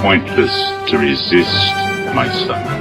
pointless to resist, my son.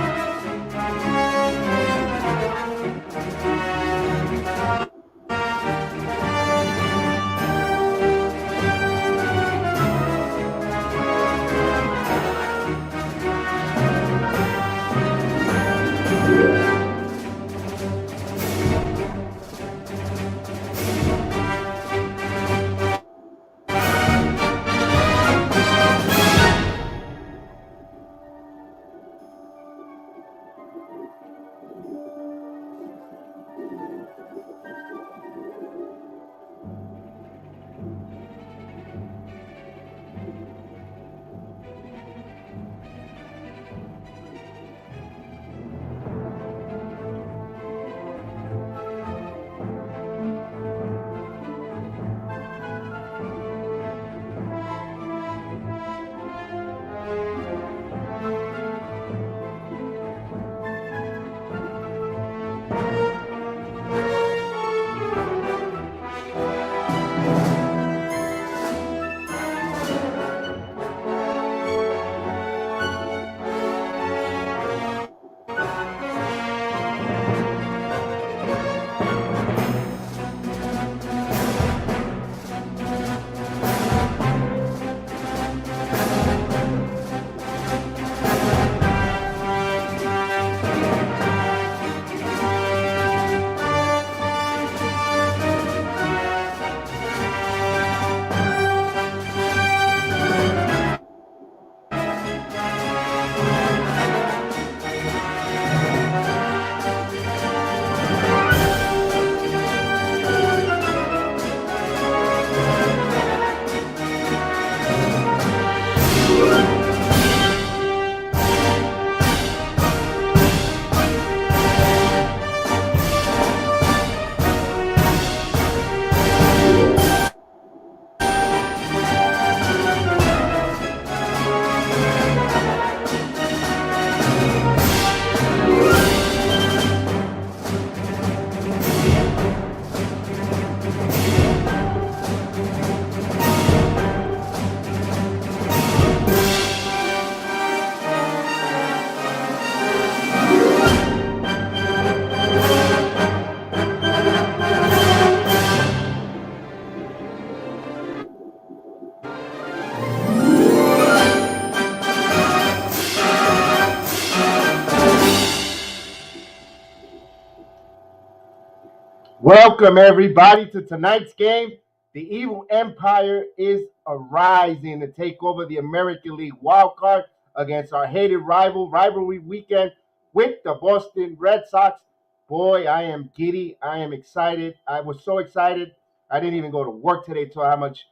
Welcome, everybody, to tonight's game. The Evil Empire is arising to take over the American League wildcard against our hated rivalry weekend with the Boston Red Sox. Boy, I am giddy. I am excited. I was so excited. I didn't even go to work today to how much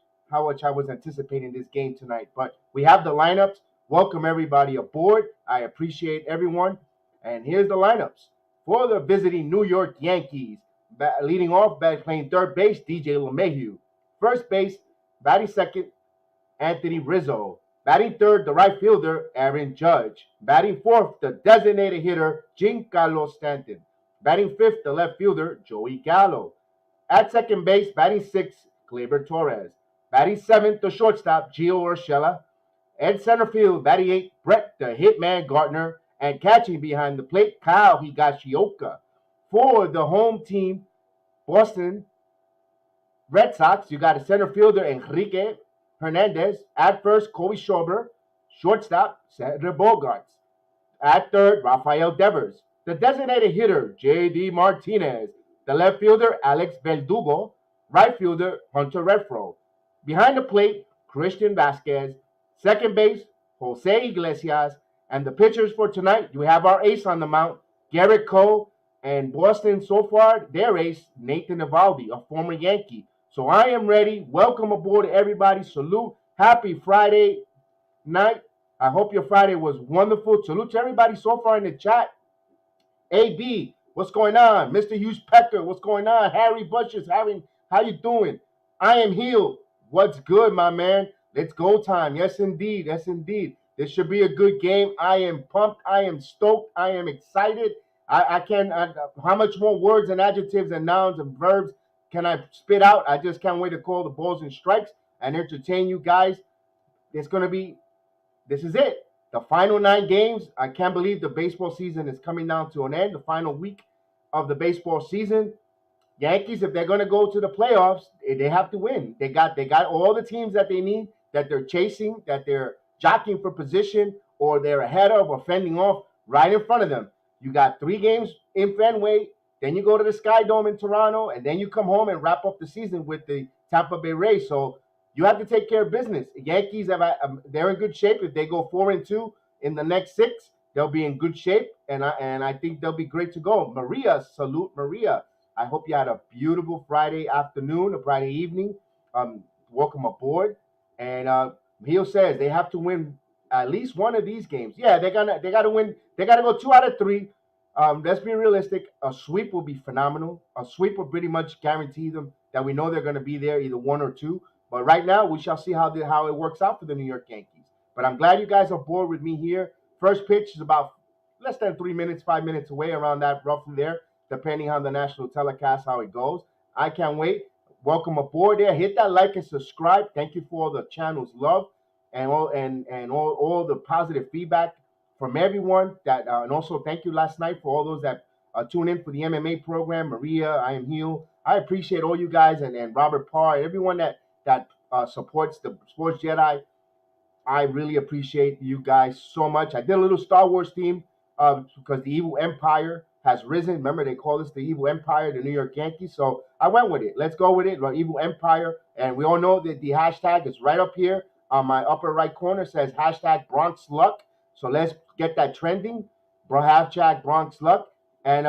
I was anticipating this game tonight. But we have the lineups. Welcome, everybody, aboard. I appreciate everyone. And here's the lineups for the visiting New York Yankees. Leading off, playing third base, DJ LeMahieu. First base, batting second, Anthony Rizzo. Batting third, the right fielder, Aaron Judge. Batting fourth, the designated hitter, Giancarlo Stanton. Batting fifth, the left fielder, Joey Gallo. At second base, batting sixth, Gleyber Torres. Batting seventh, the shortstop, Gio Urshela. At center field, batting eighth, Brett the Hitman Gardner. And catching behind the plate, Kyle Higashioka. For the home team, Boston Red Sox, you got a center fielder, Enrique Hernandez. At first, Kobe Schwarber. Shortstop, Cedric Bogarts. At third, Rafael Devers. The designated hitter, J.D. Martinez. The left fielder, Alex Verdugo. Right fielder, Hunter Renfroe. Behind the plate, Christian Vasquez. Second base, Jose Iglesias. And the pitchers for tonight, you have our ace on the mound, Gerrit Cole. And Boston, so far, their ace, Nathan Eovaldi, a former Yankee. So I am ready. Welcome aboard, everybody. Salute. Happy Friday night. I hope your Friday was wonderful. Salute to everybody so far in the chat. AB, what's going on? Mr. Hughes Pecker, what's going on? Harry Bushes, how you doing? I am healed. What's good, my man? Let's go time. Yes, indeed. Yes, indeed. This should be a good game. I am pumped. I am stoked. I am excited. I can't, how much more words and adjectives and nouns and verbs can I spit out? I just can't wait to call the balls and strikes and entertain you guys. It's going to be this is it. The final 9 games. I can't believe the baseball season is coming down to an end. The final week of the baseball season. Yankees, if they're going to go to the playoffs, they have to win. They got all the teams that they need, that they're chasing, that they're jockeying for position, or they're ahead of or fending off right in front of them. You got 3 games in Fenway, then you go to the Sky Dome in Toronto, and then you come home and wrap up the season with the Tampa Bay Rays. So you have to take care of business. Yankees they're in good shape. If they go 4-2 in the next 6, they'll be in good shape, and I think they'll be great to go. Maria, salute Maria. I hope you had a beautiful Friday afternoon, a Friday evening. Welcome aboard. And Hill says they have to win at least one of these games. Yeah, they gotta win. They gotta go 2 out of 3. Let's be realistic. A sweep will be phenomenal. A sweep will pretty much guarantee them that we know they're going to be there, either 1 or 2. But right now, we shall see how it works out for the New York Yankees. But I'm glad you guys are bored with me here. First pitch is about less than 3 minutes, 5 minutes away, around that, roughly there, depending on the national telecast, how it goes. I can't wait. Welcome aboard there. Hit that like and subscribe. Thank you for all the channel's love and all the positive feedback from everyone. And also thank you last night for all those that tuned in for the MMA program. Maria, I am Heal. I appreciate all you guys and Robert Parr and everyone that supports the Sports Jedi. I really appreciate you guys so much. I did a little Star Wars theme because the Evil Empire has risen. Remember, they call this the Evil Empire, the New York Yankees. So I went with it. Let's go with it. The Evil Empire. And we all know that the hashtag is right up here on my upper right corner. It says hashtag Bronx Luck. So let's get that trending. Hashtag Bronx Luck. And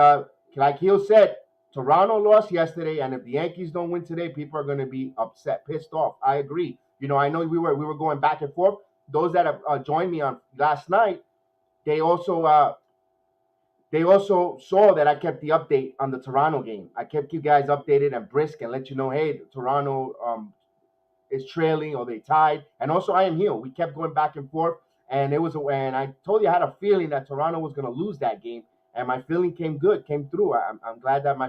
like Hill said, Toronto lost yesterday. And if the Yankees don't win today, people are going to be upset, pissed off. I agree. I know we were going back and forth. Those that have joined me on last night, they also saw that I kept the update on the Toronto game. I kept you guys updated and brisk and let you know, hey, Toronto is trailing or they tied. And also I am here. We kept going back and forth. And and I told you I had a feeling that Toronto was going to lose that game. And my feeling came through. I'm glad that my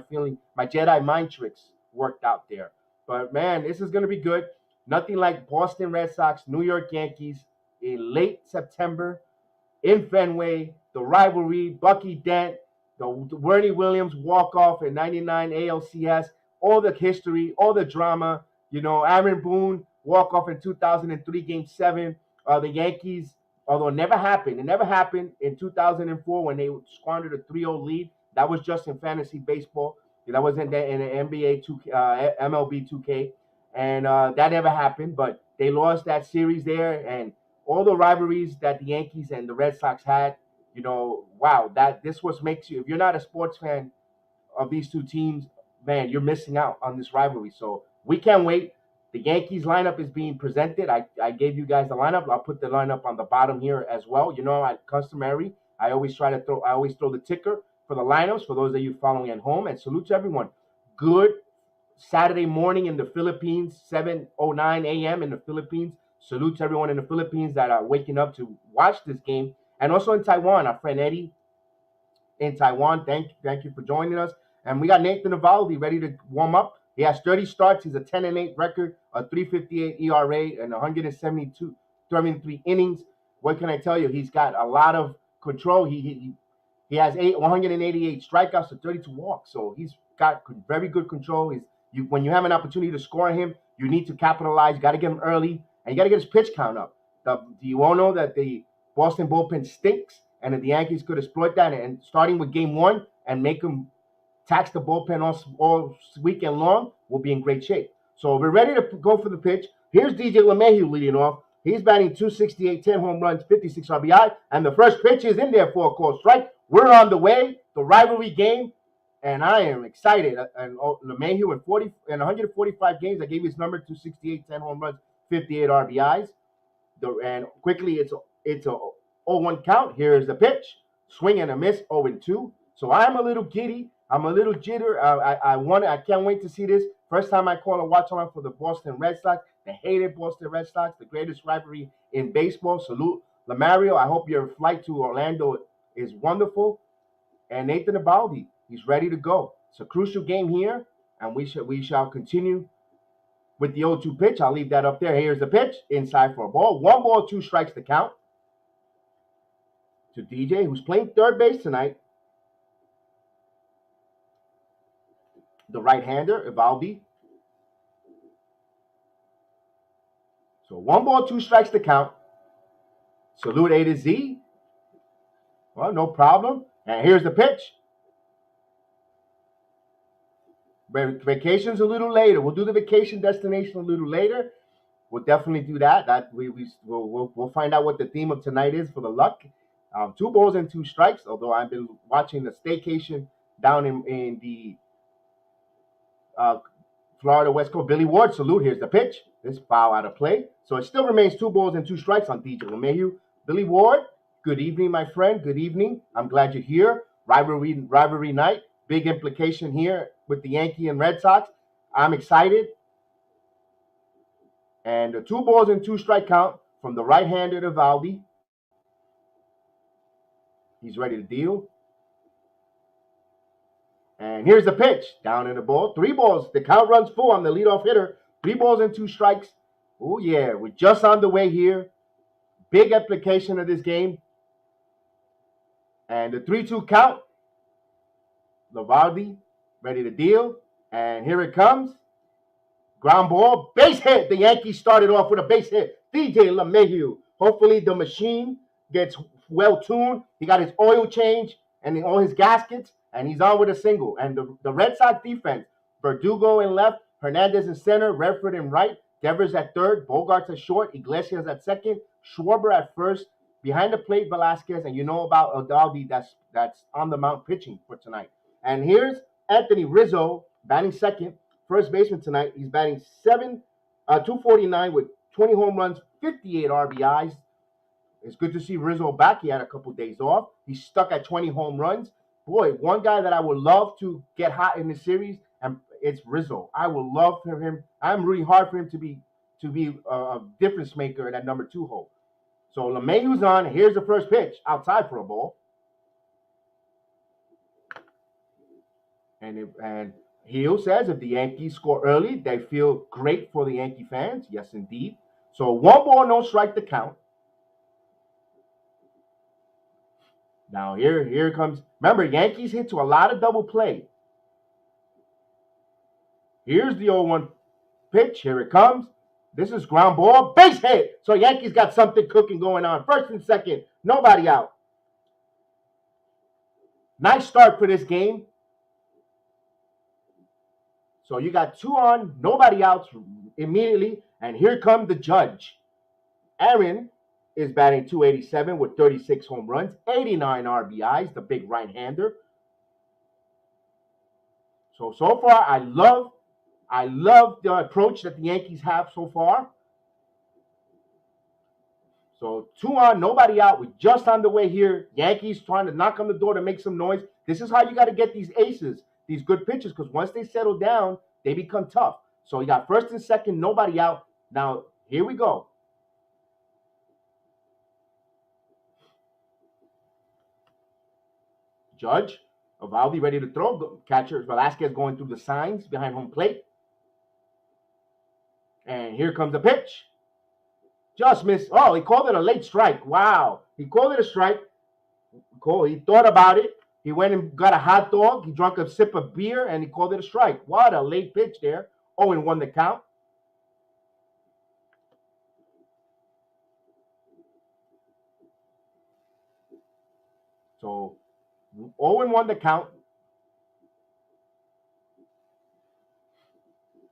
Jedi mind tricks worked out there. But man, this is going to be good. Nothing like Boston Red Sox, New York Yankees in late September in Fenway. The rivalry, Bucky Dent, the Bernie Williams walk-off in 99 ALCS, all the history, all the drama. Aaron Boone walk-off in 2003, Game 7. The Yankees, although it never happened in 2004 when they squandered a 3-0 lead. That was just in fantasy baseball. That was in the NBA 2K, MLB 2K. And that never happened, but they lost that series there. And all the rivalries that the Yankees and the Red Sox had, wow, this makes you, if you're not a sports fan of these two teams, man, you're missing out on this rivalry. So we can't wait. The Yankees lineup is being presented. I gave you guys the lineup. I'll put the lineup on the bottom here as well. Customary, I always throw the ticker for the lineups for those of you following at home. And salute to everyone. Good Saturday morning in the Philippines, 7:09 a.m. in the Philippines. Salute to everyone in the Philippines that are waking up to watch this game. And also in Taiwan, our friend Eddie in Taiwan. Thank you for joining us. And we got Nathan Eovaldi ready to warm up. He has 30 starts. He's a 10-8 record, a 3.58 ERA, and 173 innings. What can I tell you? He's got a lot of control. He has 188 strikeouts and 32 walks. So he's got very good control. When you have an opportunity to score him, you need to capitalize. You got to get him early, and you got to get his pitch count up. You all know that the Boston bullpen stinks, and if the Yankees could exploit that, and starting with Game 1 and make them tax the bullpen all weekend long, we'll be in great shape. So we're ready to go for the pitch. Here's DJ LeMahieu leading off. He's batting .268, 10 home runs, 56 RBI, and the first pitch is in there for a called strike. We're on the way, the rivalry game, and I am excited. And LeMahieu in 145 games, I gave his number, .268, 10 home runs, 58 RBIs. And quickly, it's a 0-1 count. Here's the pitch. Swing and a miss, 0-2. So I'm a little giddy. I'm a little jitter. I can't wait to see this. First time I call a watch-on for the Boston Red Sox, the hated Boston Red Sox, the greatest rivalry in baseball. Salute, Lamario. I hope your flight to Orlando is wonderful. And Nathan Eovaldi, he's ready to go. It's a crucial game here, and we shall continue with the 0-2 pitch. I'll leave that up there. Here's the pitch, inside for a ball. 1 ball, 2 strikes to count. to DJ, who's playing third base tonight. The right-hander, Eovaldi. So 1 ball, 2 strikes to count. Salute A to Z. Well, no problem. And here's the pitch. Vacation's a little later. We'll do the vacation destination a little later. We'll definitely do that. We'll find out what the theme of tonight is for the luck. 2 balls and 2 strikes. Although I've been watching the staycation down in the Florida West Coast. Billy Ward, salute. Here's the pitch. This foul out of play. So it still remains 2 balls and 2 strikes on DJ LeMahieu. Billy Ward, good evening, my friend. Good evening. I'm glad you're here. Rivalry night. Big implication here with the Yankee and Red Sox. I'm excited. And the 2 balls and 2 strike count from the right-hander Eovaldi. He's ready to deal. And here's the pitch. Down in the ball. 3 balls. The count runs full. I'm the leadoff hitter. 3 balls and 2 strikes. Oh, yeah. We're just on the way here. Big implication of this game. And the 3-2 count. Eovaldi ready to deal. And here it comes. Ground ball. Base hit. The Yankees started off with a base hit. DJ LeMahieu. Hopefully the machine gets well tuned. He got his oil change and all his gaskets. And he's on with a single. And the Red Sox defense, Verdugo in left, Hernandez in center, Redford in right, Devers at third, Bogarts at short, Iglesias at second, Schwarber at first, behind the plate, Velasquez, and you know about Eovaldi that's on the mound pitching for tonight. And here's Anthony Rizzo batting second, first baseman tonight. He's batting 249 with 20 home runs, 58 RBIs. It's good to see Rizzo back. He had a couple days off. He's stuck at 20 home runs. Boy, one guy that I would love to get hot in the series, and it's Rizzo. I would love for him. I'm really hard for him to be a difference maker in that number 2 hole. So LeMahieu's on. Here's the first pitch outside for a ball. And Heel says if the Yankees score early, they feel great for the Yankee fans. Yes, indeed. So 1 ball, no strike to count. Now here comes. Remember, Yankees hit to a lot of double play. Here's the 0-1 pitch. Here it comes. This is ground ball. Base hit. So Yankees got something cooking going on. First and second. Nobody out. Nice start for this game. So you got 2 on, nobody out immediately. And here comes the judge. Aaron is batting 287 with 36 home runs, 89 RBIs, the big right-hander. So far, I love the approach that the Yankees have so far. So 2 on, nobody out. We're just on the way here. Yankees trying to knock on the door to make some noise. This is how you got to get these aces, these good pitchers, because once they settle down, they become tough. So you got first and second, nobody out. Now, here we go. Judge, Eovaldi ready to throw. Catcher Velasquez going through the signs behind home plate. And here comes the pitch. Just missed. Oh, he called it a late strike. Wow. He called it a strike. Cool. He thought about it. He went and got a hot dog. He drank a sip of beer, and he called it a strike. What a late pitch there. 0-1 the count. So 0-1 the count.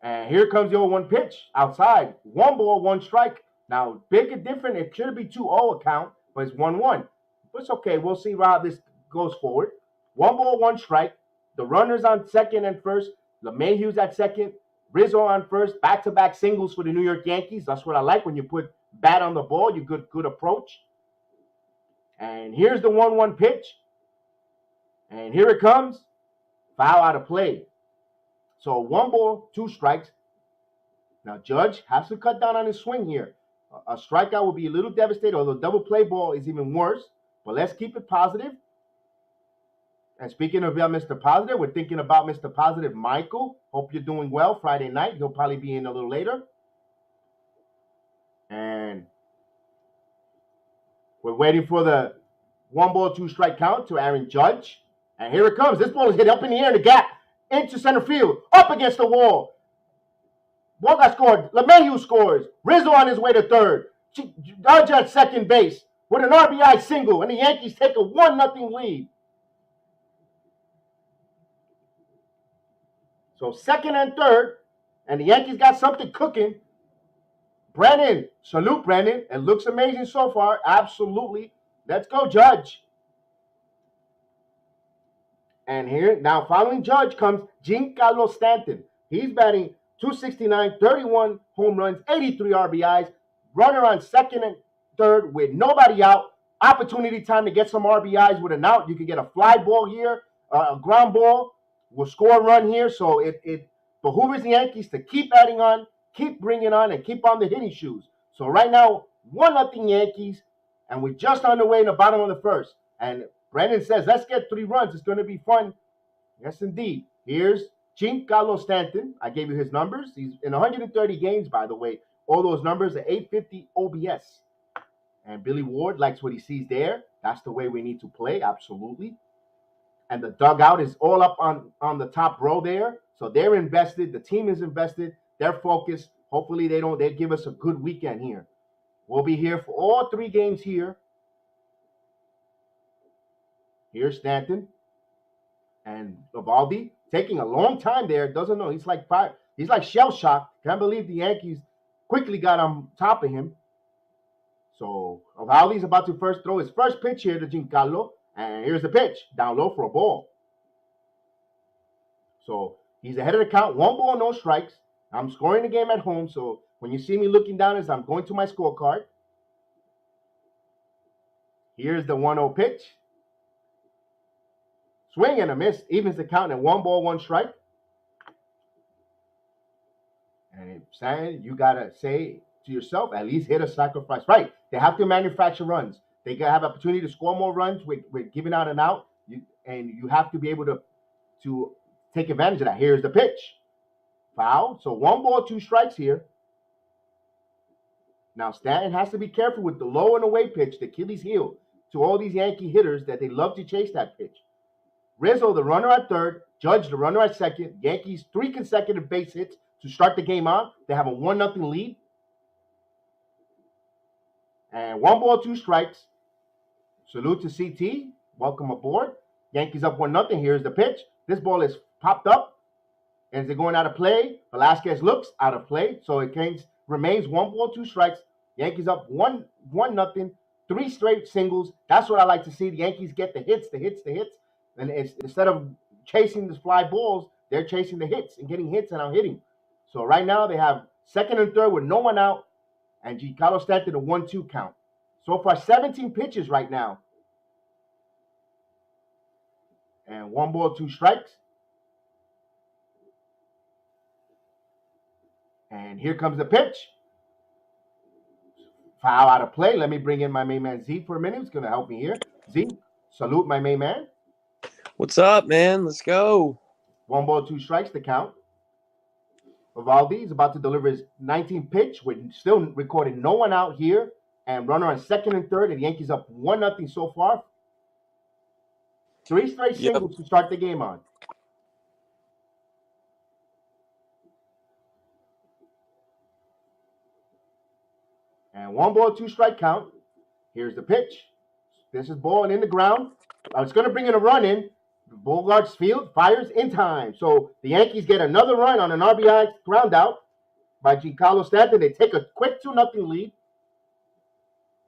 And here comes the 0-1 pitch outside. 1 ball, 1 strike. Now, big and different. It should be 2-0 count, but it's 1-1. But it's okay. We'll see how this goes forward. 1 ball, 1 strike. The runner's on second and first. LeMahieu's at second. Rizzo on first. Back-to-back singles for the New York Yankees. That's what I like when you put bat on the ball. You good approach. And here's the 1-1 pitch. And here it comes. Foul out of play. So 1 ball, 2 strikes. Now, Judge has to cut down on his swing here. A strikeout would be a little devastating, although double play ball is even worse. But let's keep it positive. And speaking of Mr. Positive, we're thinking about Mr. Positive Michael. Hope you're doing well Friday night. He'll probably be in a little later. And we're waiting for the 1 ball, 2 strike count to Aaron Judge. And here it comes. This ball is hit up in the air in the gap. Into center field. Up against the wall. Ball got scored. LeMahieu scores. Rizzo on his way to third. Judge at second base with an RBI single. And the Yankees take a 1-0 lead. So second and third. And the Yankees got something cooking. Brennan. Salute, Brennan. It looks amazing so far. Absolutely. Let's go, Judge. And here, now following Judge comes Giancarlo Stanton. He's batting .269, 31 home runs, 83 RBIs. Runner on second and third with nobody out. Opportunity time to get some RBIs with an out. You can get a fly ball here, a ground ball. We'll score a run here. So it behooves the Yankees to keep adding on, keep bringing on, and keep on the hitting shoes. So right now, 1-0 Yankees, and we're just on the way in the bottom of the first. And Brandon says, let's get 3 runs. It's going to be fun. Yes, indeed. Here's Giancarlo Stanton. I gave you his numbers. He's in 130 games, by the way. All those numbers are 850 OBS. And Billy Ward likes what he sees there. That's the way we need to play, absolutely. And the dugout is all up on the top row there. So they're invested. The team is invested. They're focused. Hopefully they give us a good weekend here. We'll be here for all 3 games here. Here's Stanton. And Eovaldi taking a long time there. Doesn't know. He's like shell-shocked. Can't believe the Yankees quickly got on top of him. So Eovaldi's about to first throw his first pitch here to Giancarlo. And here's the pitch. Down low for a ball. So he's ahead of the count. 1 ball, no strikes. I'm scoring the game at home. So when you see me looking down as I'm going to my scorecard. Here's the 1-0 pitch. Swing and a miss. Evens the count at 1 ball, 1 strike. And saying you got to say to yourself, at least hit a sacrifice. Right. They have to manufacture runs. They got to have opportunity to score more runs with giving out and out. And you have to be able to take advantage of that. Here's the pitch. Foul. So 1 ball, 2 strikes here. Now Stanton has to be careful with the low and away pitch, the Achilles heel, to all these Yankee hitters that they love to chase that pitch. Rizzo, the runner at third. Judge, the runner at second. Yankees 3 consecutive base hits to start the game out. They have a 1-0 lead. And 1 ball, 2 strikes. Salute to CT. Welcome aboard. Yankees up 1-0. Here's the pitch. This ball is popped up. And is it going out of play? Velasquez looks out of play. So it remains 1 ball, 2 strikes. Yankees up 1-0. 3 straight singles. That's what I like to see. The Yankees get the hits. And instead of chasing the fly balls, they're chasing the hits and getting hits and out hitting. So right now they have second and third with no one out. And Giancarlo Stanton a 1-2 count. So far 17 pitches right now. And 1 ball, 2 strikes. And here comes the pitch. Foul out of play. Let me bring in my main man Z for a minute. He's going to help me here. Z, salute my main man. What's up, man? Let's go. 1 ball, 2 strikes to count. Eovaldi is about to deliver his 19th pitch with still recording no one out here. And runner on second and third. And the Yankees up 1-0 so far. 3 straight singles to start the game on. And 1 ball, 2 strike count. Here's the pitch. This is ball and in the ground. It's going to bring in a run in. Bogart's field fires in time. So the Yankees get another run on an RBI ground out by Giancarlo Stanton. They take a quick 2-0 lead.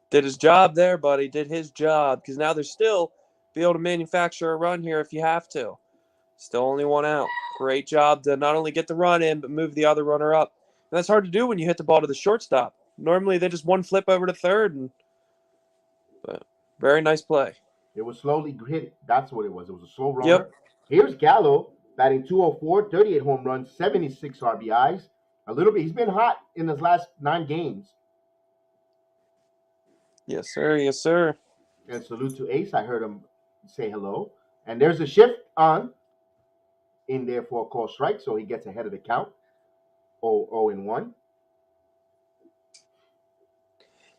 Did his job there, buddy. Did his job. Because now they're still be able to manufacture a run here if you have to. Still only 1 out. Great job to not only get the run in, but move the other runner up. And that's hard to do when you hit the ball to the shortstop. Normally they just 1 flip over to third. But very nice play. It was slowly hit. That's what it was. It was a slow runner. Yep. Here's Gallo batting .204, 38 home runs, 76 RBIs. A little bit. He's been hot in his last 9 games. Yes, sir. Yes, sir. And salute to Ace. I heard him say hello. And there's a shift on in there for a call strike, so he gets ahead of the count. 0-1.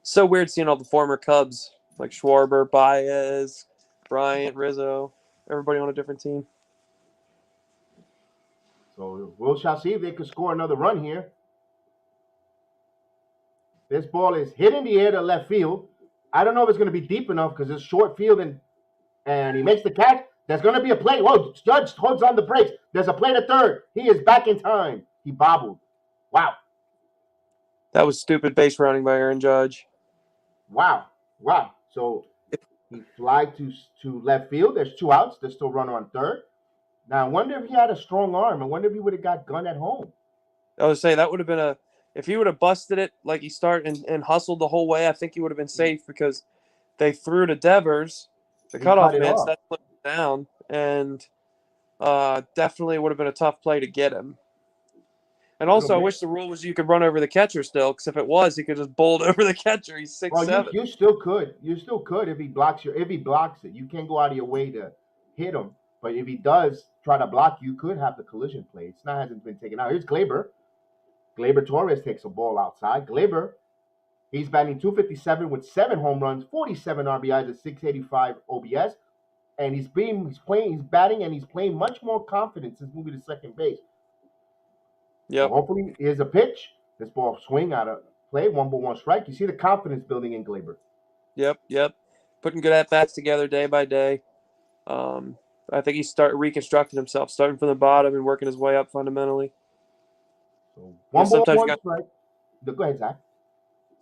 So weird seeing all the former Cubs like Schwarber, Baez, Bryant, Rizzo, everybody on a different team. So we shall see if they can score another run here. This ball is hit in the air to left field. I don't know if it's going to be deep enough because it's short field and he makes the catch. There's going to be a play. Whoa, Judge holds on the brakes. There's a play to third. He is back in time. He bobbled. Wow. That was stupid base running by Aaron Judge. Wow. So he flied to left field. There's 2 outs. There's still runner on third. Now, I wonder if he had a strong arm. I wonder if he would have got gunned at home. I would say that would have been if he would have busted it like he started and hustled the whole way, I think he would have been safe because they threw to Devers, the cutoff man, so that put him down, and definitely would have been a tough play to get him. And also, I wish the rule was you could run over the catcher still, because if it was, he could just bolt over the catcher. He's 6'7". Well, you still could. You still could if he blocks it. You can't go out of your way to hit him. But if he does try to block, you could have the collision play. Hasn't been taken out. Here's Gleyber. Gleyber Torres takes a ball outside. Gleyber, he's batting .257 with 7 home runs, 47 RBIs, and 685 OBS. And he's batting, and he's playing much more confident since moving to second base. Yeah. So hopefully, here's a pitch. This ball swing out of play, 1-1 strike. You see the confidence building in Gleyber. Yep. Putting good at-bats together day by day. I think he's reconstructing himself, starting from the bottom and working his way up fundamentally. So 1-1 strike. Go ahead, Zach.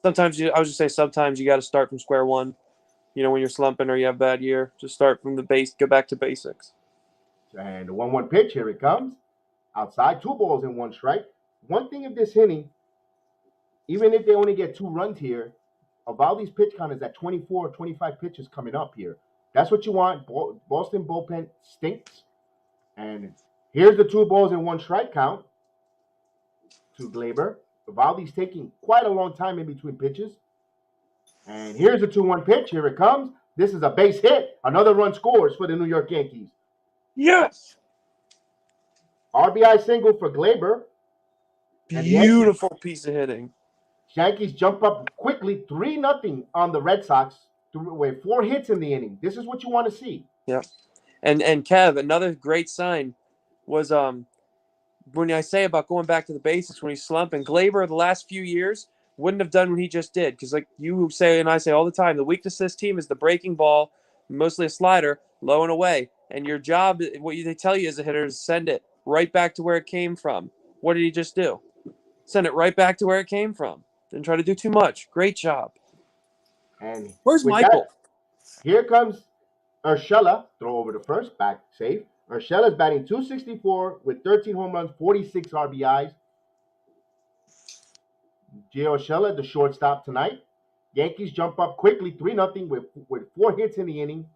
Sometimes you got to start from square one. You know, when you're slumping or you have a bad year, just start from the base, go back to basics. And the 1-1 pitch, here it comes. Outside, 2 balls and 1 strike. One thing of this inning, even if they only get 2 runs here, Eovaldi's pitch count is at 24 or 25 pitches coming up here. That's what you want. Boston bullpen stinks. And here's the 2 balls and 1 strike count to Gleyber. Eovaldi's taking quite a long time in between pitches. And here's the 2-1 pitch. Here it comes. This is a base hit. Another run scores for the New York Yankees. Yes. RBI single for Gleyber. Beautiful piece of hitting. Yankees jump up quickly, 3-0 on the Red Sox with 4 hits in the inning. This is what you want to see. Yeah. And Kev, another great sign was when I say about going back to the basics when he's slumping, Gleyber the last few years wouldn't have done what he just did. Because like you say and I say all the time, the weakness of this team is the breaking ball, mostly a slider, low and away. And your job, they tell you as a hitter, is send it right back to where it came from. What did he just do? Send it right back to where it came from. Didn't try to do too much. Great job. And where's Michael? Here comes Urshela. Throw over to first. Back safe. Urshela's batting .264 with 13 home runs, 46 RBIs. Gio Urshela, the shortstop tonight. Yankees jump up quickly, 3-0 with 4 hits in the inning.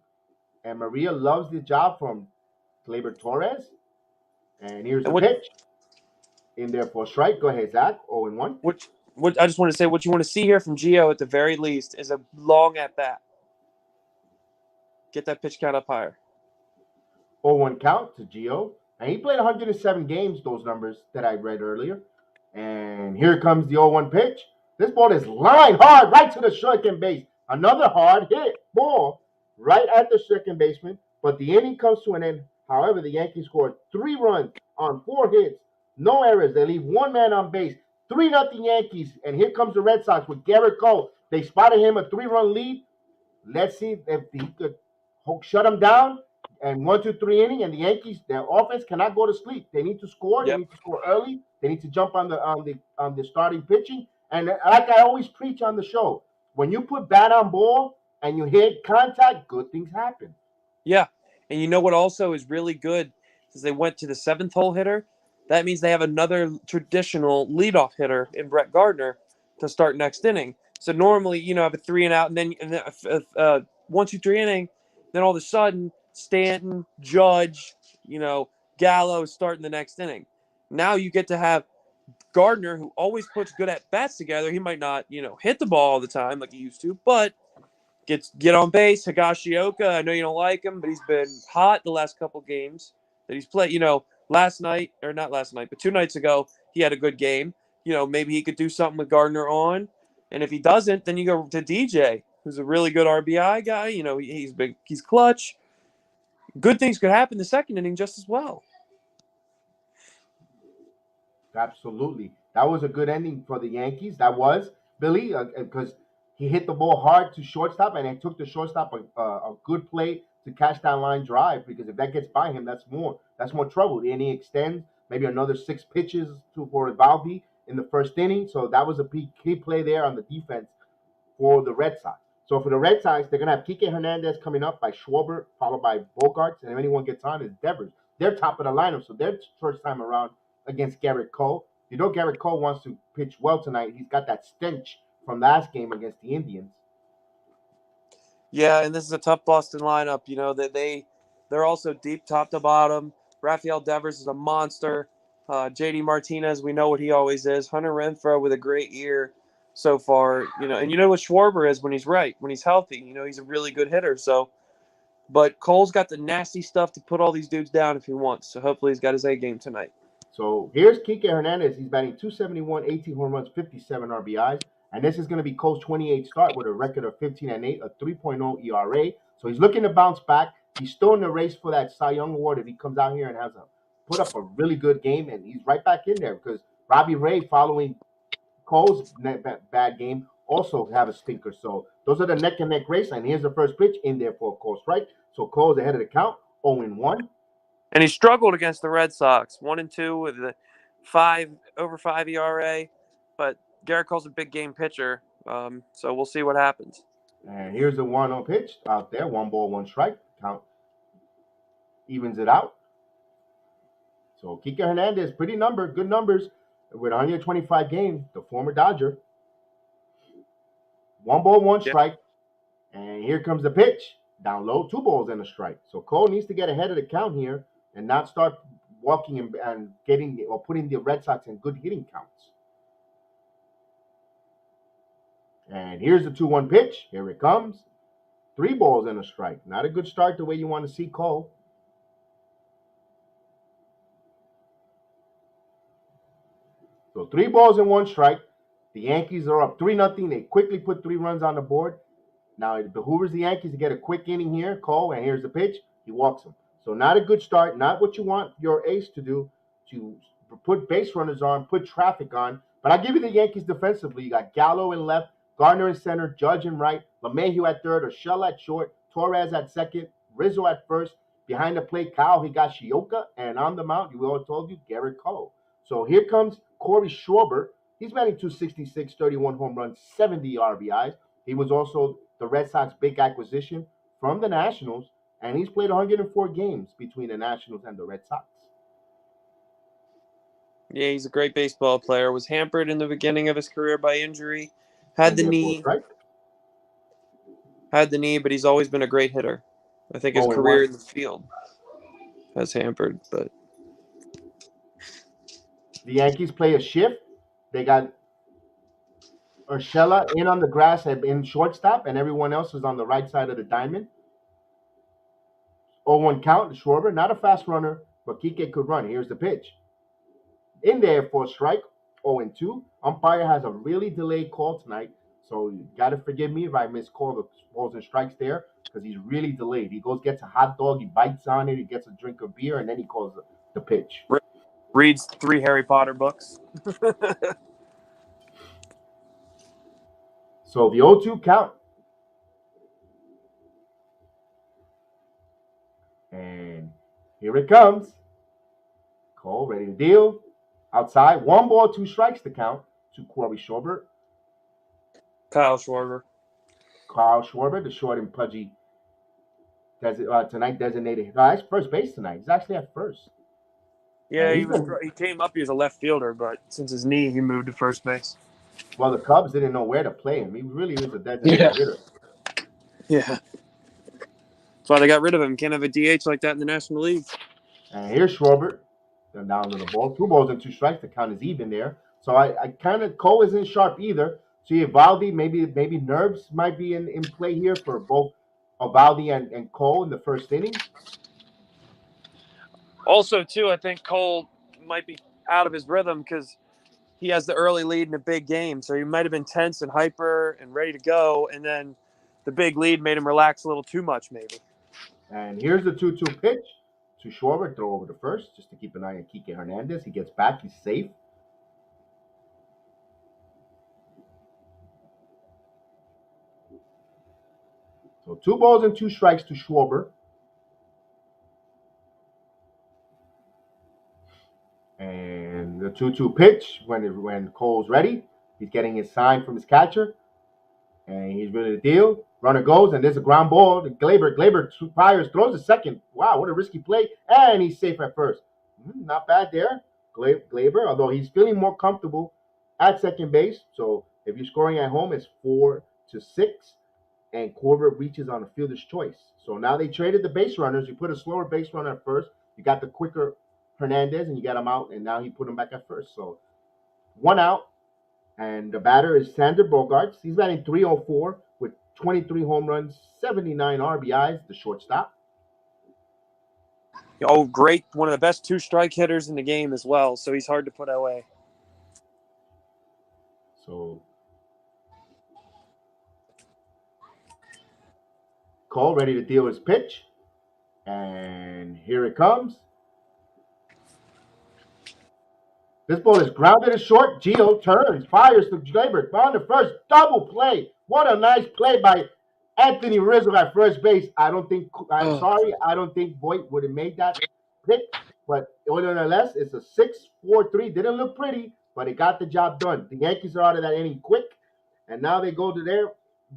And Maria loves the job from Gleyber Torres. And here's the pitch. In there for a strike. Go ahead, Zach. 0-1. What I just want to say, what you want to see here from Gio at the very least is a long at bat. Get that pitch count up higher. 0-1 count to Gio. And he played 107 games, those numbers that I read earlier. And here comes the 0-1 pitch. This ball is lined hard right to the second base. Another hard hit ball right at the second baseman. But the inning comes to an end. However, the Yankees scored 3 runs on 4 hits. No errors. They leave 1 man on base. 3-0 Yankees. And here comes the Red Sox with Gerrit Cole. They spotted him a 3-run lead. Let's see if he could shut him down. And 1, 2, 3 inning. And the Yankees, their offense cannot go to sleep. They need to score. Yep. They need to score early. They need to jump on the starting pitching. And like I always preach on the show, when you put bat on ball and you hit contact, good things happen. Yeah. And you know what also is really good is they went to the 7th hole hitter. That means they have another traditional leadoff hitter in Brett Gardner to start next inning. So normally, have a 3 and out, and then 1, 2, 3 inning, then all of a sudden Stanton, Judge, Gallo starting the next inning. Now you get to have Gardner, who always puts good at bats together. He might not, hit the ball all the time like he used to, but get on base. Higashioka, I know you don't like him, but he's been hot the last couple games that he's played. Last night, or not last night, but 2 nights ago, he had a good game. Maybe he could do something with Gardner on. And if he doesn't, then you go to DJ. who's a really good RBI guy. You know, he's big, he's clutch. Good things could happen the second inning just as well. Absolutely. That was a good ending for the Yankees. That was, Billy, because he hit the ball hard to shortstop, and it took the shortstop a good play to catch that line drive, because if that gets by him, that's more trouble. And he extends maybe another 6 pitches for Eovaldi in the first inning. So that was a key play there on the defense for the Red Sox. So for the Red Sox, they're going to have Kike Hernandez coming up by Schwarber, followed by Bogarts, and if anyone gets on, is Devers. They're top of the lineup, so their first time around against Gerrit Cole. You know Gerrit Cole wants to pitch well tonight. He's got that stench from last game against the Indians. Yeah, and this is a tough Boston lineup. You know that they're also deep top to bottom. Rafael Devers is a monster. JD Martinez, we know what he always is. Hunter Renfroe with a great year so far. You know, and you know what Schwarber is when he's right, when he's healthy. You know, he's a really good hitter. So, but Cole's got the nasty stuff to put all these dudes down if he wants. So hopefully he's got his A game tonight. So here's Kike Hernandez. He's batting .271, 18 home runs, 57 RBIs. And this is going to be Cole's 28th start with a record of 15-8, a 3.0 ERA. So he's looking to bounce back. He's still in the race for that Cy Young Award if he comes out here and has put up a really good game. And he's right back in there because Robbie Ray, following Cole's bad game, also have a stinker. So those are the neck-and-neck race. And here's the first pitch in there for a Cole strike. So Cole's ahead of the count, 0-1. And he struggled against the Red Sox, 1-2 with the over 5 ERA. But Gerrit Cole's a big game pitcher, so we'll see what happens. And here's the 1-0 pitch out there, 1 ball, 1 strike. Count evens it out. So Kike Hernandez, good numbers with 125 games. The former Dodger. 1 ball, 1 strike. And here comes the pitch. Down low, 2 balls and a strike. So Cole needs to get ahead of the count here and not start walking and putting the Red Sox in good hitting counts. And here's the 2-1 pitch. Here it comes. 3 balls and a strike. Not a good start the way you want to see Cole. So 3 balls and 1 strike. The Yankees are up 3-0. They quickly put 3 runs on the board. Now it behooves the Yankees to get a quick inning here. Cole, and here's the pitch. He walks him. So not a good start. Not what you want your ace to do, to put base runners on, put traffic on. But I'll give you the Yankees defensively. You got Gallo in left, Gardner in center, Judge in right, LeMahieu at third, Urshela at short, Torres at second, Rizzo at first. Behind the plate, Kyle Higashioka, and on the mound, we all told you, Gerrit Cole. So here comes Corey Schwarber. He's batting .266, 31 home runs, 70 RBIs. He was also the Red Sox big acquisition from the Nationals, and he's played 104 games between the Nationals and the Red Sox. Yeah, he's a great baseball player. Was hampered in the beginning of his career by injury. Had the knee, but he's always been a great hitter. I think his career in the field has hampered, but the Yankees play a shift. They got Urshela in on the grass in shortstop, and everyone else is on the right side of the diamond. 0-1 count to Schwarber. Not a fast runner, but Kike could run. Here's the pitch. In there for a strike, 0-2. Umpire has a really delayed call tonight, so you got to forgive me if I miscall the balls and strikes there, because he's really delayed. He gets a hot dog, he bites on it, he gets a drink of beer, and then he calls the pitch. Reads 3 Harry Potter books. So the 0-2 count. And here it comes. Cole ready to deal. Outside. 1 ball, 2 strikes to count to Corey Schwarber. Kyle Schwarber, the short and pudgy tonight designated. He's first base tonight. He's actually at first. Yeah, he came up. He was a left fielder, but since his knee, he moved to first base. Well, the Cubs didn't know where to play him. He really is a designated hitter. Yeah. That's why they got rid of him. Can't have a DH like that in the National League. And here's Schwarber. Then down to the ball. 2 balls and 2 strikes. The count is even there. So I kind of, Cole isn't sharp either. So Eovaldi, maybe nerves might be in play here for both Eovaldi and Cole in the first inning. Also, too, I think Cole might be out of his rhythm because he has the early lead in a big game. So he might have been tense and hyper and ready to go. And then the big lead made him relax a little too much, maybe. And here's the 2-2 pitch to Schwarber. Throw over to first just to keep an eye on Kike Hernandez. He gets back. He's safe. So 2 balls and 2 strikes to Schwarber. And the 2-2 pitch when Cole's ready. He's getting his sign from his catcher. And he's ready to deal. Runner goes, and there's a ground ball. Glaber fires, throws a second. Wow, what a risky play. And he's safe at first. Not bad there. Glaber, although he's feeling more comfortable at second base. So if you're scoring at home, it's 4-6. And Corbett reaches on a fielder's choice. So now they traded the base runners. You put a slower base runner at first. You got the quicker Hernandez, and you got him out. And now he put him back at first. So 1 out. And the batter is Sander Bogaerts. He's batting .304 with 23 home runs, 79 RBIs, the shortstop. Oh, great. One of the best 2-strike hitters in the game as well, so he's hard to put away. So Cole ready to deal his pitch. And here it comes. This ball is grounded and short. Gio turns, fires to Glaber. On the first, double play. What a nice play by Anthony Rizzo at first base. I don't think Voit would have made that pick. But nonetheless, it's a 6-4-3. Didn't look pretty, but it got the job done. The Yankees are out of that inning quick. And now they go to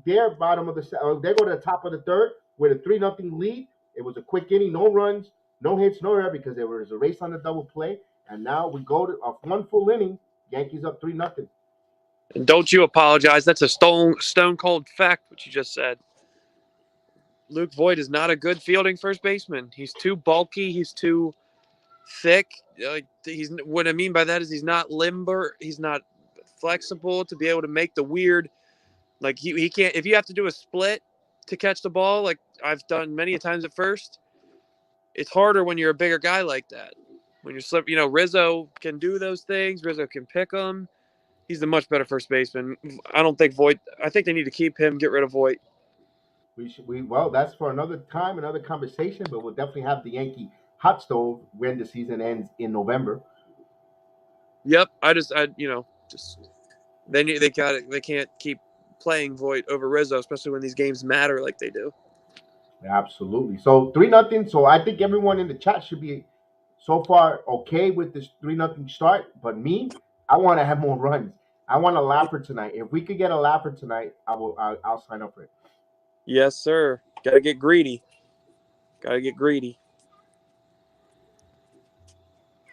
their bottom of the they go to the top of the third with a 3-0 lead. It was a quick inning, no runs, no hits, no error because there was a race on the double play. And now we go to a 1 full inning. Yankees up 3-0. And don't you apologize. That's a stone cold fact, what you just said. Luke Voit is not a good fielding first baseman. He's too bulky. He's too thick. What I mean by that is he's not limber. He's not flexible to be able to make the weird. Like he can't. If you have to do a split to catch the ball, like I've done many a times at first, it's harder when you're a bigger guy like that. When you're Rizzo can do those things. Rizzo can pick them. He's a much better first baseman. I don't think Voit. I think they need to keep him. Get rid of Voit. Well, that's for another time, another conversation. But we'll definitely have the Yankee hot stove when the season ends in November. Yep. They can't keep playing Voit over Rizzo, especially when these games matter like they do. Absolutely. So 3-0. So I think everyone in the chat should be so far okay with this 3-0 start. But me, I want to have more runs. I want a laugher tonight. If we could get a laugher tonight, I'll sign up for it. Yes, sir. Gotta get greedy.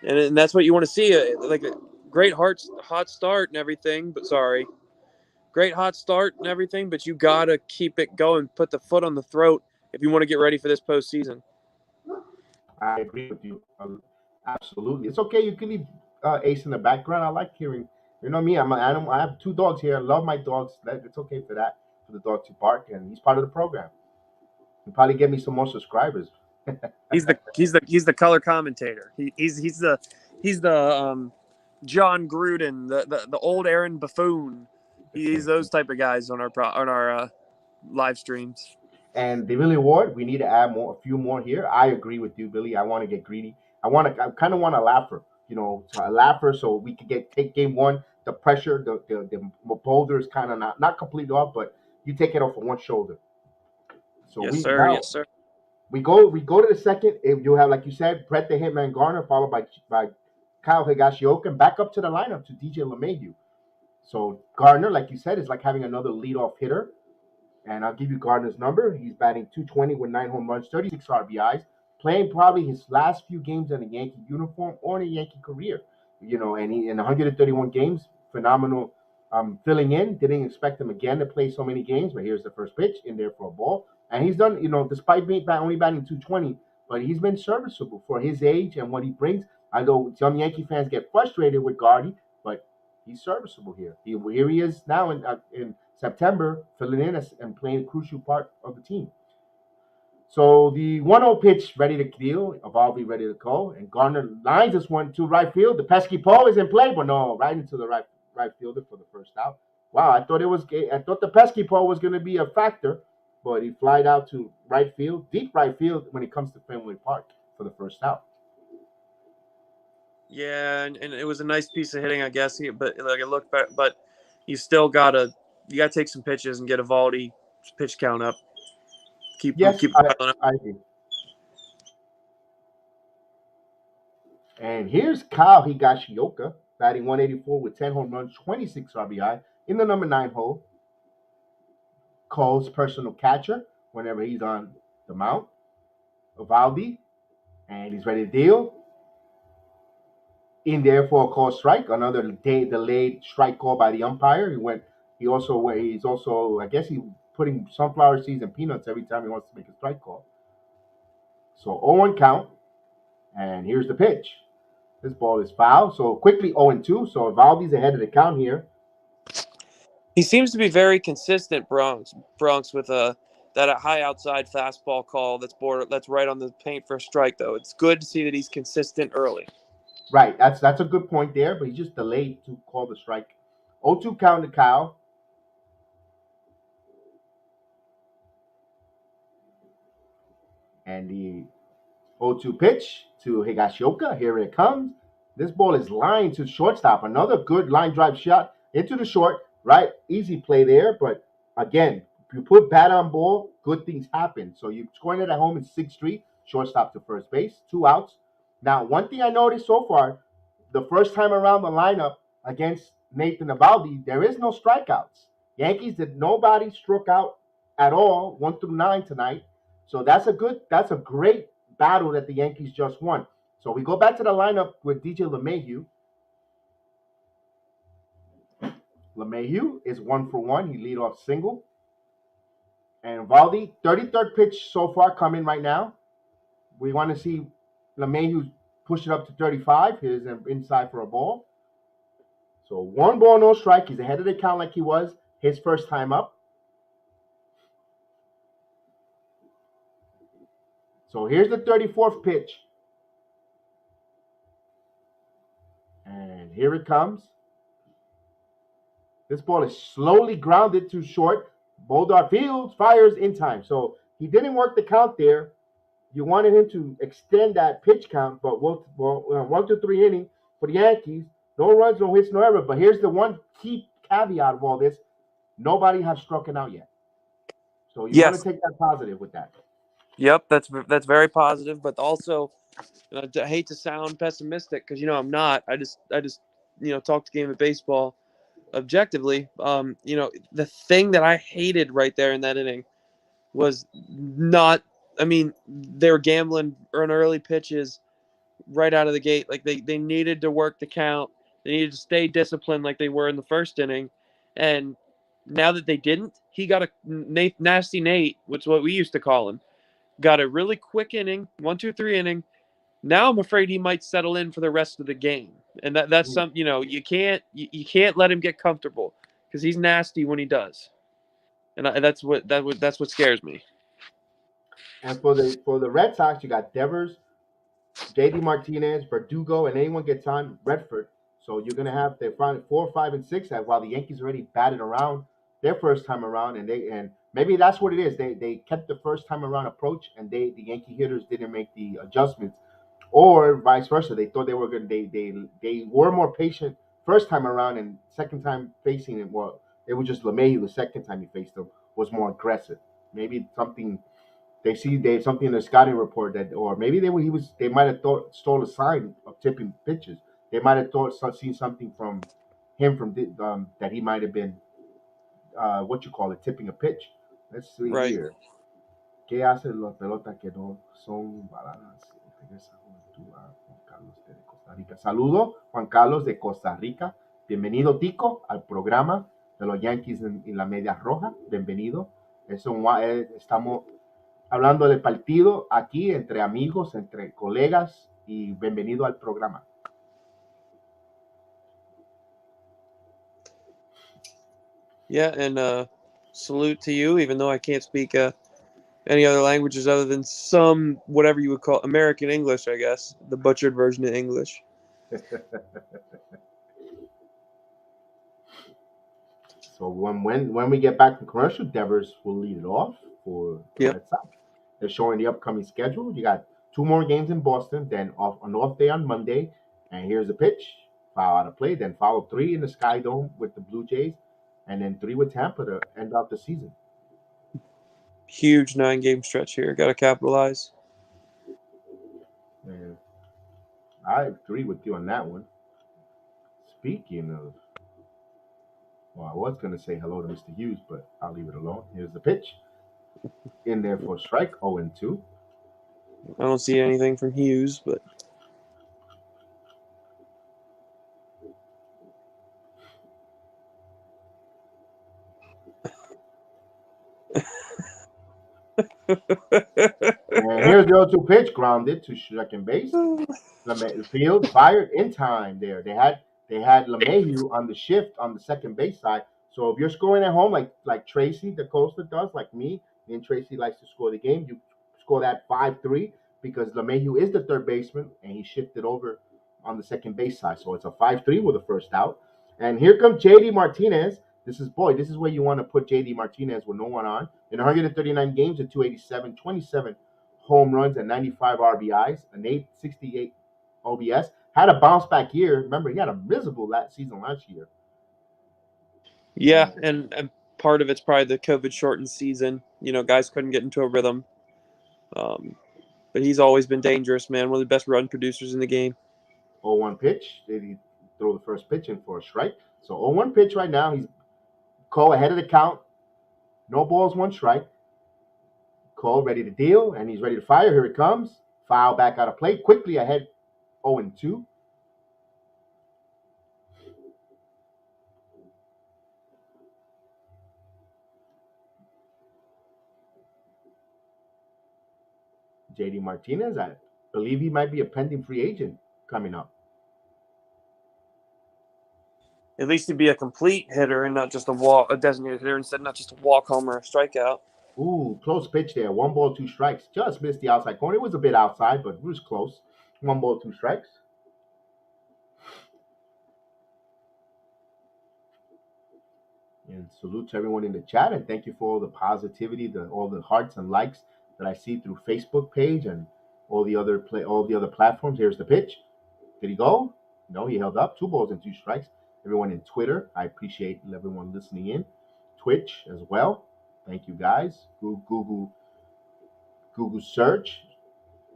And that's what you want to see. Like a great hot start and everything, great hot start and everything, but you gotta keep it going. Put the foot on the throat if you want to get ready for this postseason. I agree with you. Absolutely. It's okay. You can leave Ace in the background. I like hearing. You know me. I'm an animal. I have 2 dogs here. I love my dogs. It's okay for that. For the dog to bark, and he's part of the program. He'll probably get me some more subscribers. He's the color commentator. He's the John Gruden, the old Aaron Buffoon. He's those type of guys on our live streams. And the Billy Award, we need to add a few more here. I agree with you, Billy. I want to get greedy. I kind of want a laugher, a laugher, so we could take game 1. The pressure, the boulder is kind of not completely off, but you take it off of one shoulder. So yes, sir. We go to the second. If you have, like you said, Brett the Hitman Garner, followed by Kyle Higashioka, and back up to the lineup to DJ LeMahieu. So Gardner, like you said, is like having another leadoff hitter. And I'll give you Gardner's number. He's batting .220 with 9 home runs, 36 RBIs, playing probably his last few games in a Yankee uniform or in a Yankee career. And he in 131 games, phenomenal filling in. Didn't expect him again to play so many games, but here's the first pitch in there for a ball. And he's done, despite only batting .220, but he's been serviceable for his age and what he brings. I know some Yankee fans get frustrated with Gardy, but he's serviceable here. Here he is now in September, filling in and playing a crucial part of the team. So the 1-0 pitch ready to deal, Eovaldi ready to go, and Garner lines this one to right field. The pesky pole is in play, but no, right into the right fielder for the first out. Wow, I thought the pesky pole was going to be a factor, but he flied out to right field, deep right field when it comes to Fenway Park for the first out. Yeah, and it was a nice piece of hitting, I guess. But like it looked back, but you still gotta take some pitches and get Eovaldi pitch count up. Keep him Yes, piling up. I agree. And here's Kyle Higashioka, batting 184 with 10 home runs, 26 RBI in the number 9 hole. Cole's personal catcher whenever he's on the mound. Eovaldi, and he's ready to deal. In there for a call strike, another delayed strike call by the umpire. He's also, I guess, putting sunflower seeds and peanuts every time he wants to make a strike call. So 0-1 count, and here's the pitch. This ball is foul. So quickly 0-2. So Eovaldi's ahead of the count here. He seems to be very consistent, Bronx with that high outside fastball call that's right on the paint for a strike, though. It's good to see that he's consistent early. Right, that's a good point there, but he just delayed to call the strike. 0-2 count to Kyle. And the 0-2 pitch to Higashioka. Here it comes. This ball is lined to shortstop. Another good line drive shot into the short. Right, easy play there. But again, if you put bat on ball, good things happen. So you're scoring it at home in 6th Street. Shortstop to first base. 2 outs. Now, one thing I noticed so far, the first time around the lineup against Nathan Eovaldi, there is no strikeouts. Yankees nobody struck out at all, 1 through 9 tonight. So that's a great battle that the Yankees just won. So we go back to the lineup with DJ LeMahieu. LeMahieu is 1 for 1. He lead off single. And Eovaldi, 33rd pitch so far coming right now. We want to see LeMahieu push it up to 35. Here's inside for a ball. So 1 ball, no strike. He's ahead of the count like he was his first time up. So here's the 34th pitch. And here it comes. This ball is slowly grounded to short. Boldar Fields fires in time. So he didn't work the count there. You wanted him to extend that pitch count, but 1 to 3 inning for the Yankees. No runs, no hits, no error. But here's the one key caveat of all this. Nobody has struck out yet. So you want to take that positive with that. Yep, that's very positive, but also I hate to sound pessimistic because I'm not. I just talk the game of baseball objectively. The thing that I hated right there in that inning was not. I mean, they were gambling on early pitches right out of the gate. Like they needed to work the count. They needed to stay disciplined like they were in the first inning, and now that they didn't, he got a nasty Nate, which is what we used to call him. Got a really quick inning, 1, 2, 3 inning. Now I'm afraid he might settle in for the rest of the game, and that's something you can't let him get comfortable because he's nasty when he does, and that's what scares me. And for the Red Sox, you got Devers, JD Martinez, Verdugo, and anyone gets on Redford. So you're gonna have their front 4, 5, and 6 while the Yankees already batted around their first time around, and maybe that's what it is. They kept the first time around approach, and the Yankee hitters didn't make the adjustments, or vice versa. They thought they were gonna they were more patient first time around, and second time facing it. Well, it was just LeMahieu the second time he faced them was more aggressive. Maybe something they something in the scouting report that, or maybe they might have thought stole a sign of tipping pitches. They might have seen something from him that he might have been tipping a pitch. Let's see here. ¿Qué hacen las pelotas que no son baladas en esa juventud? Juan Carlos de Costa Rica. Saludo, Juan Carlos de Costa Rica. Bienvenido, Tico, al programa de los Yankees en la Media Roja. Bienvenido. Estamos hablando del partido aquí entre amigos, entre colegas, y bienvenido al programa. Yeah, and salute to you, even though I can't speak any other languages other than some, whatever you would call American English, I guess, the butchered version of English. So when we get back from commercial, Devers will lead it off for Yep. Red Sox. They're showing the upcoming schedule. You got 2 more games in Boston, then an off day on Monday. And here's a pitch, foul out of play, then follow 3 in the Sky Dome with the Blue Jays, and then 3 with Tampa to end out the season. Huge 9-game stretch here. Got to capitalize. And I agree with you on that one. Speaking of, well, I was going to say hello to Mr. Hughes, but I'll leave it alone. Here's the pitch. In there for a strike, 0-2. I don't see anything from Hughes, but And here's the 0-2 pitch, grounded to second base. Field fired in time there. They had LeMahieu on the shift on the second base side. So if you're scoring at home like Tracy DeCosta does, like me and Tracy likes to score the game, you score that 5-3 because LeMahieu is the third baseman and he shifted over on the second base side. So it's a 5-3 with the first out. And here comes JD Martinez. This is where you want to put JD Martinez with no one on. In 139 games at 287, 27 home runs and 95 RBIs, an 868 OBS. Had a bounce back year. Remember, he had a miserable season last year. yeah, and part of it's probably the COVID shortened season. Guys couldn't get into a rhythm. But he's always been dangerous, man. One of the best run producers in the game. 0-1 pitch. Did he throw the first pitch in for a strike? So 0-1 pitch right now. He's Cole ahead of the count. No balls, 1 strike. Cole ready to deal, and he's ready to fire. Here it comes. Foul back out of play. Quickly ahead, 0-2. JD Martinez, I believe he might be a pending free agent coming up. At least he'd be a complete hitter and not just a designated hitter instead, not just a walk home or a strikeout. Ooh, close pitch there. 1 ball, 2 strikes. Just missed the outside corner. It was a bit outside, but it was close. 1 ball, 2 strikes. And salute to everyone in the chat, and thank you for all the positivity, all the hearts and likes that I see through Facebook page and all the other platforms. Here's the pitch. Did he go? No, he held up. 2 balls and 2 strikes. Everyone in Twitter, I appreciate everyone listening in. Twitch as well. Thank you guys. Google search,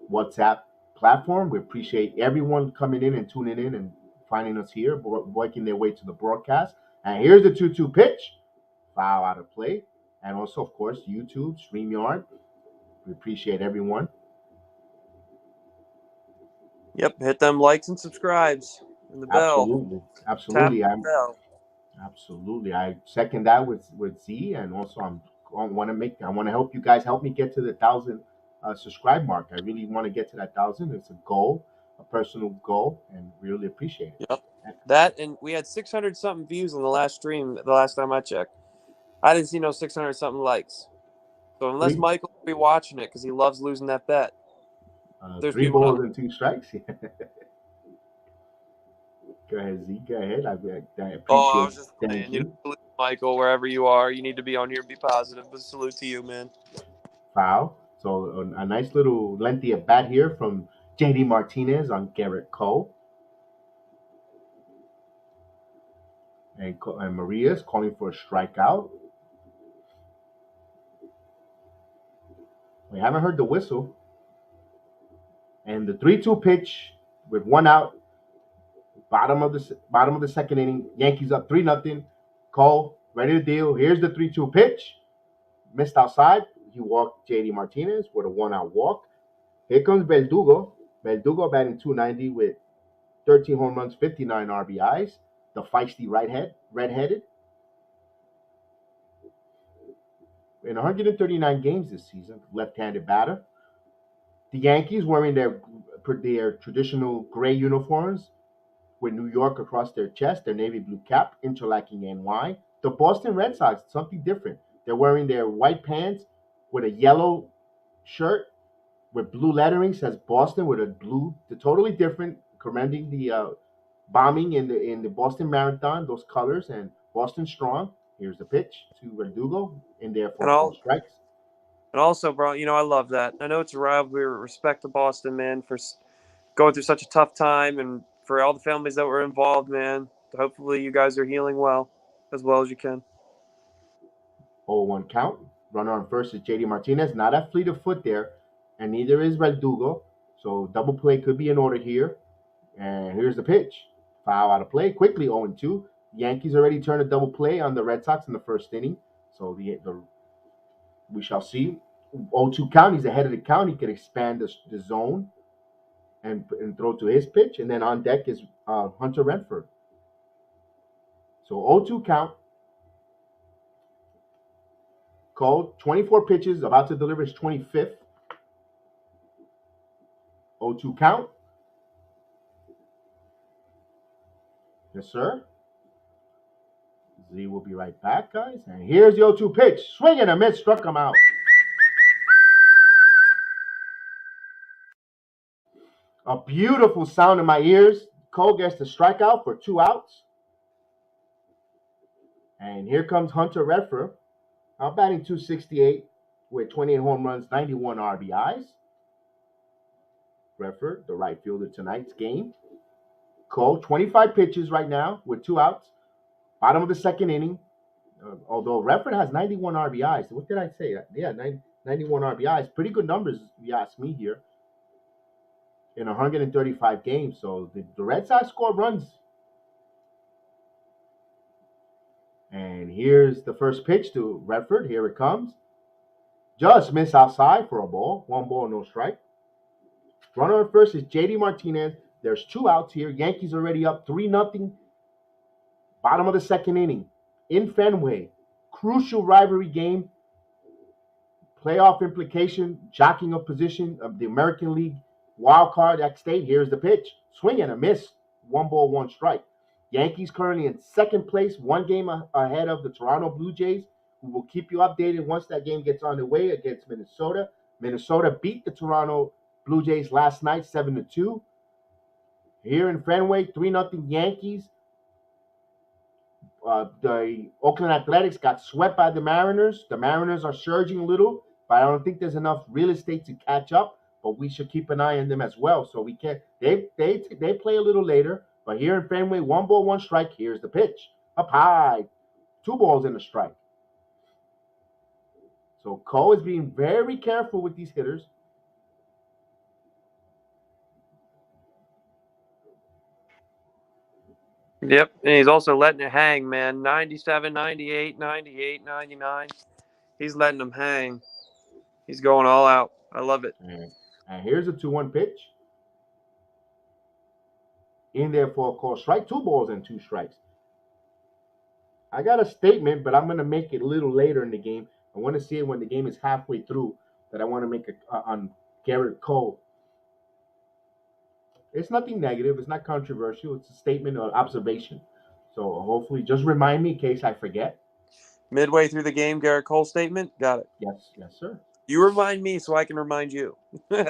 WhatsApp platform. We appreciate everyone coming in and tuning in and finding us here, working their way to the broadcast. And here's the 2-2 pitch. Foul out of play. And also, of course, YouTube, StreamYard. We appreciate everyone. Yep, hit them likes and subscribes and the bell. Absolutely. Tap the bell. Absolutely. I second that with Z, and also I want to help you guys help me get to the 1,000 subscribe mark. I really want to get to that 1,000. It's a goal, a personal goal, and really appreciate it. Yep. That, and we had 600 something views on the last stream the last time I checked. I didn't see no 600 something likes. So unless Michael will be watching it because he loves losing that bet. 3 balls and 2 strikes. Go ahead, Z. Go ahead. I appreciate I was just saying, salute Michael, wherever you are. You need to be on here and be positive. But salute to you, man. Foul. So a nice little lengthy at bat here from JD Martinez on Gerrit Cole. And Maria's calling for a strikeout. We haven't heard the whistle. And the 3-2 pitch with 1 out. Bottom of the second inning. Yankees up 3-0. Cole ready to deal. Here's the 3-2 pitch. Missed outside. He walked JD Martinez with a 1-out walk. Here comes Verdugo. Verdugo batting .290 with 13 home runs, 59 RBIs. The feisty redheaded. In 139 games this season, left-handed batter. The Yankees wearing their traditional gray uniforms with New York across their chest, their navy blue cap, interlacing NY. The Boston Red Sox, something different. They're wearing their white pants with a yellow shirt with blue lettering, says Boston with a blue. They're totally different, commending the bombing in the Boston Marathon, those colors, and Boston strong. Here's the pitch to Verdugo in there for 4 strikes. And also, bro, I love that. I know it's a rivalry. Respect the Boston, man, for going through such a tough time, and for all the families that were involved, man. Hopefully, you guys are healing well as you can. 0-1 count. Runner on first is JD Martinez. Not at fleet of foot there, and neither is Verdugo. So double play could be in order here. And here's the pitch. Foul out of play. Quickly 0-2. Yankees already turned a double play on the Red Sox in the first inning. So we shall see. 0-2 count. He's ahead of the count. He could expand the zone and throw to his pitch. And then on deck is Hunter Renfroe. So 0-2 count. Cole, 24 pitches, about to deliver his 25th. 0-2 count. Yes, sir. Z will be right back, guys. And here's the 0-2 pitch. Swing and a miss, struck him out. A beautiful sound in my ears. Cole gets the strikeout for 2 outs. And here comes Hunter Renfroe, batting .268 with 28 home runs, 91 RBIs. Renfroe, the right fielder tonight's game. Cole, 25 pitches right now with 2 outs. Bottom of the second inning. Although Renfroe has 91 RBIs. What did I say? Yeah, 91 RBIs. Pretty good numbers, if you ask me here, in 135 games. So the Red Sox score runs. And here's the first pitch to Renfroe. Here it comes. Just miss outside for a ball. 1 ball, no strike. Runner on first is JD Martinez. There's 2 outs here. Yankees already up 3-0. Bottom of the second inning. In Fenway. Crucial rivalry game. Playoff implication. Jockeying of position of the American League wild card at stake. Here's the pitch. Swing and a miss. 1 ball, 1 strike. Yankees currently in second place, 1 game ahead of the Toronto Blue Jays. We will keep you updated once that game gets underway against Minnesota. Minnesota beat the Toronto Blue Jays last night, 7-2. Here in Fenway, 3-0 Yankees. The Oakland Athletics got swept by the Mariners. The Mariners are surging a little, but I don't think there's enough real estate to catch up. But we should keep an eye on them as well. So we can't. They play a little later. But here in Fenway, 1 ball, 1 strike. Here's the pitch. Up high. 2 balls and a strike. So Cole is being very careful with these hitters. Yep, and he's also letting it hang, man. 97, 98, 98, 99. He's letting them hang. He's going all out. I love it. And here's a 2-1 pitch. In there for a call strike. 2 balls and 2 strikes. I got a statement, but I'm going to make it a little later in the game. I want to see it when the game is halfway through, that I want to make it on Gerrit Cole. It's nothing negative. It's not controversial. It's a statement or observation. So hopefully just remind me in case I forget. Midway through the game, Gerrit Cole statement? Got it. Yes, sir. You remind me so I can remind you. Here's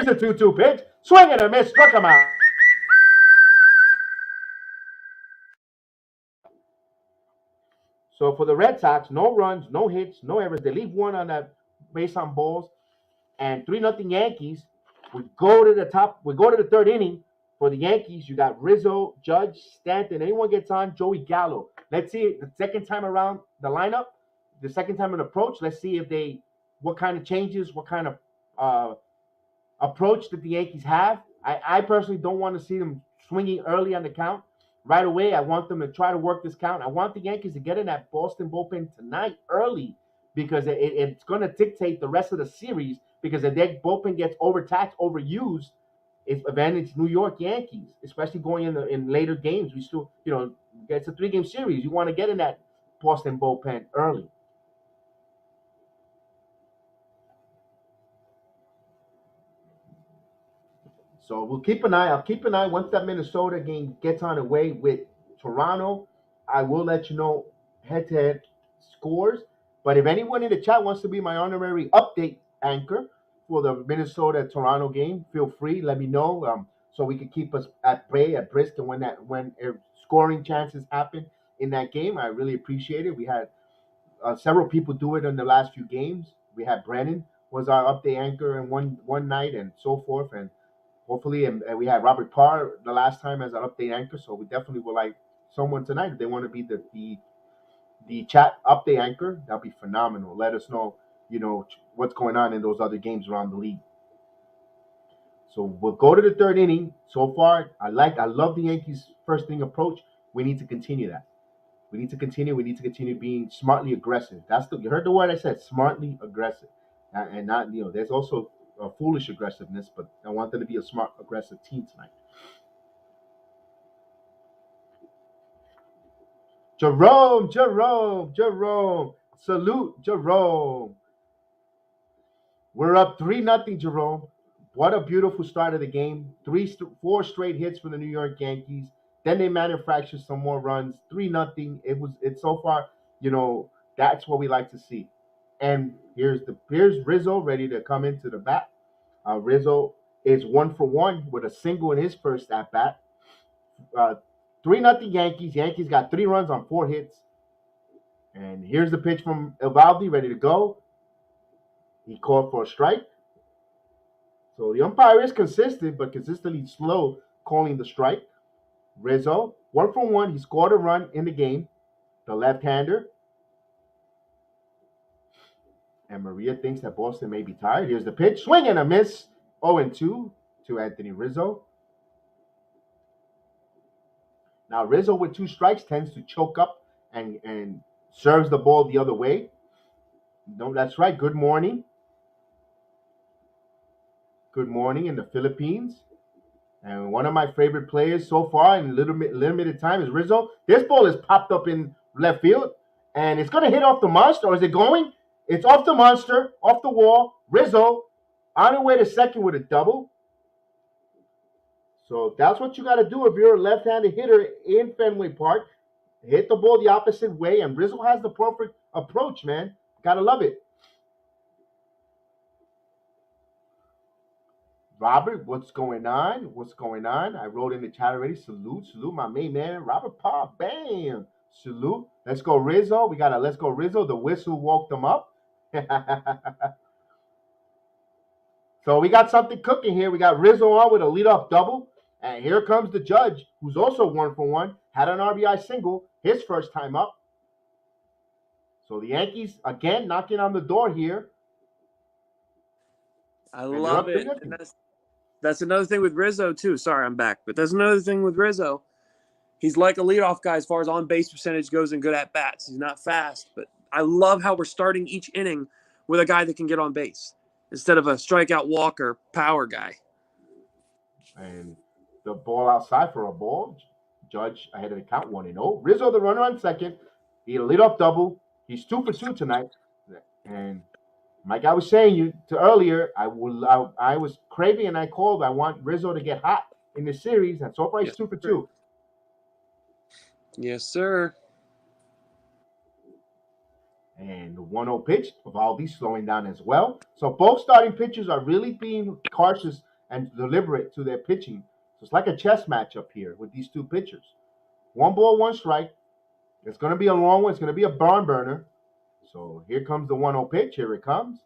the 2-2 pitch. Swing and a miss. Struck him out. So for the Red Sox, no runs, no hits, no errors. They leave 1 on that base on balls. And 3-0 Yankees. We go to the top. We go to the 3rd inning. For the Yankees, you got Rizzo, Judge, Stanton. Anyone gets on, Joey Gallo. Let's see the second time around the lineup, the second time in approach. Let's see if what kind of changes, what kind of approach that the Yankees have. I personally don't want to see them swinging early on the count. Right away, I want them to try to work this count. I want the Yankees to get in that Boston bullpen tonight early, because it's going to dictate the rest of the series. Because if their bullpen gets overtaxed, overused, it's advantage New York Yankees, especially going in later games. We still, it's a 3-game series. You want to get in that Boston bullpen early. So we'll keep an eye. I'll keep an eye once that Minnesota game gets on the way with Toronto. I will let you know head-to-head scores. But if anyone in the chat wants to be my honorary update anchor for the Minnesota-Toronto game, feel free. Let me know so we can keep us at bay, at brisk, and when scoring chances happen in that game, I really appreciate it. We had several people do it in the last few games. We had Brennan was our update anchor in one night and so forth, and hopefully, and we had Robert Parr the last time as our update anchor. So we definitely would like someone tonight if they want to be the chat update anchor. That'd be phenomenal. Let us know, what's going on in those other games around the league. So we'll go to the third inning. So far, I love the Yankees' first inning approach. We need to continue that. We need to continue being smartly aggressive. You heard the word I said, smartly aggressive, and not There's also a foolish aggressiveness, but I want them to be a smart, aggressive team tonight. Jerome, salute Jerome. We're up 3-0, Jerome. What a beautiful start of the game. 4 straight hits for the New York Yankees. Then they manufactured some more runs. 3-0. It's so far, that's what we like to see. And here's Rizzo ready to come into the bat. Rizzo is 1 for 1 with a single in his first at bat. 3-0 Yankees. Yankees got 3 runs on 4 hits. And here's the pitch from Eovaldi, ready to go. He called for a strike. So the umpire is consistent, but consistently slow calling the strike. Rizzo, 1 for 1. He scored a run in the game. The left-hander. And Maria thinks that Boston may be tired. Here's the pitch. Swing and a miss. 0-2 to Anthony Rizzo. Now Rizzo with 2 strikes tends to choke up and serves the ball the other way. No, that's right. Good morning. Good morning in the Philippines. And one of my favorite players so far in limited time is Rizzo. This ball is popped up in left field, and it's going to hit off the monster. Or is it going? It's off the monster, off the wall. Rizzo on the way to second with a double. So that's what you got to do if you're a left-handed hitter in Fenway Park. Hit the ball the opposite way, and Rizzo has the perfect approach, man. Got to love it. Robert, what's going on? I wrote in the chat already. Salute my main man, Robert Parr. Bam. Salute. Let's go, Rizzo. Let's go, Rizzo. The whistle woke them up. So we got something cooking here. We got Rizzo on with a leadoff double. And here comes the Judge, who's also 1 for 1. Had an RBI single, his first time up. So the Yankees, again, knocking on the door here. I love it. And that's another thing with Rizzo, too. Sorry, I'm back. But that's another thing with Rizzo. He's like a leadoff guy as far as on-base percentage goes and good at-bats. He's not fast. But I love how we're starting each inning with a guy that can get on base instead of a strikeout walker power guy. And the ball outside for a ball. Judge ahead of the count, 1-0. Rizzo, the runner on second. He had a leadoff double. He's 2 for 2 tonight. And like I was saying earlier, I was craving and I called. I want Rizzo to get hot in the series, and so far he's 2 for 2. Yes, sir. And the 1-0 pitch, Eovaldi slowing down as well. So both starting pitchers are really being cautious and deliberate to their pitching. So it's like a chess match up here with these 2 pitchers. 1 ball, 1 strike. It's going to be a long one. It's going to be a barn burner. So here comes the 1-0 pitch. Here it comes.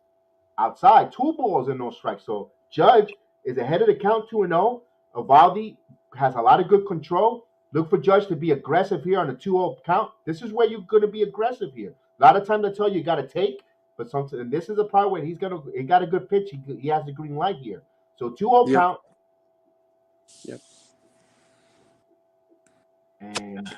Outside, 2 balls and no strikes. So Judge is ahead of the count, 2-0. Eovaldi has a lot of good control. Look for Judge to be aggressive here on a 2-0 count. This is where you're going to be aggressive here. A lot of times I tell you got to take, but sometimes, and this is a part where he got a good pitch. He has the green light here. So 2-0 count. Yep. And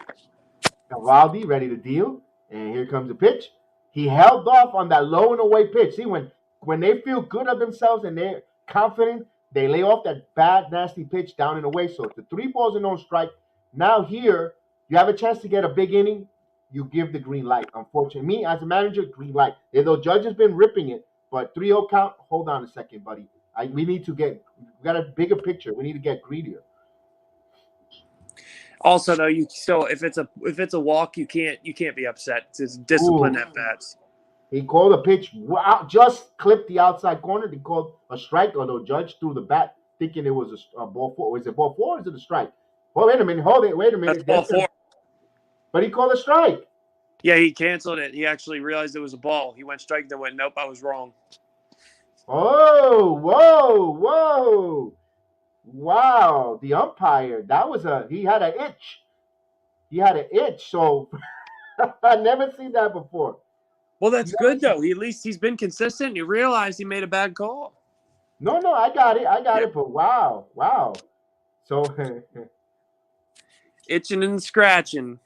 Eovaldi ready to deal. And here comes the pitch. He held off on that low and away pitch. See, when they feel good of themselves and they're confident, they lay off that bad, nasty pitch down and away. So it's the 3 balls and no strike. Now here, you have a chance to get a big inning. You give the green light. Unfortunately, me as a manager, green light. Though Judge has been ripping it, but 3-0 count. Hold on a second, buddy. We got a bigger picture. We need to get greedier. Also, though, if it's a walk, you can't be upset. It's disciplined at bats. He called a pitch, just clipped the outside corner. He called a strike, although Judge threw the bat thinking it was a ball 4. Was it ball 4 or is it a strike? Well, wait a minute. Hold it. Wait a minute. That's ball 4. But he called a strike. Yeah, he canceled it. He actually realized it was a ball. He went strike, then went, nope, I was wrong. Oh, whoa. Wow, the umpire, he had an itch. He had an itch, so I never seen that before. Well, that's good, though. At least he's been consistent. He realized he made a bad call. No, I got it, but wow. So, Itching and scratching.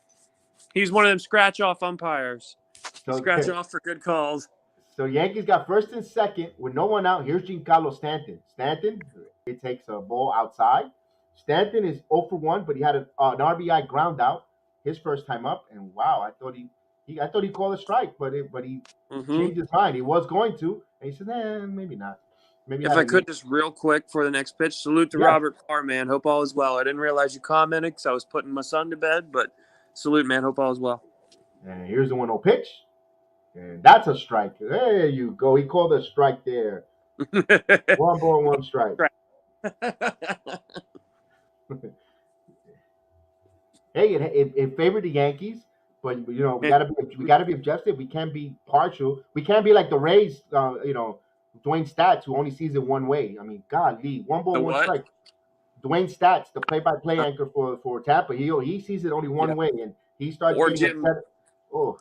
He's one of them scratch-off umpires. so, Scratch off for good calls. so Yankees got first and second with no one out. Here's Giancarlo Stanton. It takes a ball outside. Stanton is 0 for 1, but he had an RBI ground out his first time up, and wow, I thought he called a strike, but he changed his mind. He was going to, and he said, maybe not. Maybe if I could, just real quick for the next pitch, salute to Robert Parr, man. Hope all is well. I didn't realize you commented because I was putting my son to bed, but salute, man. Hope all is well. And here's the 1-0 pitch. And that's a strike. There you go. He called a strike there. 1 ball, 1 strike. Hey, it favored the Yankees, but we gotta be objective. We can't be partial. We can't be like the Rays. Dwayne Stats, who only sees it one way. I mean, golly, 1 ball, 1 strike. Dwayne Stats, the play-by-play anchor for Tampa, he sees it only one way, and he starts getting upset. Oh.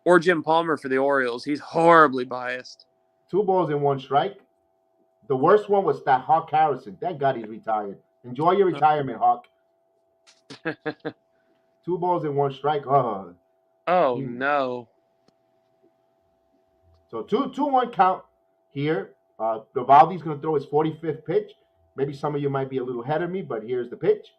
Or Jim Palmer for the Orioles. He's horribly biased. 2 balls and 1 strike. The worst one was that Hawk Harrison. Thank God he's retired. Enjoy your retirement, Hawk. 2 balls and 1 strike. Oh no. So 2-1 count here. Eovaldi's going to throw his 45th pitch. Maybe some of you might be a little ahead of me, but here's the pitch.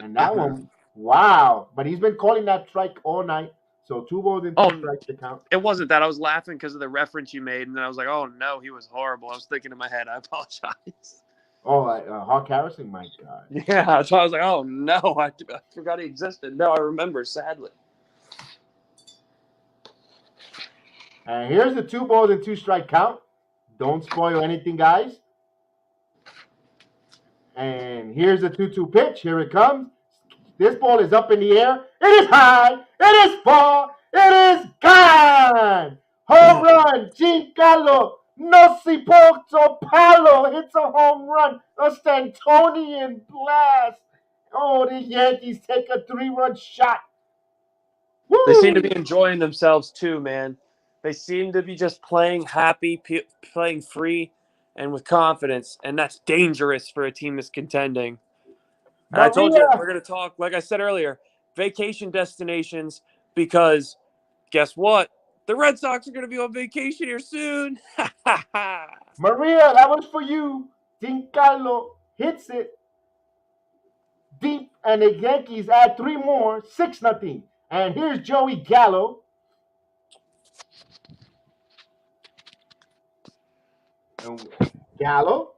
And that one, wow. But he's been calling that strike all night. So 2 balls and 2 strikes to count. It wasn't that. I was laughing because of the reference you made, and then I was like, oh, no, he was horrible. I was thinking in my head, I apologize. Oh, Hawk Harrison? My God. Yeah, so I was like, oh, no, I forgot he existed. No, I remember, sadly. And here's the 2 balls and 2 strike count. Don't spoil anything, guys. And here's the 2-2 pitch. Here it comes. This ball is up in the air. It is high. It is far. It is gone. Home run. Giancarlo no si può palo. Hits a home run. A Stantonian blast. Oh, the Yankees take a 3-run shot. Woo! They seem to be enjoying themselves too, man. They seem to be just playing happy, playing free, and with confidence, and that's dangerous for a team that's contending. And I told you we're going to talk, like I said earlier, vacation destinations, because guess what? The Red Sox are going to be on vacation here soon. Maria, that was for you. Giancarlo hits it deep, and the Yankees add 3 more, 6-0. And here's Joey Gallo. Gallo,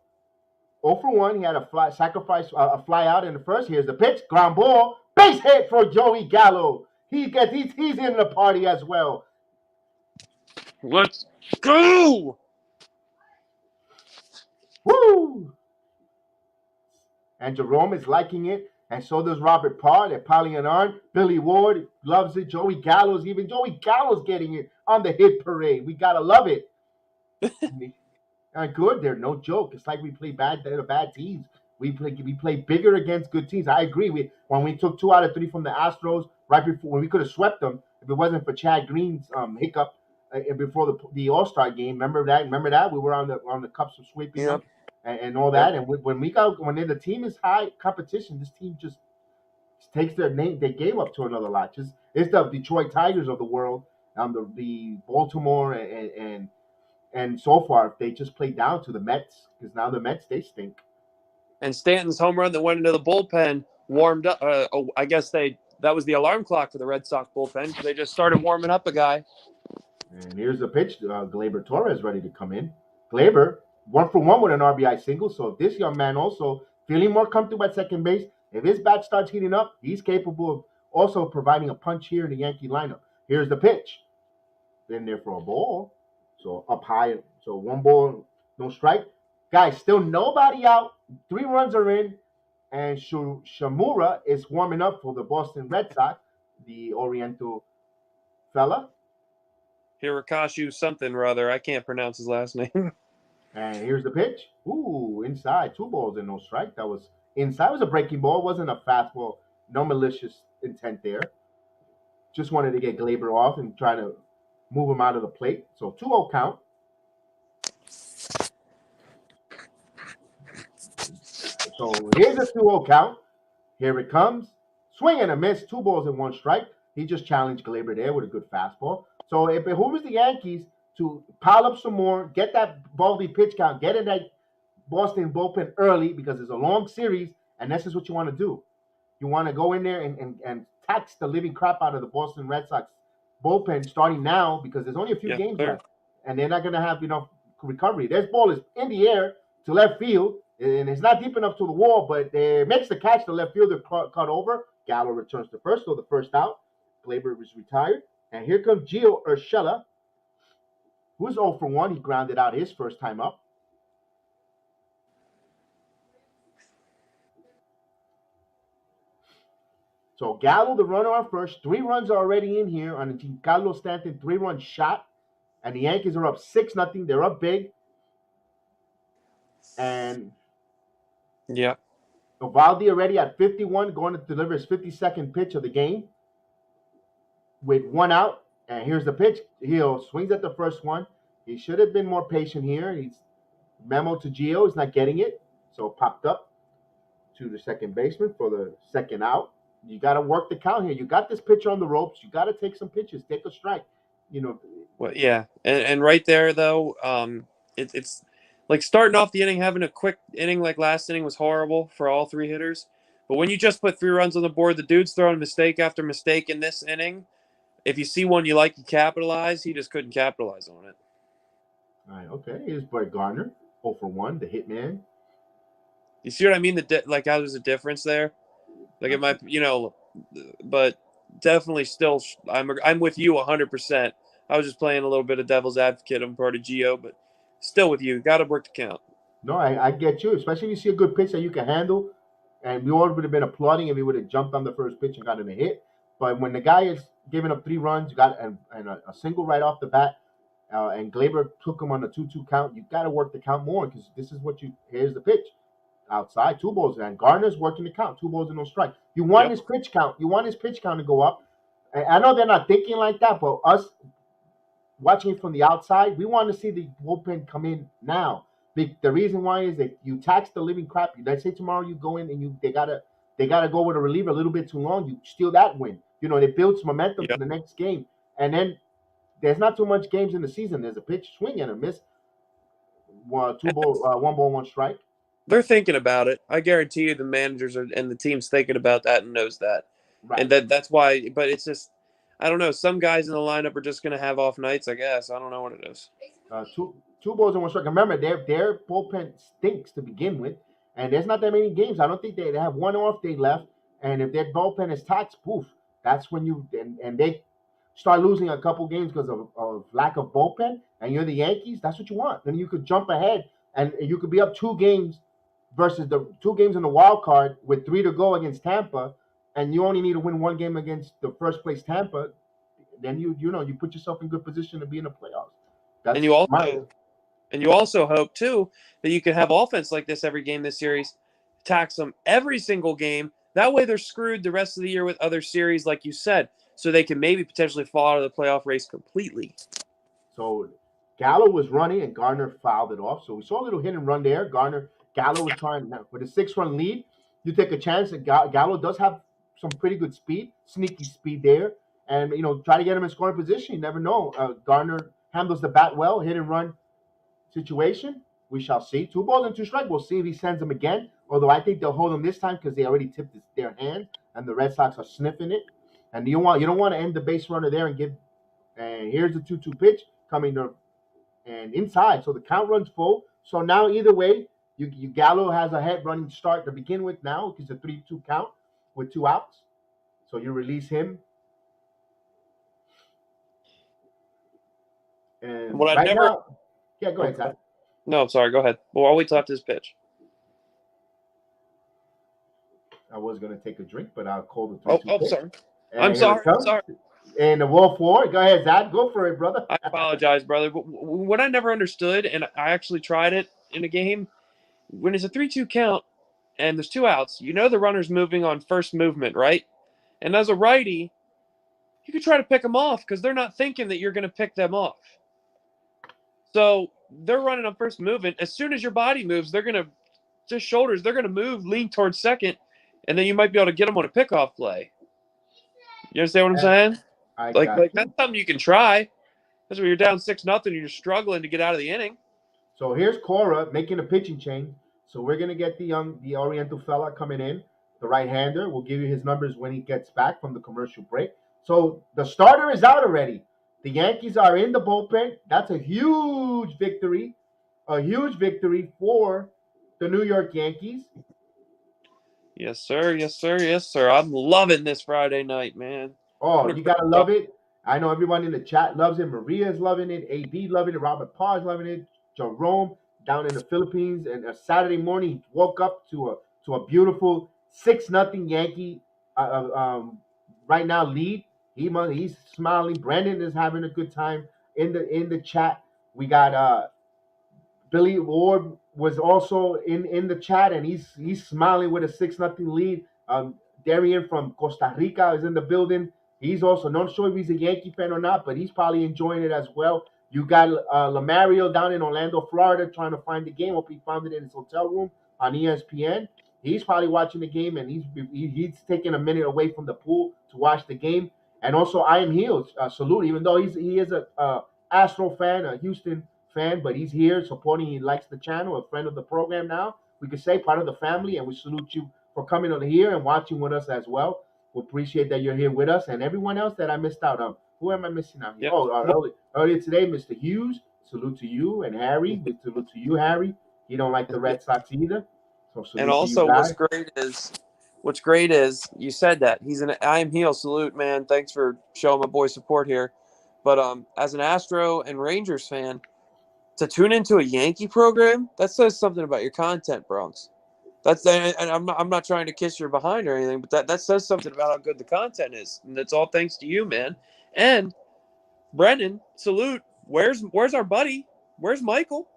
0 for 1. He had a fly out in the first. Here's the pitch, ground ball, base hit for Joey Gallo. He's in the party as well. Let's go! Woo! And Jerome is liking it, and so does Robert Parr. They're piling it on. Billy Ward loves it. Joey Gallo's getting it on the hit parade. We gotta love it. Good, they're no joke. It's like we play bad teams. We play bigger against good teams. I agree. When we took 2 out of 3 from the Astros right before, when we could have swept them if it wasn't for Chad Green's hiccup before the All-Star game. Remember that? We were on the cups of sweeping them and all that. And when the team is high competition, this team just takes their game up to another notch. It's the Detroit Tigers of the world, the Baltimore and so far they just play down to the Mets, because now the Mets, they stink. And Stanton's home run that went into the bullpen warmed up. I guess that was the alarm clock for the Red Sox bullpen, because they just started warming up a guy. And here's the pitch. Gleyber Torres ready to come in. Gleyber, 1 for 1 with an RBI single. So this young man also feeling more comfortable at second base. If his bat starts heating up, he's capable of also providing a punch here in the Yankee lineup. Here's the pitch. In there for a ball. So up high. So 1 ball, no strike. Guys, still nobody out. 3 runs are in. And Shimura is warming up for the Boston Red Sox, the Oriental fella. Hirokazu something or other. I can't pronounce his last name. And here's the pitch. Ooh, inside. 2 balls and no strike. That was inside. It was a breaking ball. It wasn't a fastball. No malicious intent there. Just wanted to get Glaber off and try to move him out of the plate. So 2-0 count. So here's a 2-0 count. Here it comes. Swing and a miss. 2 balls and 1 strike. He just challenged Glaber there with a good fastball. So it behooves the Yankees to pile up some more, get that Eovaldi pitch count, get in that Boston bullpen early because it's a long series, and this is what you want to do. You want to go in there and tax the living crap out of the Boston Red Sox bullpen starting now because there's only a few games left, and they're not going to have enough recovery. This ball is in the air to left field, and it's not deep enough to the wall, but it makes the catch. The left fielder cut over. Gallo returns to first, so the first out. Glaber was retired, and here comes Gio Urshela, who's 0 for 1. He grounded out his first time up. So Gallo, the runner on first. 3 runs are already in here on the Giancarlo Stanton 3-run shot. And the Yankees are up 6-0. They're up big. And Yeah. Eovaldi already at 51, going to deliver his 52nd pitch of the game with 1 out. And here's the pitch. He swings at the first one. He should have been more patient here. He's memo to Gio. He's not getting it. So popped up to the second baseman for the second out. You got to work the count here. You got this pitcher on the ropes. You got to take some pitches. Take a strike. Well, yeah, and right there though, it's like starting off the inning, having a quick inning like last inning was horrible for all 3 hitters. But when you just put 3 runs on the board, the dude's throwing mistake after mistake in this inning. If you see one you like, you capitalize. He just couldn't capitalize on it. All right, okay. Here's Brett Gardner, 0 for 1, the hitman. You see what I mean? Like how there's a difference there. Like it might, but definitely still, I'm with you 100%. I was just playing a little bit of devil's advocate. I'm part of Gio, but still with you. Got to work the count. No, I get you, especially if you see a good pitch that you can handle. And we all would have been applauding if he would have jumped on the first pitch and gotten a hit. But when the guy is giving up 3 runs, you got and a single right off the bat, and Glaber took him on the 2-2 count, you got to work the count more because this is what here's the pitch. Outside, 2 balls, and Gardner's working the count, 2 balls and no strike. You want his pitch count. You want his pitch count to go up. And I know they're not thinking like that, but us watching it from the outside, we want to see the bullpen come in now. The reason why is that you tax the living crap. Let's say tomorrow you go in and they gotta go with a reliever a little bit too long. You steal that win. It builds momentum for the next game. And then there's not too much games in the season. There's a pitch, swing and a miss. 1 ball, 1 strike. They're thinking about it. I guarantee you the managers and the team's thinking about that and knows that. Right. And that's why, but it's just, I don't know. Some guys in the lineup are just going to have off nights, I guess. I don't know what it is. 2 balls and 1 strike. Remember, their bullpen stinks to begin with, and there's not that many games. I don't think they have 1 off day left, and if their bullpen is taxed, poof, that's when and they start losing a couple games because of lack of bullpen, and you're the Yankees, that's what you want. Then you could jump ahead, and you could be up 2 games versus the 2 games in the wild card with 3 to go against Tampa, and you only need to win 1 game against the first place Tampa. Then you put yourself in good position to be in the playoffs. And you also hope too that you can have offense like this every game this series, tax them every single game. That way they're screwed the rest of the year with other series, like you said, so they can maybe potentially fall out of the playoff race completely. So Gallo was running and Gardner fouled it off. So we saw a little hit and run there. Gallo was trying with a 6-run lead. You take a chance that Gallo does have some pretty good speed, sneaky speed there, and try to get him in scoring position. You never know. Gardner handles the bat well, hit and run situation. We shall see. 2 balls and 2 strikes. We'll see if he sends them again. Although I think they'll hold him this time because they already tipped their hand, and the Red Sox are sniffing it. And you don't want to end the base runner there and give. And here's the 2-2 pitch coming to and inside. So the count runs full. So now either way, Gallo has a head running start to begin with now because it's a 3-2 count with 2 outs. So you release him. And what right now, yeah, go ahead, Zach. No, I'm sorry. Go ahead. Well, I'll wait till after this pitch. I was going to take a drink, but I'll call the 3-2 pitch. Sorry. I'm sorry. And the Wolf War. Go ahead, Zach. Go for it, brother. I apologize, brother. But what I never understood, and I actually tried it in a game, when it's a 3-2 count and there's 2 outs, you know the runner's moving on first movement, right? And as a righty, you could try to pick them off because they're not thinking that you're going to pick them off. So they're running on first movement. As soon as your body moves, they're going to just shoulders. They're going to move, lean towards second, and then you might be able to get them on a pickoff play. You understand what I'm saying? I Like got you. that's something you can try. That's when you're down 6-0, you're struggling to get out of the inning. So here's Cora making a pitching change. So we're gonna get the Oriental fella coming in, the right-hander. We'll give you his numbers when he gets back from the commercial break. So the starter is out already. The Yankees are in the bullpen. That's a huge victory for the New York Yankees. Yes, sir. Yes, sir. Yes, sir. I'm loving this Friday night, man. Oh, you gotta love it. I know everyone in the chat loves it. Maria's loving it. AB loving it. Robert Parr's loving it. Jerome down in the Philippines, and a Saturday morning he woke up to a beautiful 6-0 Yankee right now lead. He's smiling. Brandon is having a good time in the chat. We got Billy Ward was also in the chat, and he's smiling with a 6-0 lead. Darian from Costa Rica is in the building. He's also not sure if he's a Yankee fan or not, but he's probably enjoying it as well. You got Lamario down in Orlando, Florida, trying to find the game. Hope he found it in his hotel room on ESPN. He's probably watching the game, and he's taking a minute away from the pool to watch the game. And also, I am Heels salute, even though he is a Astro fan, a Houston fan, but he's here supporting. He likes the channel, a friend of the program now. We could say part of the family, and we salute you for coming on here and watching with us as well. We appreciate that you're here with us, and everyone else that I missed out on. Who am I missing out? Yep. Earlier today, Mr. Hughes. Salute to you, and Harry. We salute to you, Harry. You don't like the Red Sox either. So salute And also, to you guys. what's great is you said that he's an I am heel salute, man. Thanks for showing my boy support here. But as an Astro and Rangers fan, to tune into a Yankee program, that says something about your content, Bronx. And I'm not trying to kiss your behind or anything, but that says something about how good the content is, and that's all thanks to you, man. And Brendan, salute. Where's our buddy? Where's Michael?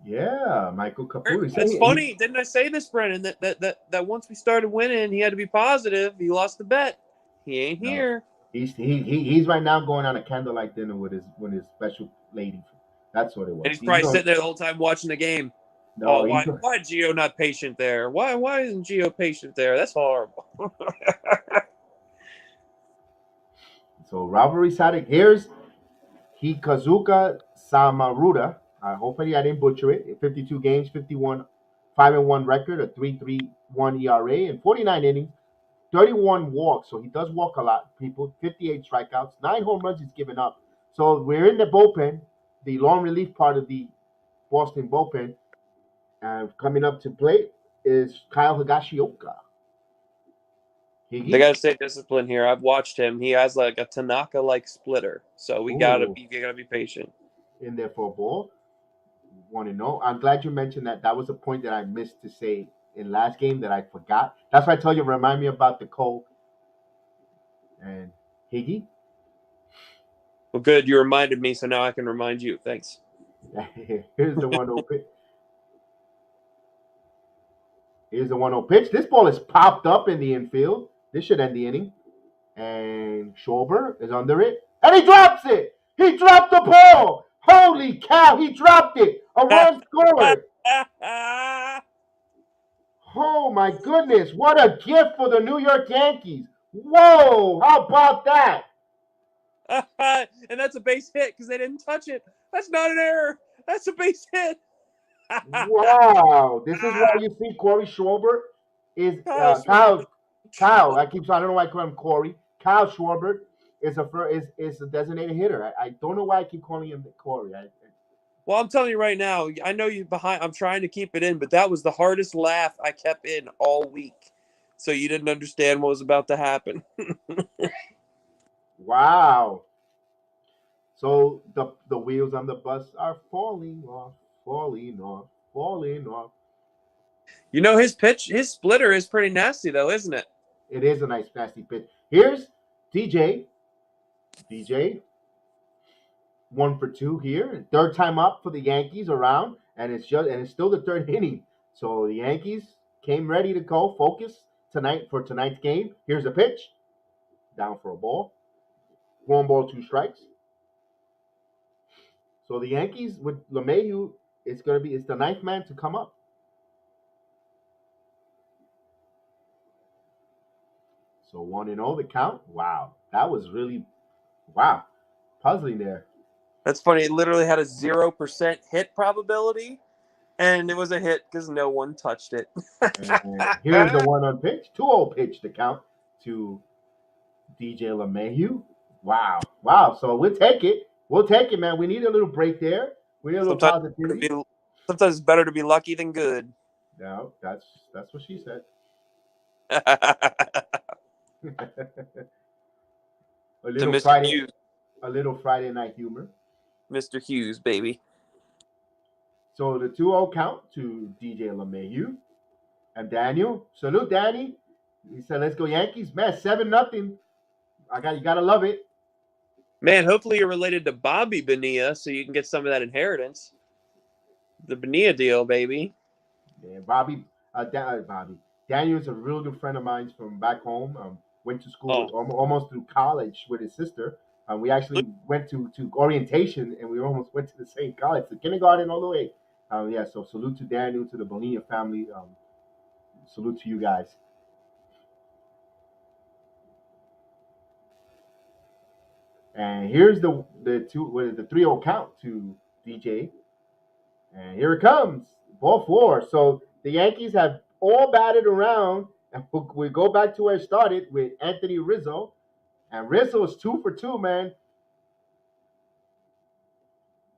Yeah, Michael Caputo. It's funny, didn't I say this, Brendan? That once we started winning, he had to be positive. He lost the bet. He ain't here. He's right now going on a candlelight dinner with his special lady. That's what it was. And he's probably sitting there the whole time watching the game. No, why is Gio not patient there? Why isn't Gio patient there? That's horrible. So rivalry side. Here's Hikazuka Samaruda. Hopefully I didn't butcher it. 52 games, 5-1 record, a 3.31 ERA, and 49 innings, 31 walks. So he does walk a lot, people. 58 strikeouts, 9 home runs he's given up. So we're in the bullpen, the long relief part of the Boston bullpen. Coming up to play is Kyle Higashioka. They got to stay disciplined here. I've watched him. He has like a Tanaka-like splitter, so we gotta be patient. In there for a ball. 1-0. I'm glad you mentioned that. That was a point that I missed to say in last game that I forgot. That's why I told you, remind me about the Cole and Higgy. Well, good. You reminded me, so now I can remind you. Thanks. Here's the 1-0 pitch. Here's the 1-0 pitch. This ball is popped up in the infield. This should end the inning. And Schwarber is under it. And he drops it. He dropped the ball. Holy cow. He dropped it. A run scored. Oh, my goodness. What a gift for the New York Yankees. Whoa. How about that? And that's a base hit because they didn't touch it. That's not an error. That's a base hit. Wow. This is why you see Corey Schwarber is Kyle. I don't know why I call him Corey. Kyle Schwarber is a designated hitter. I don't know why I keep calling him Corey. Well, I'm telling you right now, I know you behind. I'm trying to keep it in, but that was the hardest laugh I kept in all week. So you didn't understand what was about to happen. Wow. So the wheels on the bus are falling off. You know, his splitter is pretty nasty, though, isn't it? It is a nice, nasty pitch. Here's DJ DJ, 1 for 2 here. Third time up for the Yankees around, and it's still the third inning. So the Yankees came ready to go, focus tonight's game. Here's a pitch, down for a ball. 1 ball, 2 strikes. So the Yankees with LeMahieu, it's the ninth man to come up. So 1-0 the count. Wow, that was really puzzling there. That's funny. It literally had a 0% hit probability, and it was a hit because no one touched it. And here's the 1-0 pitch, 2-0 pitch to count to DJ LeMahieu. Wow. So we'll take it, man. We need a little break there. We need a little positivity. Sometimes it's better to be lucky than good. No, that's what she said. A little Friday night humor. Mr. Hughes, baby. So the 2-0 count to DJ LeMahieu. And Daniel, salute Danny. He said, "Let's go Yankees, man! 7-0. You gotta love it, man." Hopefully you're related to Bobby Bonilla, so you can get some of that inheritance. The Bonilla deal, baby. Yeah, Bobby. Daniel's a real good friend of mine from back home. Went to school almost through college with his sister. We actually went to orientation, and we almost went to the same college, the kindergarten all the way. So salute to Daniel, to the Bonilla family. Salute to you guys. And here's the 3-0 count to DJ. And here it comes, ball 4. So the Yankees have all batted around, and we go back to where it started with Anthony Rizzo. And Rizzo is 2 for 2, man.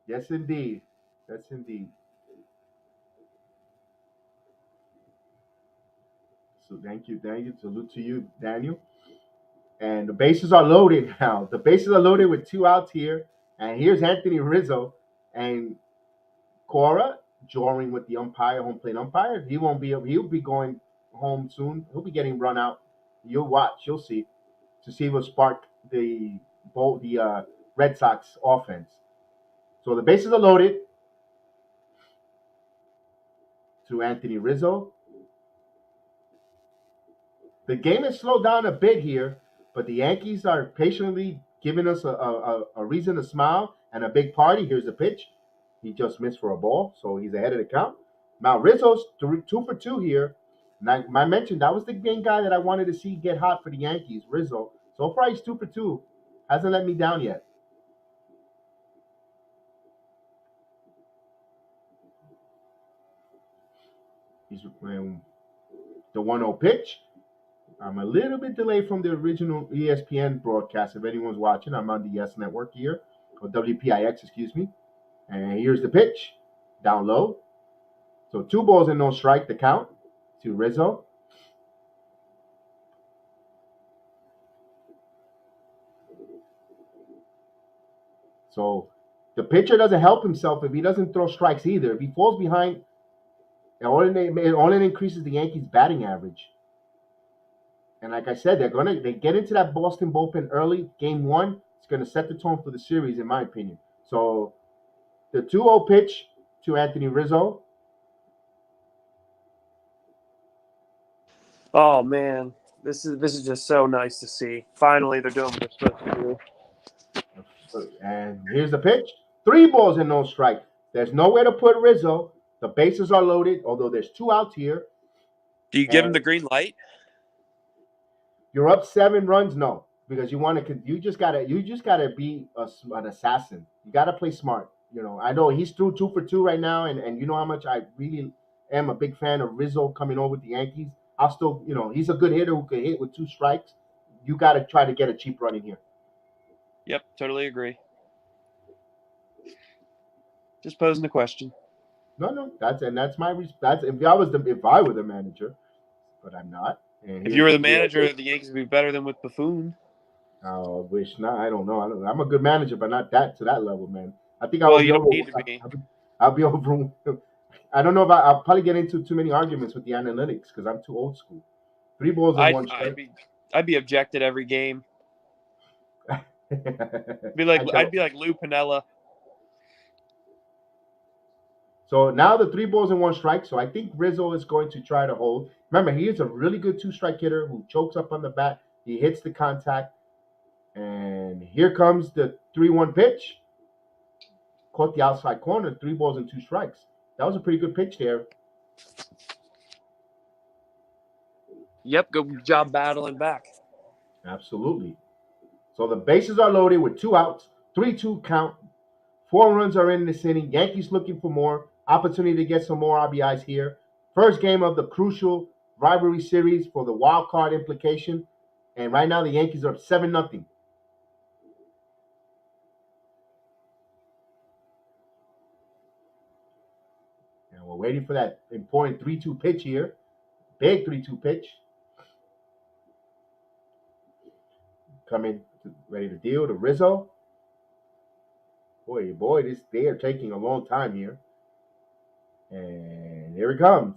Yes, indeed. So thank you. Salute to you, Daniel. And the bases are loaded now. The bases are loaded with 2 outs here. And here's Anthony Rizzo and Cora drawing with the home plate umpire. He'll be going home soon. He'll be getting run out. You'll watch. You'll see. To see what spark the Red Sox offense. So the bases are loaded to Anthony Rizzo. The game has slowed down a bit here, but the Yankees are patiently giving us a reason to smile and a big party. Here's the pitch. He just missed for a ball, so he's ahead of the count. Now Rizzo's 2 for 2 here. And I mentioned that was the main guy that I wanted to see get hot for the Yankees, Rizzo. So far he's 2 for 2. Hasn't let me down yet. He's the 1-0 pitch. I'm a little bit delayed from the original ESPN broadcast. If anyone's watching, I'm on the Yes Network here, or WPIX, excuse me. And here's the pitch, down low. So 2 balls and no strike, the count to Rizzo. So the pitcher doesn't help himself if he doesn't throw strikes either. If he falls behind, it only increases the Yankees' batting average. And like I said, they get into that Boston bullpen early. Game 1, it's going to set the tone for the series, in my opinion. So the 2-0 pitch to Anthony Rizzo. Oh man, this is just so nice to see. Finally, they're doing what they're supposed to do. And here's the pitch. 3 balls and no strike. There's nowhere to put Rizzo. The bases are loaded, although there's 2 outs here. Do you give him the green light? You're up 7 runs, no, because you just gotta be an assassin. You gotta play smart. I know he's through 2 for 2 right now, and you know how much I really am a big fan of Rizzo coming over with the Yankees. I'll still, he's a good hitter who can hit with 2 strikes. You gotta try to get a cheap run in here. Yep, totally agree. Just posing the question. No, that's my that's if I were the manager, but I'm not. If you were the manager, the Yankees would be better than with Buffoon. I wish not. I don't know. I'm a good manager, but not to that level, man. I think you don't need to be. I'll be over. I don't know if I'll probably get into too many arguments with the analytics because I'm too old school. 3 balls and 1 strike. I'd be objected every game. I'd be like Lou Piniella. So now the 3 balls and 1 strike. So I think Rizzo is going to try to hold. Remember, he is a really good 2-strike hitter who chokes up on the bat. He hits the contact. And here comes the 3-1 pitch. Caught the outside corner, 3 balls and 2 strikes. That was a pretty good pitch there. Yep, good job battling back. Absolutely. So the bases are loaded with 2 outs, 3-2 count. 4 runs are in this inning. Yankees looking for more. Opportunity to get some more RBIs here. First game of the crucial rivalry series for the wild card implication. And right now the Yankees are up 7-0. And we're waiting for that important 3-2 pitch here. Big 3-2 pitch. Coming ready to deal to Rizzo. Boy, they are taking a long time here. And here it comes.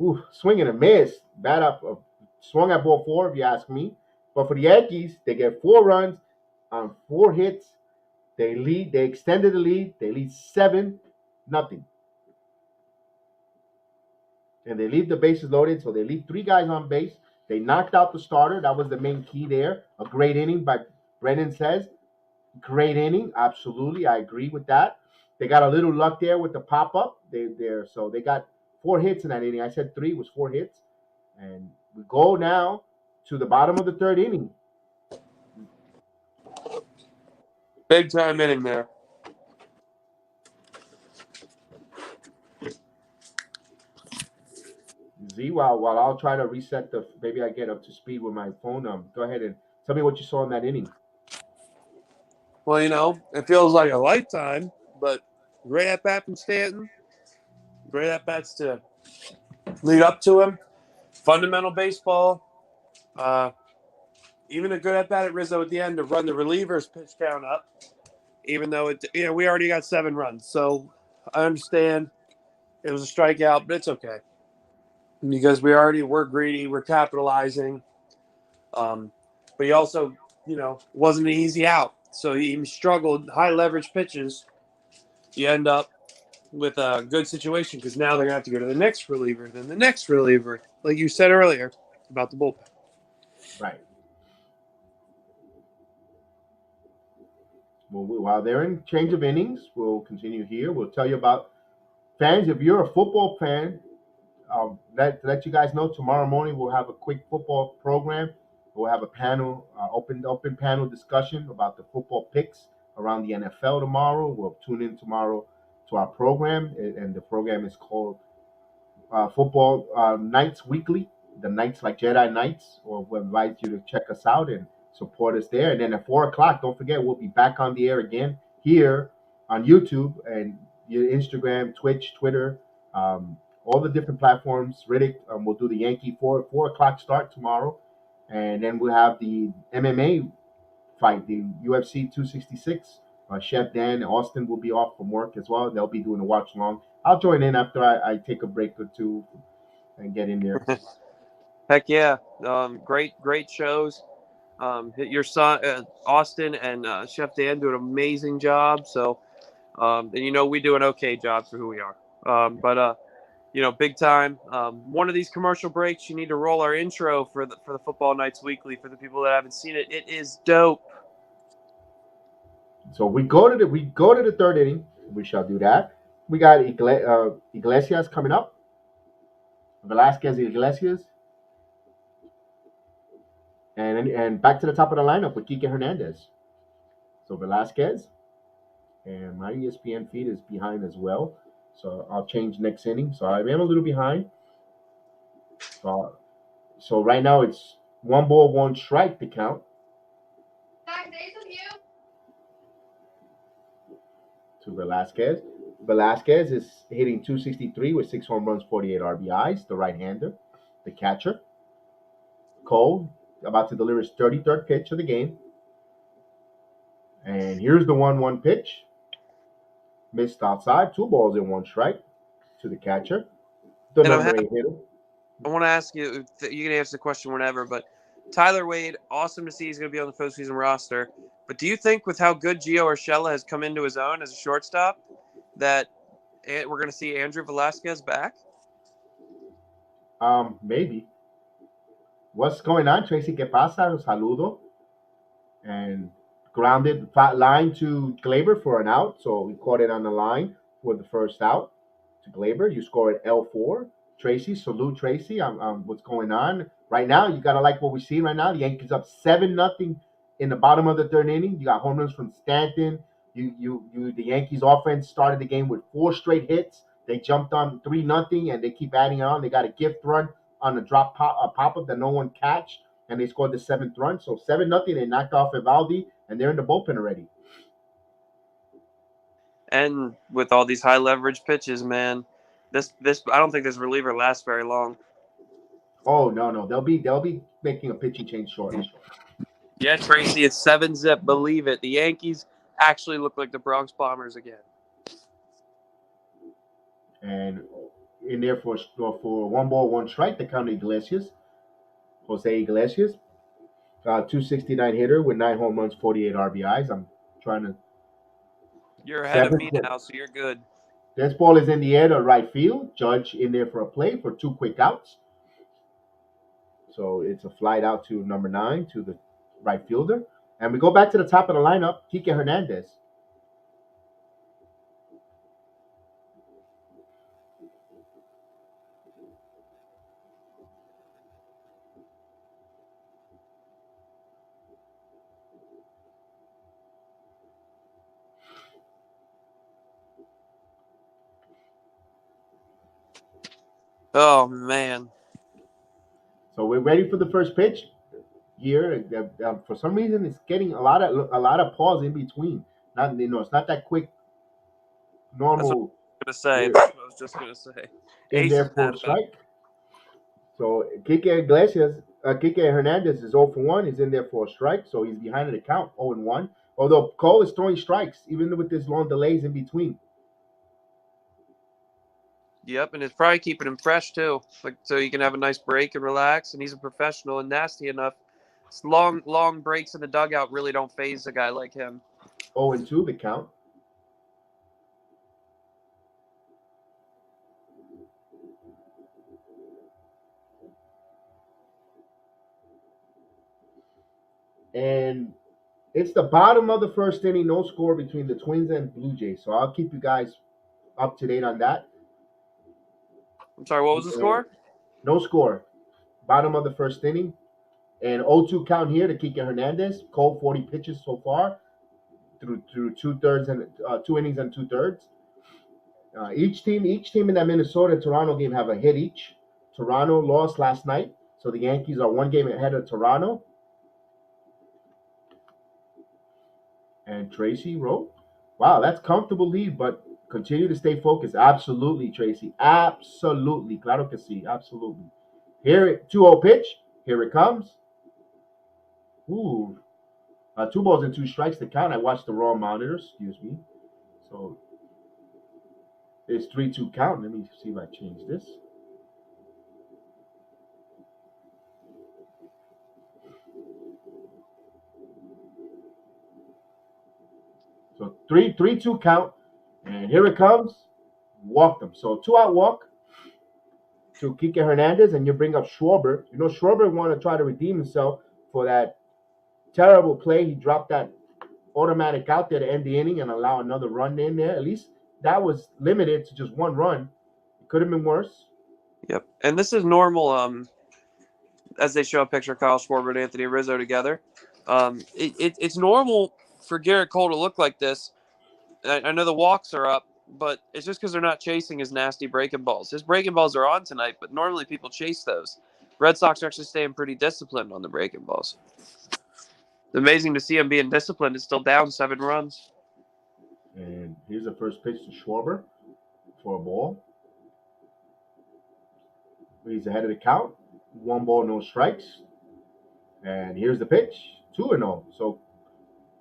Ooh, swing and a miss. Bat up, swung at ball 4, if you ask me. But for the Yankees, they get 4 runs on 4 hits. They lead. They extended the lead. They lead 7-0. And they leave the bases loaded, so they leave 3 guys on base. They knocked out the starter. That was the main key there. A great inning by Brennan says. Great inning. Absolutely. I agree with that. They got a little luck there with the pop-up. So they got 4 hits in that inning. I said 3 was 4 hits. And we go now to the bottom of the 3rd inning. Big time inning there. Z, while I'll try to reset maybe I get up to speed with my phone. Go ahead and tell me what you saw in that inning. Well, it feels like a lifetime, but great at bat from Stanton. Great at bats to lead up to him. Fundamental baseball. Even a good at bat at Rizzo at the end to run the relievers pitch count up. Even though we already got 7 runs, so I understand it was a strikeout, but it's okay because we're greedy, we're capitalizing. But he also, wasn't an easy out, so he struggled. High leverage pitches, you end up with a good situation because now they're gonna have to go to the next reliever, then the next reliever, like you said earlier about the bullpen. Right. Well, while they're in change of innings, we'll continue here. We'll tell you about fans. If you're a football fan, let you guys know tomorrow morning we'll have a quick football program. We'll have a panel, open panel discussion about the football picks around the NFL tomorrow. We'll tune in tomorrow to our program, and the program is called Football Nights Weekly. The Nights like Jedi Knights. Or we'll invite you to check us out and support us there. And then at 4:00, don't forget we'll be back on the air again here on YouTube and your Instagram, Twitch, Twitter. All the different platforms. Riddick, we'll do the Yankee 4:00 start tomorrow, and then we'll have the MMA fight, the UFC 266. Chef Dan and Austin will be off from work as well. They'll be doing a watch along. I'll join in after I take a break or two and get in there. Heck yeah, great shows. Your son Austin and Chef Dan do an amazing job. So, and we do an okay job for who we are. But big time. One of these commercial breaks, you need to roll our intro for the Football Nights Weekly for the people that haven't seen it. It is dope. So we go to the 3rd inning. We shall do that. We got Iglesias coming up. Velasquez Iglesias. And back to the top of the lineup with Kike Hernandez. So Velasquez. And my ESPN feed is behind as well. So I'll change next inning. So I am a little behind. So right now it's 1 ball, 1 strike to count. To Velasquez. Velasquez is hitting .263 with 6 home runs, 48 RBIs. The right-hander, the catcher. Cole about to deliver his 33rd pitch of the game. And here's the 1-1 pitch. Missed outside. 2 balls and 1 strike to the catcher. The number 8 hitter. I want to ask you, you can answer the question whenever, but Tyler Wade, awesome to see he's going to be on the postseason roster. But do you think with how good Gio Urshela has come into his own as a shortstop that we're going to see Andrew Velasquez back? Maybe. What's going on, Tracy? ¿Qué pasa? Saludo. And grounded flat line to Glaber for an out. So we caught it on the line for the first out to Glaber. You score at L4. Tracy, salute Tracy. What's going on right now? You gotta like what we see right now. The Yankees up 7-0 in the bottom of the third inning. You got home runs from Stanton. The Yankees offense started the game with 4 straight hits. They jumped on 3-0 and they keep adding on. They got a gift run on a drop pop up that no one catch, and they scored the 7th run. So 7-0. They knocked off Eovaldi and they're in the bullpen already. And with all these high leverage pitches, man, this I don't think this reliever lasts very long. Oh no, they'll be making a pitching change shortly. Yeah, Tracy, it's 7-0. Believe it. The Yankees actually look like the Bronx Bombers again. And in there for 1 ball, 1 strike, the count Jose Iglesias, 269 hitter with 9 home runs, 48 RBIs. I'm trying to. You're ahead of me now, so you're good. This ball is in the air to right field. Judge in there for a play for 2 quick outs. So it's a flight out to number 9 to the right fielder. And we go back to the top of the lineup, Kike Hernandez. Oh, man. So we're ready for the first pitch here. For some reason, it's getting a lot of pause in between. It's not that quick, normal. That's what I was just gonna say. In there for a strike. So Kike Hernandez is 0 for 1. He's in there for a strike, so he's behind the count, 0 and 1. Although Cole is throwing strikes, even with this long delays in between. Yep, and it's probably keeping him fresh too, like so you can have a nice break and relax. And he's a professional and nasty enough. Long breaks in the dugout really don't faze a guy like him. 0 and 2 the count. And it's the bottom of the first inning, no score between the Twins and Blue Jays. So I'll keep you guys up to date on that. I'm sorry, what was the score? No score. Bottom of the first inning. And 0-2 count here to Kike Hernandez. Cole 40 pitches so far through 2/3 and 2 innings and 2/3. Each team in that Minnesota Toronto game have a hit each. Toronto lost last night, so the Yankees are 1 game ahead of Toronto. And Tracy wrote, wow, that's comfortable lead, but continue to stay focused. Absolutely, Tracy. Absolutely. Claro que sí. Absolutely. Here, 2-0 pitch. Here it comes. Ooh. 2 balls and 2 strikes to count. I watched the raw monitors. Excuse me. So it's 3-2 count. Let me see if I change this. So 3-2 count. And here it comes. Walk them. So 2-out walk to Kike Hernandez, and you bring up Schwarber. Schwarber want to try to redeem himself for that terrible play. He dropped that automatic out there to end the inning and allow another run in there. At least that was limited to just 1 run. It could have been worse. Yep. And this is normal, as they show a picture of Kyle Schwarber and Anthony Rizzo together. It's normal for Gerrit Cole to look like this. I know the walks are up, but it's just because they're not chasing his nasty breaking balls. His breaking balls are on tonight, but normally people chase those. Red Sox are actually staying pretty disciplined on the breaking balls. It's amazing to see him being disciplined. It's still down 7 runs. And here's the first pitch to Schwarber for a ball. He's ahead of the count. 1 ball, no strikes. And here's the pitch, 2-0. So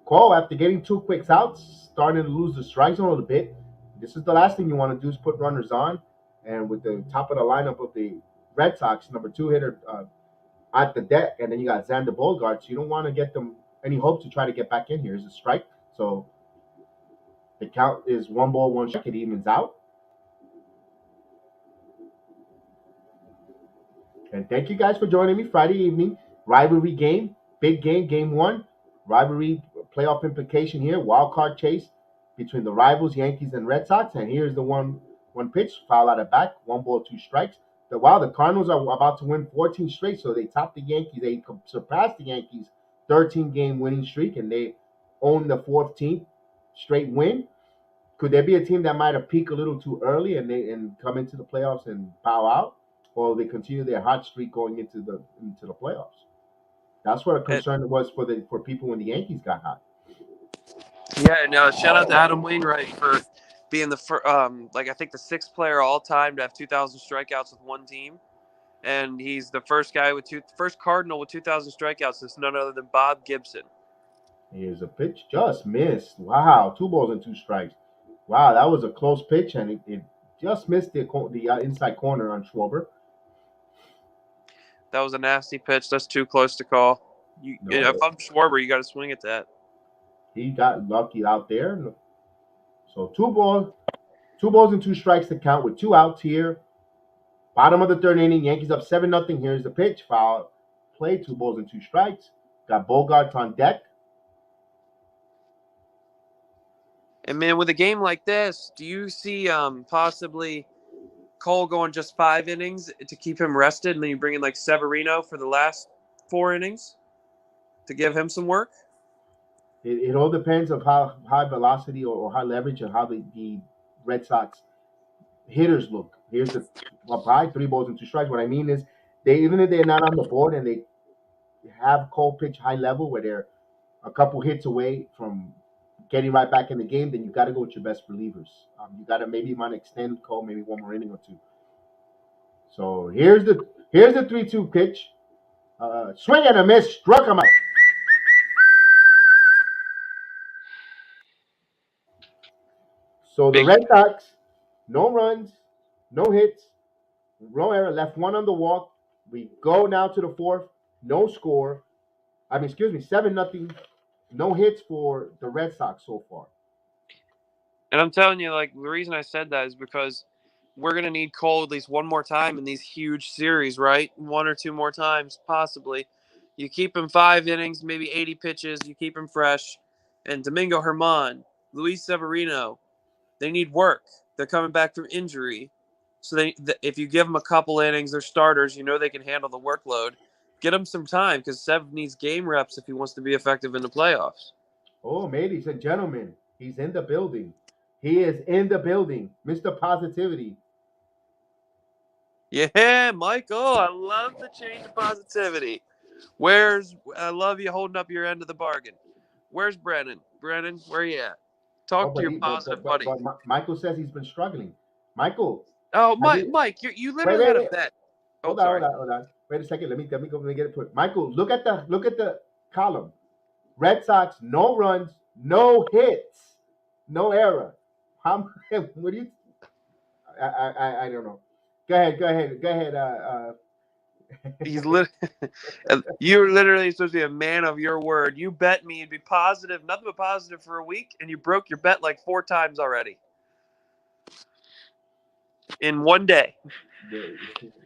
Cole, after getting 2 quick outs, starting to lose the strike zone a little bit. This is the last thing you want to do is put runners on. And with the top of the lineup of the Red Sox, number 2 hitter at the deck, and then you got Xander Bogaerts, you don't want to get them any hope to try to get back in here. It's a strike. So the count is 1-1 strike. It evens out. And thank you guys for joining me Friday evening. Rivalry game, big game, game one. Rivalry playoff implication here. Wild card chase between the rivals, Yankees and Red Sox. And here's the one pitch, foul out of back, 1-2 strikes. The Cardinals are about to win 14 straight, so they top the Yankees. They surpassed the Yankees' 13-game winning streak, and they own the 14th straight win. Could there be a team that might have peaked a little too early and come into the playoffs and bow out, or they continue their hot streak going into the playoffs? That's what a concern was for people when the Yankees got hot. Yeah, and shout out to Adam Wainwright for being I think the 6th player all time to have 2,000 strikeouts with one team, and he's the first Cardinal with 2,000 strikeouts. It's none other than Bob Gibson. Here's a pitch, just missed. Wow, 2-2 strikes. Wow, that was a close pitch, and it just missed the inside corner on Schwarber. That was a nasty pitch. That's too close to call. If I'm Schwarber, you got to swing at that. He got lucky out there. So 2-2 strikes to count with 2 outs here. Bottom of the 3rd inning, Yankees up 7-0. Here's the pitch, foul play, 2 strikes. Got Bogarts on deck. And man, with a game like this, do you see possibly Cole going just 5 innings to keep him rested, and then you bring in like Severino for the last 4 innings to give him some work? It all depends on how high velocity or high leverage and how the Red Sox hitters look. Here's the 3 strikes. What I mean is, even if they're not on the board and they have Cole pitch high level where they're a couple hits away from getting right back in the game, then you got to go with your best relievers. You got to maybe want to extend Cole maybe one more inning or two. So here's the 3-2 pitch. Swing and a miss, struck him out. So the Red Sox, no runs, no hits, no error, left 1 on the walk. We go now to the 4th, no score. 7-0, no hits for the Red Sox so far. And I'm telling you, like, the reason I said that is because we're going to need Cole at least one more time in these huge series, right? 1 or 2 more times, possibly. You keep him 5 innings, maybe 80 pitches. You keep him fresh. And Domingo Germán, Luis Severino, they need work. They're coming back from injury. So if you give them a couple innings, they're starters. You know they can handle the workload. Get them some time because Sev needs game reps if he wants to be effective in the playoffs. Oh, ladies and gentlemen, he's in the building. He is in the building. Mr. Positivity. Yeah, Michael, I love the change of positivity. I love you holding up your end of the bargain. Where's Brennan? Brennan, where you at? Talk to your positive buddy. But Michael says he's been struggling. Michael. Oh, Mike, you literally had a bet. Hold on. Wait a second. Let me get it put. Michael, look at the column. Red Sox, no runs, no hits, no error. What do you? I don't know. Go ahead. You're literally supposed to be a man of your word. You bet me you'd be positive, nothing but positive for a week, and you broke your bet like 4 times already in one day.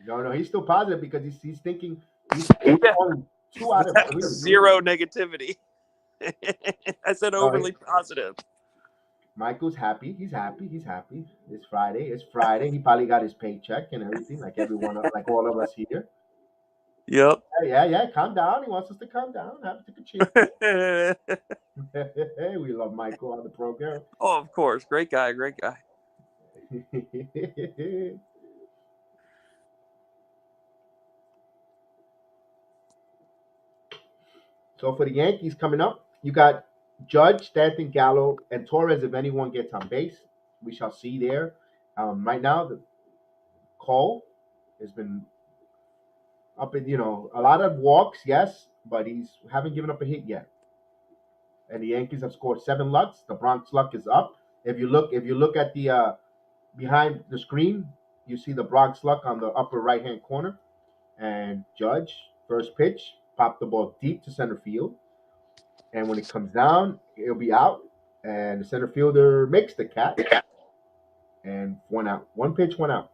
No, he's still positive because he's thinking he's only 2 out of 3. 0 negativity. I said overly positive. Michael's happy. He's happy. It's Friday. He probably got his paycheck and everything, like like all of us here. Yep. Yeah. Calm down. He wants us to calm down. Have to take a chill. We love Michael on the program. Oh, of course. Great guy. So for the Yankees coming up, you got Judge, Stanton, Gallo, and Torres if anyone gets on base. We shall see there. Right now, the Cole has been up in, a lot of walks, yes, but he's haven't given up a hit yet. And the Yankees have scored 7 runs. The Bronx luck is up. If you look at the behind the screen, you see the Bronx luck on the upper right-hand corner. And Judge, first pitch, popped the ball deep to center field. And when it comes down, it'll be out. And the center fielder makes the catch. And 1 out. 1 pitch, 1 out.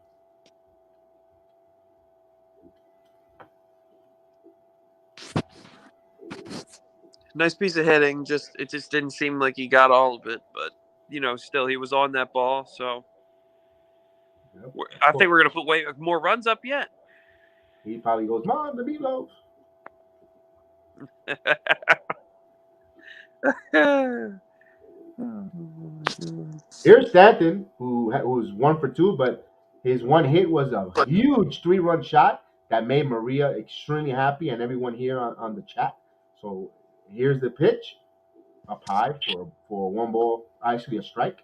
Nice piece of hitting. It just didn't seem like he got all of it, but still he was on that ball. So Yep. I think we're gonna put way more runs up yet. He probably goes, Mom, the meatloaf. Here's Stanton, who's 1 for 2, but his one hit was a huge 3-run shot that made Maria extremely happy and everyone here on the chat. So here's the pitch, up high for 1 ball, actually a strike.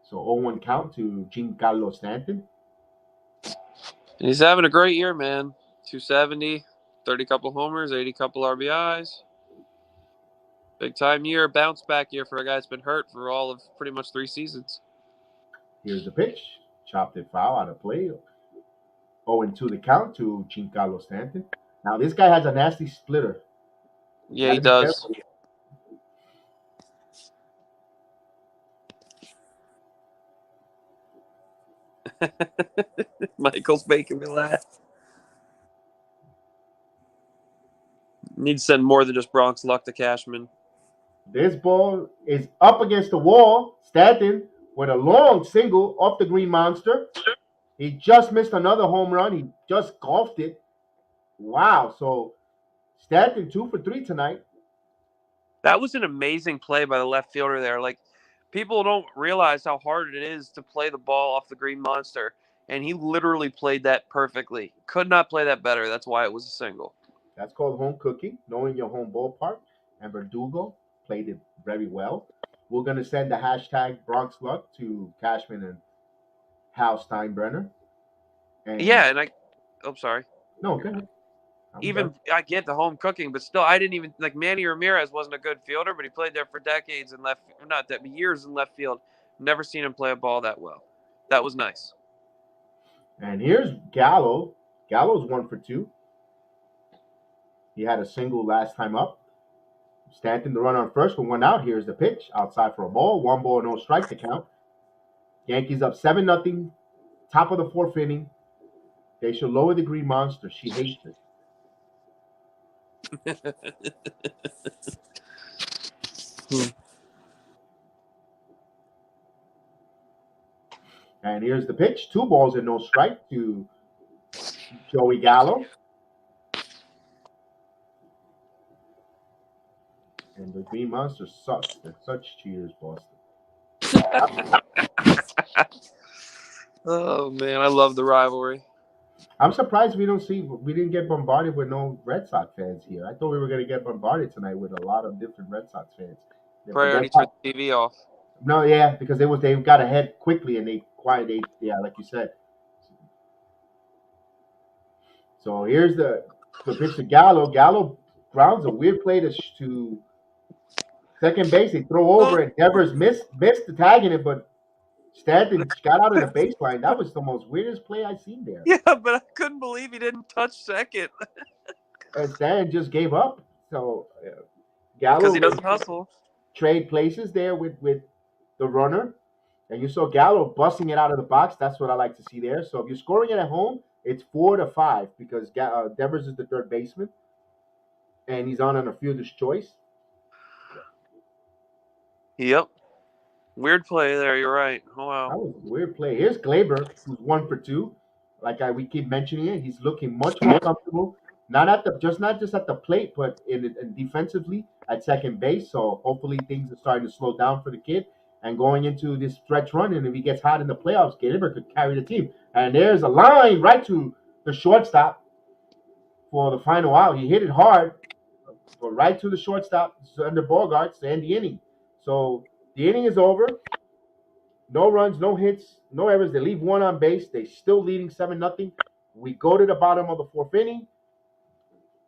So 0-1 count to Giancarlo Stanton. He's having a great year, man. 270, 30 couple homers, 80 couple RBIs. Big time year, bounce back year for a guy that's been hurt for all of pretty much 3 seasons. Here's the pitch, chopped it foul out of play. 0-2 the count to Giancarlo Stanton. Now this guy has a nasty splitter. Yeah, he does. Careful. Michael's making me laugh. Need to send more than just Bronx luck to Cashman. This ball is up against the wall. Stanton with a long single off the green monster. He just missed another home run. He just golfed it. Wow. So Stanton 2 for 3 tonight. That was an amazing play by the left fielder there. Like, people don't realize how hard it is to play the ball off the green monster. And he literally played that perfectly. Could not play that better. That's why it was a single. That's called home cooking, knowing your home ballpark. And Verdugo played it very well. We're going to send the hashtag Bronx Luck to Cashman and Hal Steinbrenner. I'm sorry. No, go ahead. I get the home cooking, but still, I didn't even like Manny Ramirez wasn't a good fielder, but he played there for decades in years in left field. Never seen him play a ball that well. That was nice. And here's Gallo. Gallo's 1 for 2. He had a single last time up. Stanton the run on first with 1 out. Here's the pitch outside for a ball. 1 ball, no strike to count. Yankees up 7-0. Top of the 4th inning. They should lower the green monster. She hates it. And here's the pitch. 2 balls and no strike to Joey Gallo. And the green monster sucks. They're such cheaters, Boston. Oh man, I love the rivalry. I'm surprised we didn't get bombarded with no Red Sox fans here. I thought we were going to get bombarded tonight with a lot of different Red Sox fans. Probably already turned the TV off. No, yeah, because they got ahead quickly and like you said. So here's the pitch to Gallo. Gallo grounds a weird play to second base. They throw over and Devers missed the tagging it, but Stanton got out of the baseline. That was the most weirdest play I've seen there. Yeah, but I couldn't believe he didn't touch second. And Stanton just gave up. So Gallo, because he doesn't hustle, trade places there with the runner, and you saw Gallo busting it out of the box. That's what I like to see there. So if you're scoring it at home, it's 4-5 because Devers is the third baseman, and he's on a fielder's choice. Yep. Weird play there. You're right. Oh, wow. That was a weird play. Here's Glaber, who's 1 for 2. We keep mentioning it, he's looking much more comfortable. Not just at the plate, but in defensively at second base. So hopefully things are starting to slow down for the kid. And going into this stretch run, and if he gets hot in the playoffs, Glaber could carry the team. And there's a line right to the shortstop for the final out. He hit it hard, but right to the shortstop under Bogarts to end the inning. So the inning is over. No runs, no hits, no errors. They leave 1 on base. They're still leading 7-0. We go to the bottom of the 4th inning.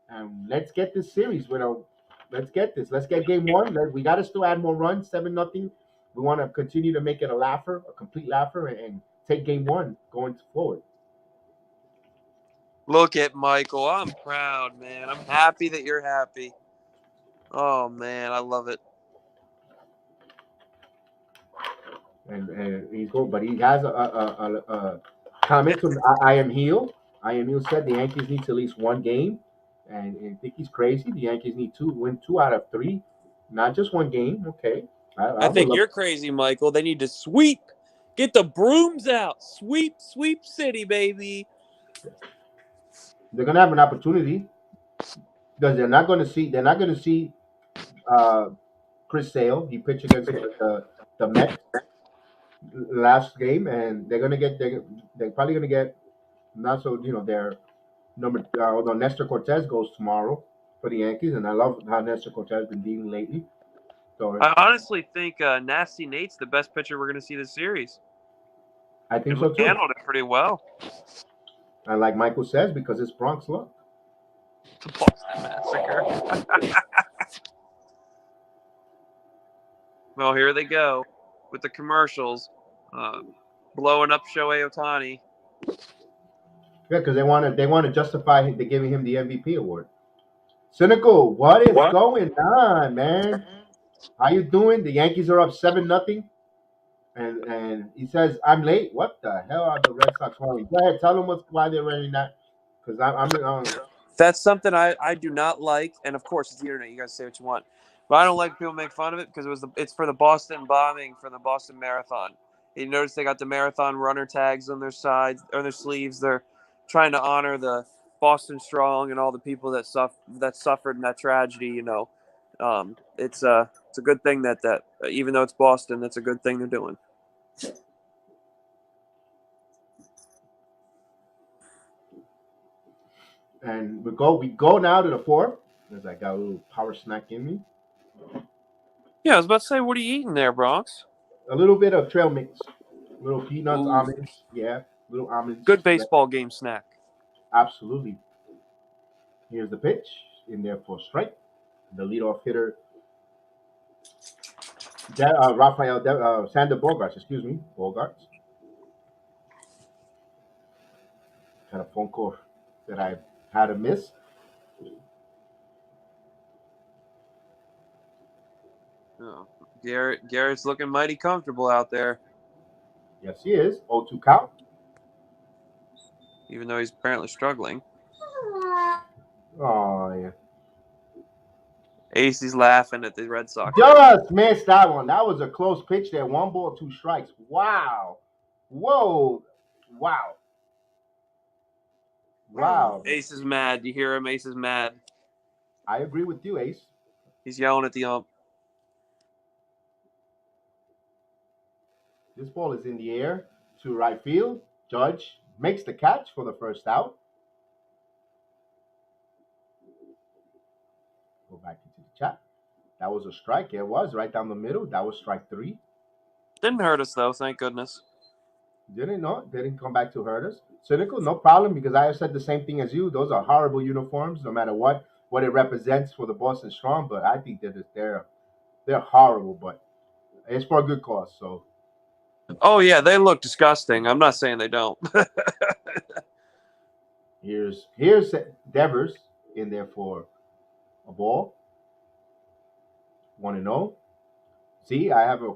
And let's get this series. Let's get this. Let's get game 1. We got to still add more runs, 7-0. We want to continue to make it a complete laugher, and take game 1 going forward. Look at Michael. I'm proud, man. I'm happy that you're happy. Oh man, I love it. And he's going, but he has a comment from I am Heel. I am Heel said the Yankees need at least one game, and I think he's crazy. The Yankees need to win 2 out of 3, not just one game. Okay, I I would think love. you're crazy, Michael. They need to sweep. Get the brooms out. Sweep, sweep city, baby. They're gonna have an opportunity because they're not gonna see uh, Chris Sale. He pitched against the Mets last game, and they're probably gonna get not so their number. Although Nestor Cortez goes tomorrow for the Yankees, and I love how Nestor Cortez has been dealing lately. So I honestly think Nasty Nate's the best pitcher we're going to see this series. I think And we so too. handled it pretty well. And like Michael says, because it's Bronx luck. The Boston Massacre. Well, here they go with the commercials. Blowing up Shohei Ohtani. Yeah, because they want to justify giving him the MVP award. Cynical, what is going on, man? How you doing? The Yankees are up 7-0. And he says, "I'm late." What the hell are the Red Sox running? Go ahead, tell them why they're running that. Because That's something I do not like. And, of course, it's the internet. You guys say what you want. But I don't like people make fun of it because it's for the Boston bombing for the Boston Marathon. You notice they got the marathon runner tags on their sides or their sleeves. They're trying to honor the Boston Strong and all the people that suffered in that tragedy. It's a good thing that even though it's Boston, that's a good thing they're doing. and we go now to the fourth. Because I got a little power snack in me. Yeah, I was about to say, what are you eating there, Bronx? A little bit of trail mix, little peanuts, Ooh, almonds. Yeah, little almonds. good baseball game snack. Absolutely. Here's the pitch in there for strike. The leadoff hitter, Sander Bogarts. Excuse me, Bogarts. Had a phone call that I had to miss. Oh, Garrett's looking mighty comfortable out there, Yes, he is. 0-2 count. even though he's apparently struggling. Oh, yeah. Acey's laughing at the Red Sox. Just missed that one. That was a close pitch there. 1 ball, 2 strikes. Wow. Whoa. Wow. Wow. Ace is mad. You hear him? Ace is mad. I agree with you, Ace. He's yelling at the ump. This ball is in the air to right field. Judge makes the catch for the first out. Go back into the chat. That was a strike. It was right down the middle. That was strike 3. Didn't hurt us, though, thank goodness. Didn't come back to hurt us. Cynical, no problem, because I have said the same thing as you. Those are horrible uniforms, no matter what it represents for the Boston Strong. But I think that they're horrible, but it's for a good cause. So Oh, yeah, they look disgusting. I'm not saying they don't. here's Devers in there for a ball. 1-0. See, I have a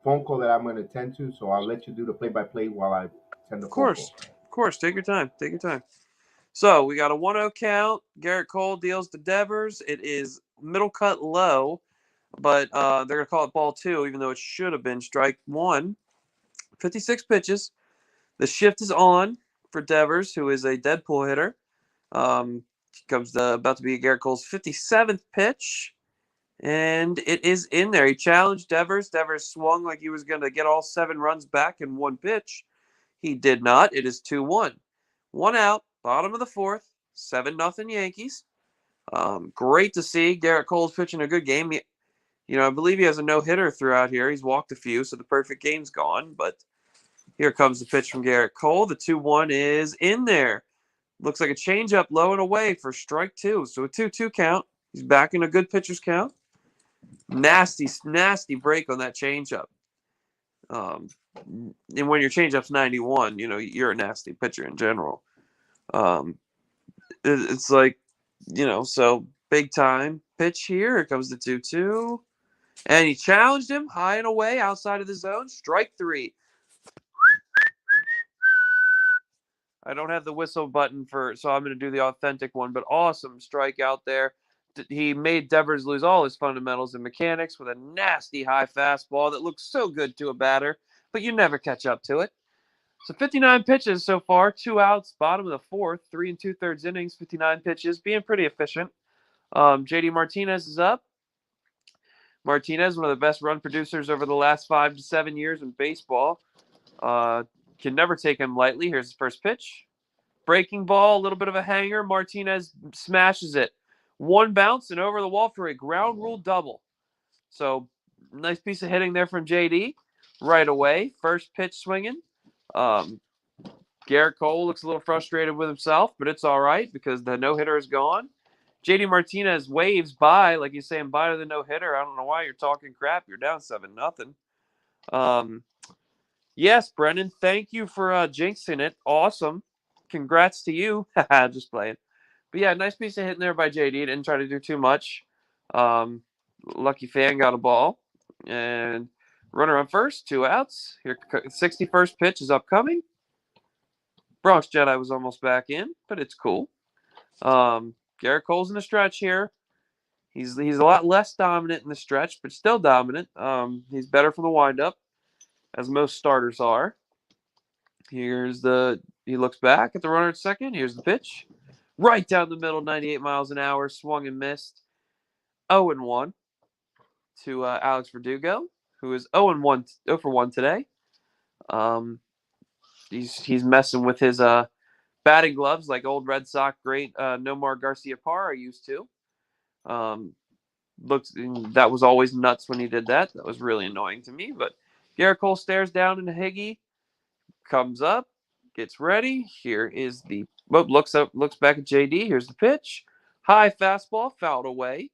phone call that I'm going to attend to, so I'll let you do the play-by-play while I send the Of course. Take your time. So we got a 1-0 count. Gerrit Cole deals to Devers. It is middle cut low, but they're going to call it ball 2, even though it should have been strike 1. 56 pitches. The shift is on for Devers, who is a Deadpool hitter. Comes about to be Gerrit Cole's 57th pitch, and it is in there. He challenged Devers. Devers swung like he was going to get all 7 runs back in one pitch. He did not. It is 2-1. 1 out, bottom of the 4th, 7-0 Yankees. Great to see. Gerrit Cole's pitching a good game. I believe he has a no-hitter throughout here. He's walked a few, so the perfect game's gone. But here comes the pitch from Gerrit Cole. The 2-1 is in there. Looks like a changeup low and away for strike 2. So a 2-2 count. He's back in a good pitcher's count. Nasty break on that changeup. And when your changeup's 91, you're a nasty pitcher in general. It's like, so Big time pitch here. Here comes the 2-2. And he challenged him high and away outside of the zone. Strike 3. I don't have the whistle button so I'm going to do the authentic one, but awesome strikeout there. He made Devers lose all his fundamentals and mechanics with a nasty high fastball that looks so good to a batter, but you never catch up to it. So 59 pitches so far, 2 outs, bottom of the 4th, 3 2/3 innings, 59 pitches, being pretty efficient. JD Martinez is up. Martinez, one of the best run producers over the last 5 to 7 years in baseball. Can never take him lightly. Here's his first pitch. Breaking ball, a little bit of a hanger. Martinez smashes it. One bounce and over the wall for a ground rule double. So nice piece of hitting there from JD right away. First pitch swinging. Gerrit Cole looks a little frustrated with himself, but it's all right because the no-hitter is gone. JD Martinez waves by, like he's saying bye to the no-hitter. I don't know why you're talking crap. You're down 7-0. Yes, Brendan, thank you for jinxing it. Awesome. Congrats to you. Just playing. But yeah, nice piece of hitting there by JD. Didn't try to do too much. Lucky fan got a ball. And runner on first, 2 outs. Here, 61st pitch is upcoming. Bronx Jedi was almost back in, but it's cool. Gerrit Cole's in the stretch here. He's a lot less dominant in the stretch, but still dominant. He's better for the windup, as most starters are. He looks back at the runner at second. Here's the pitch. Right down the middle, 98 miles an hour, swung and missed. 0-1 to Alex Verdugo, who is 0 for 1 today. He's messing with his batting gloves like old Red Sox great Nomar Garciaparra used to. That was always nuts when he did that. That was really annoying to me. But Gerrit Cole stares down into Higgy, comes up, gets ready. Here is looks back at JD. Here's the pitch. High fastball, fouled away.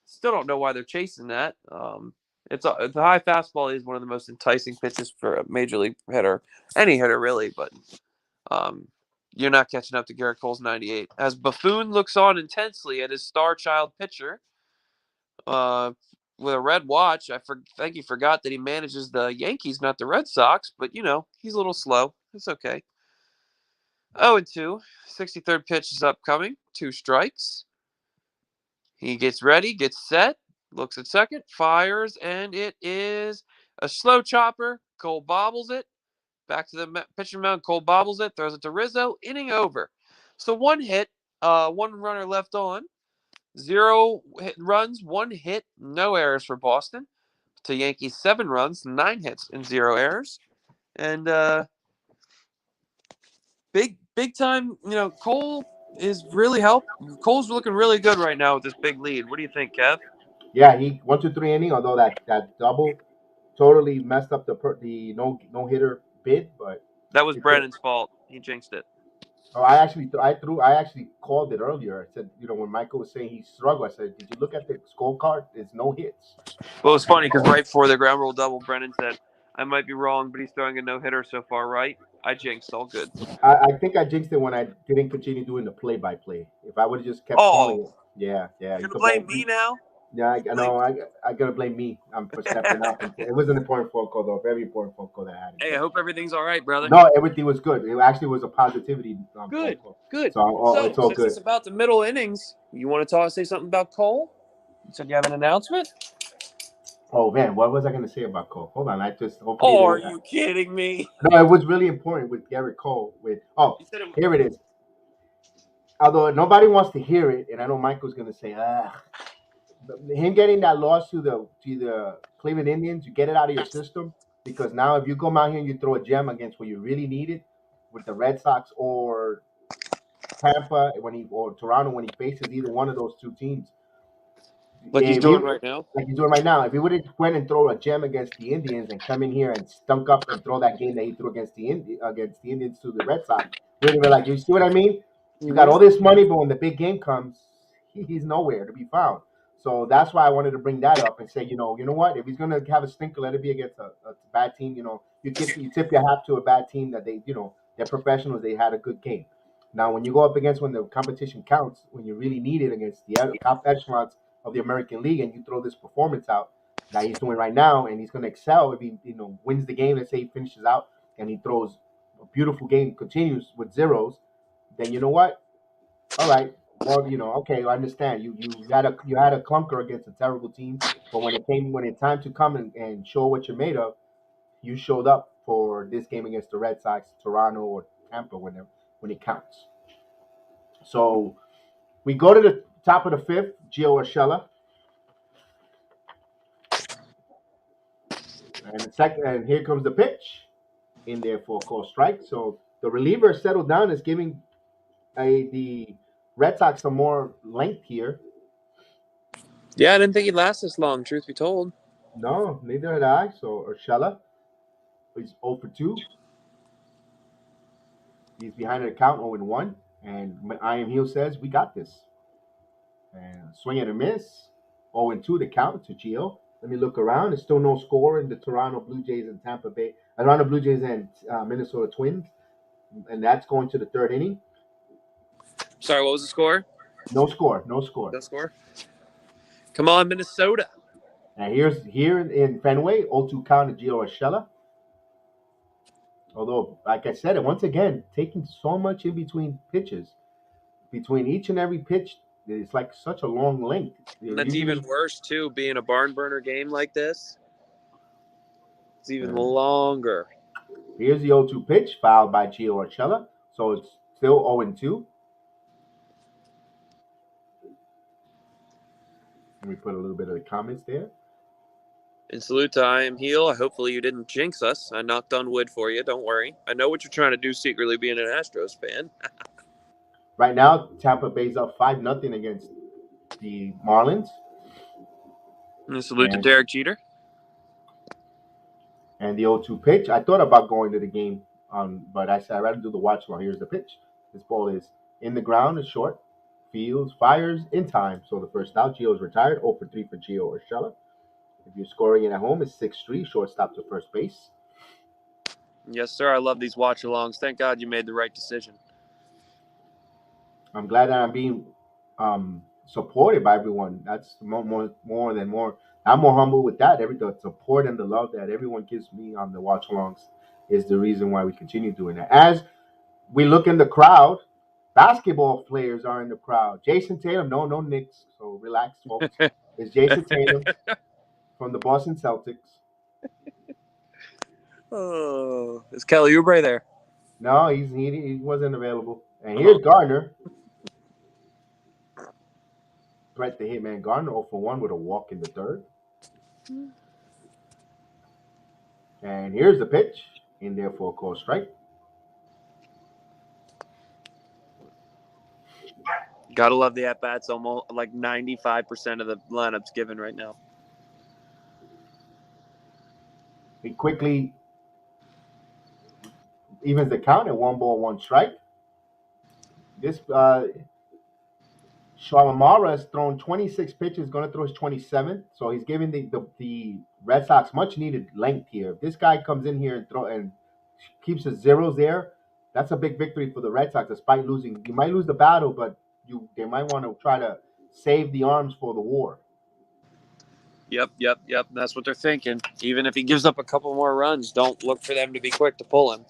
Still don't know why they're chasing that. The high fastball is one of the most enticing pitches for a major league hitter, any hitter really. But you're not catching up to Gerrit Cole's 98. As Buffoon looks on intensely at his star child pitcher, with a red watch. I think he forgot that he manages the Yankees, not the Red Sox. But he's a little slow. It's okay. 0-2. 63rd pitch is upcoming. 2 strikes. He gets ready, gets set, looks at second, fires, and it is a slow chopper. Cole bobbles it. Back to the pitcher mound. Cole bobbles it, throws it to Rizzo. Inning over. So 1 hit, 1 runner left on. 0 runs, 1 hit, no errors for Boston. To Yankees, 7 runs, 9 hits, and 0 errors. And big time. Cole is really Cole's looking really good right now with this big lead. What do you think, Kev? Yeah, he 1-2-3 inning. Although that double totally messed up the no hitter bid, but That was Brennan's fault. He jinxed it. Oh, I actually called it earlier. I said, when Michael was saying he struggled, I said, did you look at the scorecard? There's no hits. Well, it's funny because right before the ground rule double, Brennan said, I might be wrong, but he's throwing a no-hitter so far, right? I jinxed. All good. I think I jinxed it when I didn't continue doing the play-by-play. If I would have just kept calling it. Yeah. You're going to blame me now? Yeah, I know. I got to blame me for stepping up. It was an important phone call, though. Very important phone call that I had. Hey, I hope everything's all right, brother. No, everything was good. It actually was a positivity phone call. Good. So it's all good. It's about the middle innings. You want to say something about Cole? You said you have an announcement? Oh, man. What was I going to say about Cole? Hold on. Are you kidding me? No, it was really important with Gerrit Cole. Here it is. Although nobody wants to hear it, and I know Michael's going to say, him getting that loss to the Cleveland Indians, you get it out of your system, because now if you come out here and you throw a gem against where you really need it, with the Red Sox or Tampa or Toronto when he faces either one of those 2 teams, like he's doing right now. Like he's doing right now. If he would have went and throw a gem against the Indians and come in here and stunk up and throw that game that he threw against the Indians to the Red Sox, we're gonna be like, you see what I mean? You got all this money, but when the big game comes, he's nowhere to be found. So that's why I wanted to bring that up and say, you know what? If he's gonna have a stinker, let it be against a bad team. You tip your hat to a bad team that they're professionals. They had a good game. Now, when you go up against when the competition counts, when you really need it against the top echelons of the American League, and you throw this performance out that he's doing right now, and he's going to excel if he wins the game. Let's say he finishes out and he throws a beautiful game, continues with zeros. Then you know what? All right. Well, okay, I understand. You had a clunker against a terrible team, but when it time to come and show what you're made of, you showed up for this game against the Red Sox, Toronto, or Tampa, when it counts. So we go to the top of the fifth, Gio Urshela. And here comes the pitch in there for a call strike. So the reliever settled down, is giving the Red Sox some more length here. Yeah, I didn't think he'd last this long, truth be told. No, neither had I. So Urshela, he's 0 for 2. He's behind the count 0-1. And I Am Heel says, we got this. And swing and a miss. 0-2 the count to Gio. Let me look around. There's still no score in the Toronto Blue Jays and Toronto Blue Jays and Minnesota Twins. And that's going to the third inning. Sorry, what was the score? No score. No score? Come on, Minnesota. And here in Fenway, 0-2 count to Gio Urshela. Although, like I said, once again, taking so much in between pitches. Between each and every pitch, it's like such a long length. And that's even worse, too, being a barn burner game like this. It's even longer. Here's the 0-2 pitch, fouled by Gio Urshela. So it's still 0-2. Let me put a little bit of the comments there. And salute to I Am Heel. Hopefully you didn't jinx us. I knocked on wood for you. Don't worry. I know what you're trying to do secretly being an Astros fan. Right now, Tampa Bay's up 5-0 against the Marlins. And salute to Derek Jeter. And the 0-2 pitch. I thought about going to the game, but I said I'd rather do the watch while here's the pitch. This ball is in the ground, is short. Fields, fires in time. So the first out, Gio's retired. 0 for 3 for Gio Urshela. If you're scoring it at home, it's 6-3, shortstop to first base. Yes, sir. I love these watch-alongs. Thank God you made the right decision. I'm glad that I'm being supported by everyone. That's more than more. I'm more humble with that. The support and the love that everyone gives me on the watch-alongs is the reason why we continue doing that. As we look in the crowd, basketball players are in the crowd. Jason Tatum, no Knicks, so relax, folks. It's Jason Tatum from the Boston Celtics. Oh, is Kelly Oubre there? No, he wasn't available. And here's Gardner. Brett the Hitman Gardner 0 for 1 with a walk in the third. And here's the pitch in there for a call strike. Gotta love the at-bats. Almost like 95% of the lineup's given right now. He quickly evens the count at 1-1 strike. This Shawamara has thrown 26 pitches, going to throw his 27th. So he's giving the Red Sox much needed length here. If this guy comes in here and keeps his zeros there, that's a big victory for the Red Sox despite losing. You might lose the battle, but they might want to try to save the arms for the war. Yep. That's what they're thinking. Even if he gives up a couple more runs, don't look for them to be quick to pull him.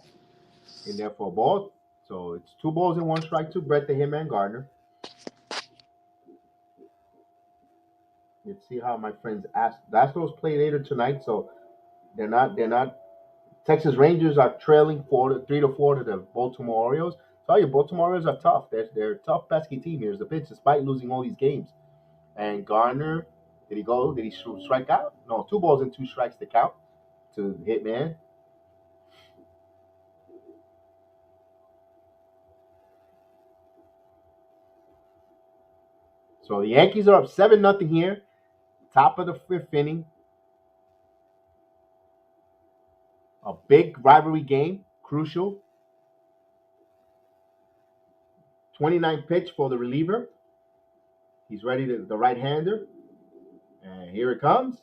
In there for a ball. So it's 2 balls and 1 strike to Brett the Hitman Gardner. Let's see how my friends Astros play later tonight, so they're not. Texas Rangers are trailing 3-4 to the Baltimore Orioles. Tell you, Baltimore Orioles are tough. They're a tough, pesky team. Here's the pitch, despite losing all these games. And Gardner, did he strike out? No, 2 balls and 2 strikes to count to Hitman. So the Yankees are up 7-0 here. Top of the 5th inning. A big rivalry game. Crucial. 29th pitch for the reliever. He's ready the right-hander. And here it comes.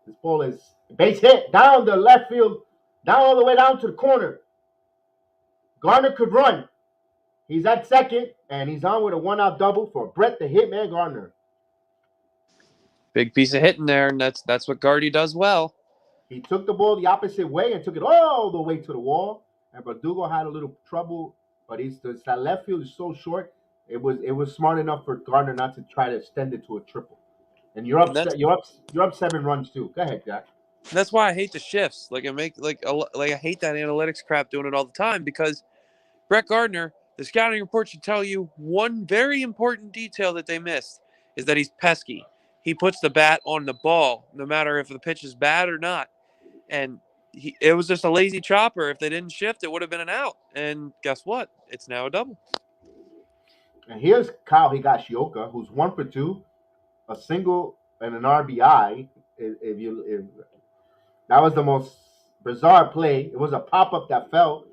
This ball is base hit down the left field. Down all the way down to the corner. Gardner could run. He's at second, and he's on with a one-out double for Brett the Hitman Gardner. Big piece of hitting there, and that's what Gardy does well. He took the ball the opposite way and took it all the way to the wall. And Verdugo had a little trouble, but that left field is so short. It was smart enough for Gardner not to try to extend it to a triple. And you're up 7 runs too. Go ahead, Jack. That's why I hate the shifts. Like I hate that analytics crap doing it all the time because Brett Gardner, the scouting report should tell you one very important detail that they missed is that he's pesky. He puts the bat on the ball, no matter if the pitch is bad or not. And it was just a lazy chopper. If they didn't shift, it would have been an out. And guess what? It's now a double. And here's Kyle Higashioka, who's 1 for 2, a single and an RBI. If that was the most bizarre play. It was a pop-up that fell.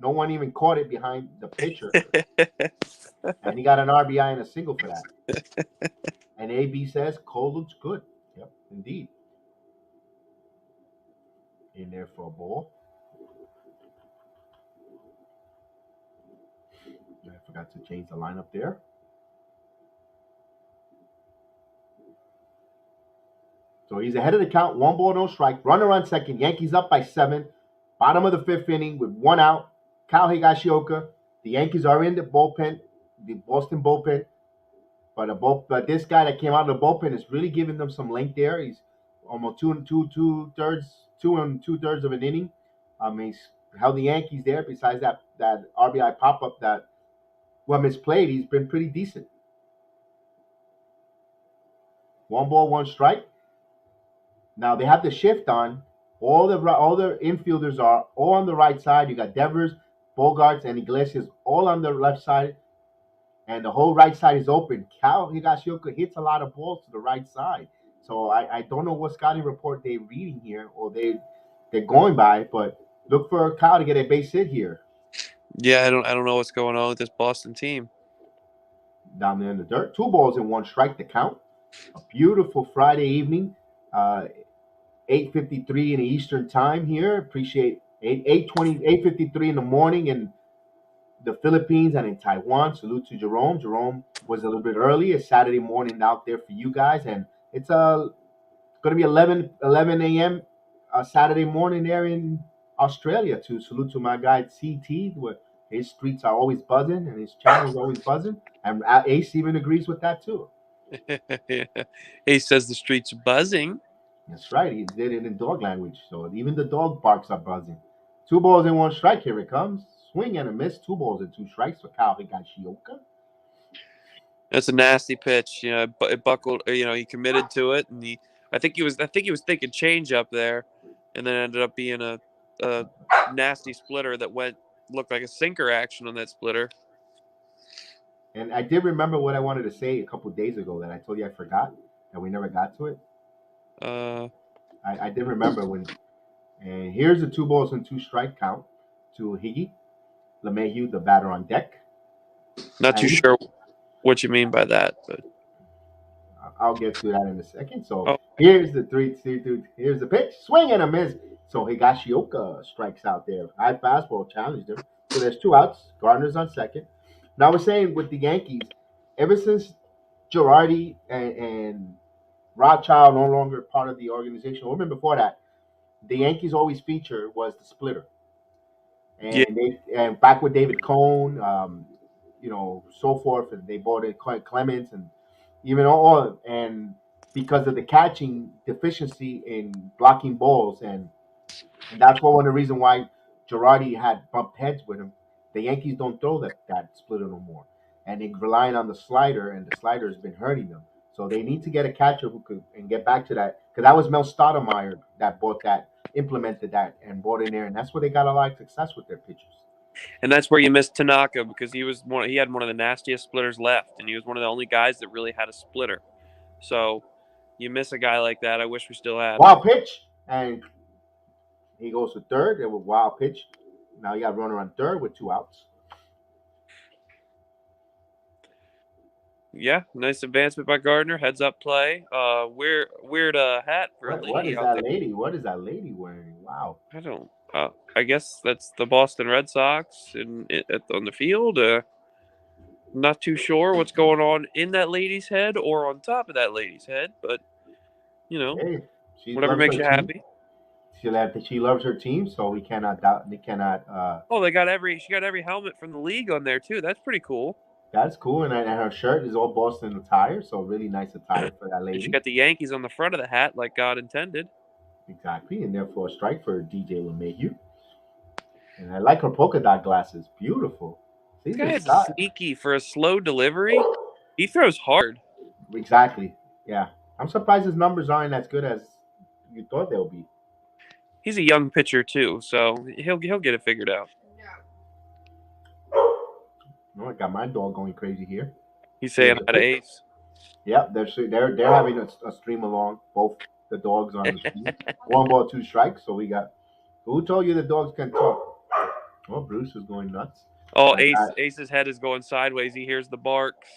No one even caught it behind the pitcher. And he got an RBI and a single for that. And AB says Cole looks good. Yep, indeed. In there for a ball. I forgot to change the lineup there. So he's ahead of the count. 1 ball, no strike. Runner on second. Yankees up by 7. Bottom of the 5th inning with 1 out. Kyle Higashioka. The Yankees are in the bullpen, the Boston bullpen. But this guy that came out of the bullpen is really giving them some length there. He's almost two and two thirds of an inning. He's held the Yankees there. Besides that RBI pop up that misplayed, he's been pretty decent. 1 ball, 1 strike. Now they have the shift on. All the infielders are all on the right side. You got Devers, Bogarts, and Iglesias all on the left side, and the whole right side is open. Kyle Higashioka hits a lot of balls to the right side. So I don't know what scouting report they're reading here or they're going by, but look for Kyle to get a base hit here. Yeah, I don't know what's going on with this Boston team. Down there in the dirt. 2 balls and 1 strike to count. A beautiful Friday evening. 8:53 in the Eastern time here. Appreciate 8:53 in the morning in the Philippines and in Taiwan. Salute to Jerome. Jerome was a little bit early. It's Saturday morning out there for you guys, and it's going to be 11 a.m. Saturday morning there in Australia. To salute to my guy CT, where his streets are always buzzing and his channel is always buzzing, and Ace even agrees with that too. Ace says the streets are buzzing. That's right. He did it in dog language, so even the dog barks are buzzing. 2 balls and 1 strike. Here it comes. Swing and a miss. 2 balls and 2 strikes for Kyle Higashioka. That's a nasty pitch. It buckled. He committed to it, and I think he was thinking change up there, and then ended up being a nasty splitter that looked like a sinker action on that splitter. And I did remember what I wanted to say a couple of days ago that I told you I forgot, and we never got to it. I did remember when. And here's the 2 balls and 2 strike count to Higgy LeMahieu, the batter on deck. Not too sure what you mean by that, but I'll get to that in a second. So Here's the 3-2. Here's the pitch. Swing and a miss. So Higashioka strikes out there. High fastball challenged him. So there's 2 outs. Gardner's on second. Now we're saying with the Yankees, ever since Girardi and Rothschild no longer part of the organization, or even before that, the Yankees always feature was the splitter. And back with David Cohn, so forth, and they brought in Clemens and even all, and because of the catching deficiency in blocking balls, and that's one of the reasons why Girardi had bumped heads with him. The Yankees don't throw that splitter no more, and they're relying on the slider, and the slider has been hurting them. So they need to get a catcher who could and get back to that, because that was Mel Stoudemire that implemented that, and brought in there, and that's where they got a lot of success with their pitchers. And that's where you missed Tanaka, because he had one of the nastiest splitters left, and he was one of the only guys that really had a splitter. So you miss a guy like that. I wish we still had. Wild pitch, and he goes to third. It was wild pitch. Now you got runner on third with 2 outs. Yeah, nice advancement by Gardner. Heads up play. Weird hat for a lady. What is that lady? What is that lady wearing? Wow. I don't. I guess that's the Boston Red Sox on the field. Not too sure what's going on in that lady's head or on top of that lady's head, but Hey, she whatever loves makes her you team. happy. She loves her team, so we cannot doubt. They cannot. Oh, she got every helmet from the league on there too. That's pretty cool. That's cool, and her shirt is all Boston attire, so really nice attire for that And she lady. got the Yankees on the front of the hat, like God intended. Exactly, and therefore a strike for DJ LeMahieu. And I like her polka dot glasses. Beautiful. This These guy are has a style. sneaky for a slow delivery. He throws hard. Exactly. Yeah. I'm surprised his numbers aren't as good as you thought they'll be. He's a young pitcher too, so he'll get it figured out. I got my dog going crazy here. He's saying Here's a hi to pitch. Ace. Yep, they're having a stream along. Both the dogs on the stream. 1 ball, 2 strikes. So we got. Who told you the dogs can talk? Oh, Bruce is going nuts. Oh, Ace's head is going sideways. He hears the barks.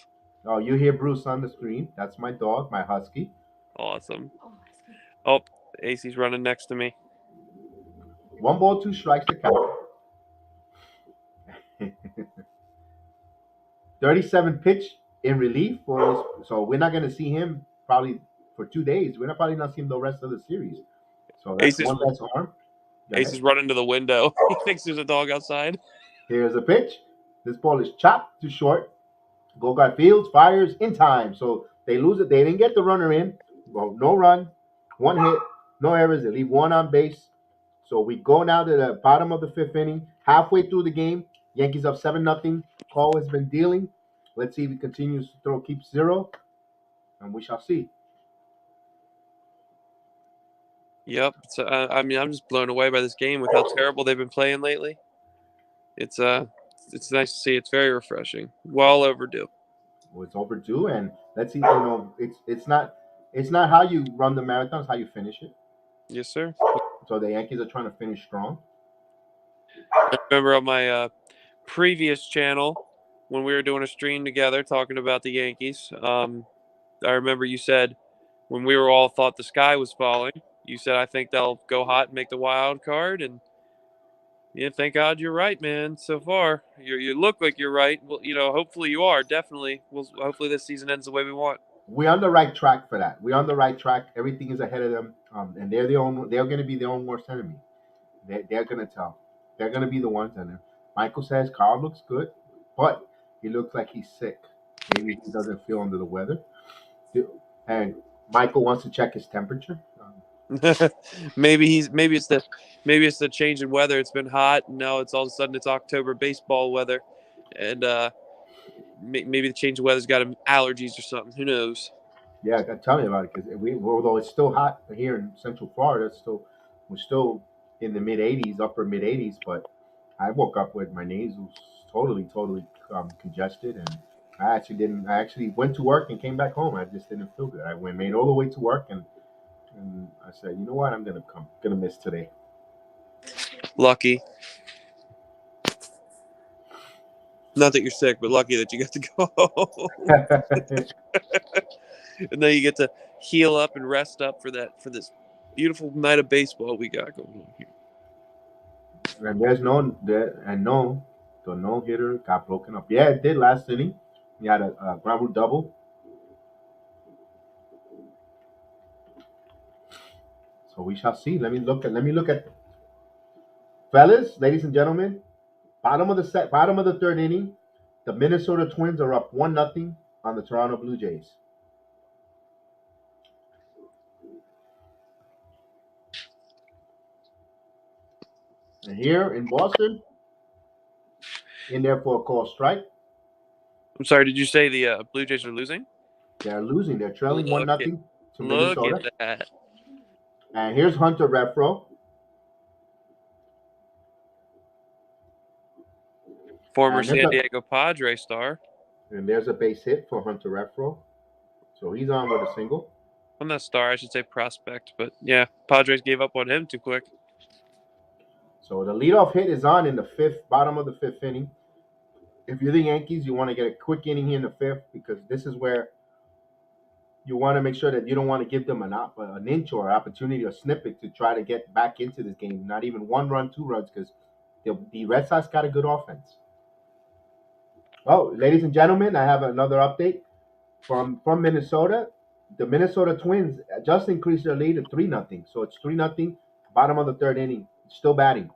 Oh, you hear Bruce on the screen. That's my dog, my husky. Awesome. Oh, Ace's running next to me. 1 ball, 2 strikes to count. 37 pitch in relief for his, so we're not going to see him probably for 2 days. We're not probably not seeing the rest of the series. So that's one less arm. Ace is running to the window. He thinks there's a dog outside. Here's a pitch. This ball is chopped to short. Bogart Fields fires in time. So they lose it. They didn't get the runner in. Well, no run, 1 hit, no errors. They leave one on base. So we go now to the bottom of the 5th inning. Halfway through the game, Yankees up 7-0. Cole has been dealing. Let's see if he continues to throw, keeps 0, and we shall see. Yep. So, I'm just blown away by this game with how terrible they've been playing lately. It's nice to see. It's very refreshing. Well overdue. Well, it's overdue, and let's see. It's not how you run the marathon; it's how you finish it. Yes, sir. So the Yankees are trying to finish strong. I remember on my previous channel when we were doing a stream together talking about the Yankees. I remember you said when we were all thought the sky was falling, you said I think they'll go hot and make the wild card, and yeah, thank God you're right, man. So far, you look like you're right. Well, hopefully you are. Definitely. Hopefully this season ends the way we want. We're on the right track for that. We're on the right track. Everything is ahead of them, and they're going to be their own worst enemy. They're going to tell. They're going to be the ones. And Michael says Carl looks good, but he looks like he's sick. Maybe he doesn't feel under the weather. And Michael wants to check his temperature. maybe it's the change in weather. It's been hot, and now it's all of a sudden it's October baseball weather, and maybe the change of weather's got him allergies or something. Who knows? Yeah, tell me about it because although it's still hot here in Central Florida, we're still in the mid 80s, upper mid 80s. But I woke up with my nasals totally congested, and I actually went to work and came back home. I just didn't feel good. I made all the way to work, and I said, you know what, I'm gonna miss today. Lucky. Not that you're sick, but lucky that you got to go. And then you get to heal up and rest up for this beautiful night of baseball we got going on here. And the no hitter got broken up. Yeah, it did last inning. He had a ground rule double. So we shall see. Let me look at fellas, ladies and gentlemen. Bottom of the 3rd inning. The Minnesota Twins are up 1-0 on the Toronto Blue Jays. And here in Boston, in there for a call strike. I'm sorry, did you say the Blue Jays are losing? They're losing. They're trailing 1-0 to Look Minnesota. at that. And here's Hunter Renfroe. Former San Diego Padre star. And there's a base hit for Hunter Renfroe. So he's on with a single. I'm not star, I should say prospect. But yeah, Padres gave up on him too quick. So the leadoff hit is on in the bottom of the 5th inning. If you're the Yankees, you want to get a quick inning here in the 5th because this is where you want to make sure that you don't want to give them an inch or opportunity or snippet to try to get back into this game. Not even 1 run, 2 runs because the Red Sox got a good offense. Oh, ladies and gentlemen, I have another update from Minnesota. The Minnesota Twins just increased their lead to 3-0. So it's 3-0, bottom of the third inning. Still batting.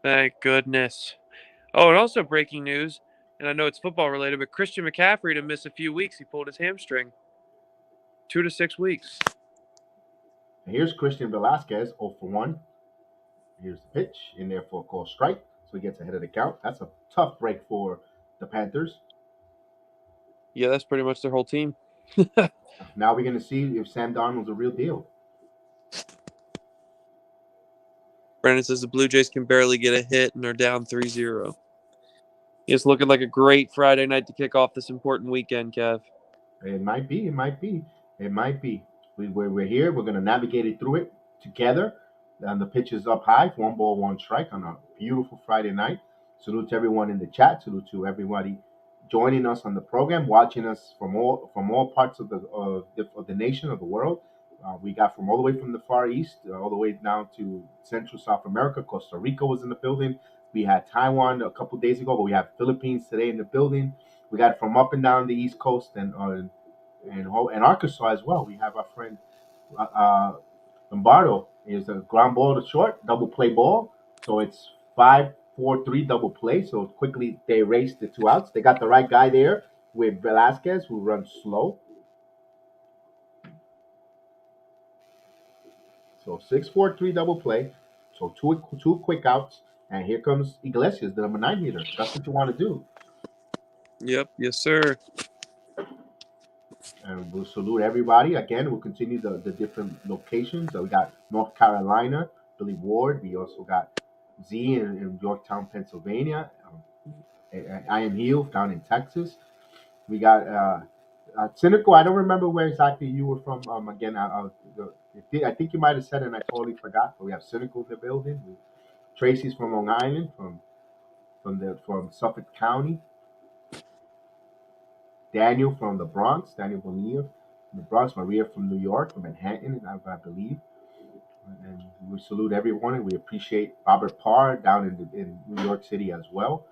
Thank goodness. Oh, and also breaking news, and I know it's football related, but Christian McCaffrey to miss a few weeks. He pulled his hamstring. 2 to 6 weeks. And here's Christian Velasquez, 0 for 1. Here's the pitch in there for a call strike. So he gets ahead of the count. That's a tough break for the Panthers. Yeah, that's pretty much their whole team. Now we're going to see if Sam Darnold's a real deal. Brandon says the Blue Jays can barely get a hit and are down 3-0. It's looking like a great Friday night to kick off this important weekend, Kev. It might be. It might be. It might be. We're here. We're going to navigate it through it together. And the pitch is up high. 1-1 strike on a beautiful Friday night. Salute to everyone in the chat. Salute to everybody joining us on the program, watching us from all parts of the nation, of the world. We got from all the way from the Far East, all the way down to Central South America. Costa Rica was in the building. We had Taiwan a couple days ago, but we have Philippines today in the building. We got from up and down the East Coast and Arkansas as well. We have our friend uh, Lombardo. Is a ground ball to short, double play ball. So it's 5-4-3 double play. So quickly they erased the 2 outs. They got the right guy there with Velasquez, who runs slow. So 6-4-3 double play. So two quick outs. And here comes Iglesias, the number 9 hitter. That's what you want to do. Yep, yes, sir. And we'll salute everybody. Again, we'll continue the different locations. We got North Carolina, Billy Ward. We also got Z in Yorktown, Pennsylvania. I Am Healed down in Texas. We got Cynical. I don't remember where exactly you were from. Again, I think you might have said it and I totally forgot. But we have Cynical in the building. Tracy's from Long Island, from Suffolk County. Daniel from the Bronx, Daniel Bonilla from the Bronx, Maria from New York, from Manhattan, I believe. And we salute everyone, and we appreciate Robert Parr down in New York City as well.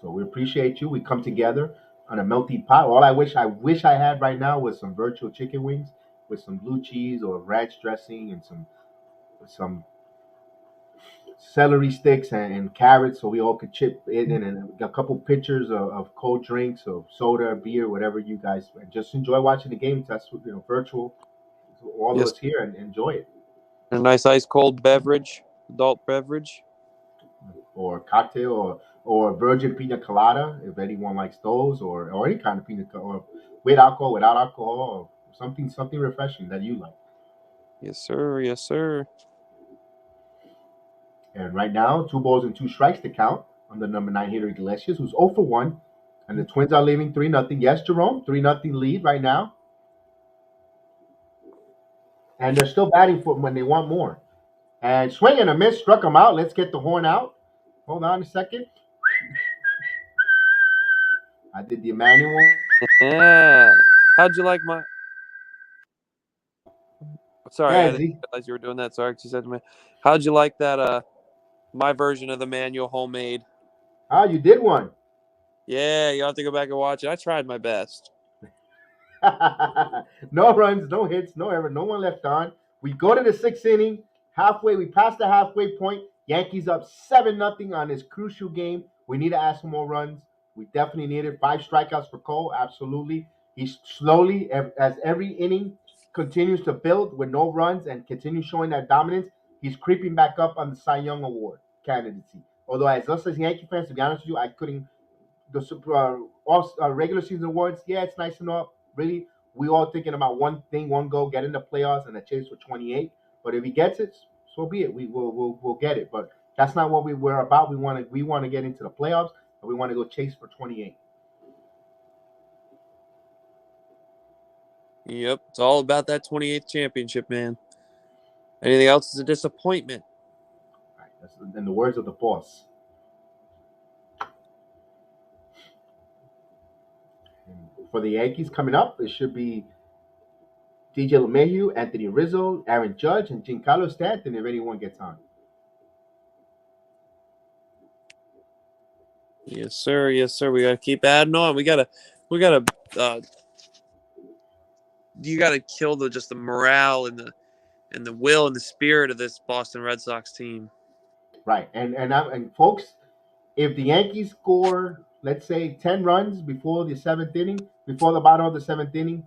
So we appreciate you. We come together on a melting pot. All I wish I had right now was some virtual chicken wings with some blue cheese or ranch dressing and some celery sticks and carrots, so we all could chip in and a couple pitchers of cold drinks or soda, beer, whatever you guys, and just enjoy watching the game. That's virtual. So all of Yes. us here and enjoy it, A nice ice cold beverage, adult beverage. or cocktail or virgin pina colada if anyone likes those, or any kind of pina colada, or with alcohol, without alcohol, or something refreshing that you like. Yes, sir. Yes, sir. And right now, 2 balls and 2 strikes to count on the number 9 hitter Iglesias, who's 0 for 1. And the Twins are leaving 3-0. Yes, Jerome, 3-0 lead right now. And they're still batting for when they want more. And swing and a miss, struck him out. Let's get the horn out. Hold on a second. I did the Emmanuel. Yeah. How'd you like my? Sorry, I Yeah, didn't Z. realize you were doing that. Sorry, she said to me. How'd you like that? My version of the manual homemade. Ah, you did one. Yeah, you'll have to go back and watch it. I tried my best. No runs, no hits, no error, no one left on. We go to the 6th inning. Halfway, we pass the halfway point. Yankees up 7-0 on this crucial game. We need to add some more runs. We definitely need it. 5 strikeouts for Cole, absolutely. He's slowly, as every inning continues to build with no runs and continues showing that dominance, he's creeping back up on the Cy Young Award candidacy. Although, as us as Yankee fans, to be honest with you, I couldn't regular season awards. Yeah, it's nice enough. Really, we all thinking about one thing, one goal, get in the playoffs and a chase for 28. But if he gets it, so be it. We'll get it. But that's not what we were about. We want to get into the playoffs, and we want to go chase for 28. Yep, it's all about that 28th championship, man. Anything else is a disappointment. Right, that's in the words of the boss. And for the Yankees coming up, it should be DJ LeMahieu, Anthony Rizzo, Aaron Judge, and Giancarlo Stanton if anyone gets on. Yes, sir. Yes, sir. We gotta keep adding on. We gotta. You gotta kill the morale and the will and the spirit of this Boston Red Sox team. Right. And folks, if the Yankees score, let's say 10 runs before the seventh inning, before the bottom of the seventh inning,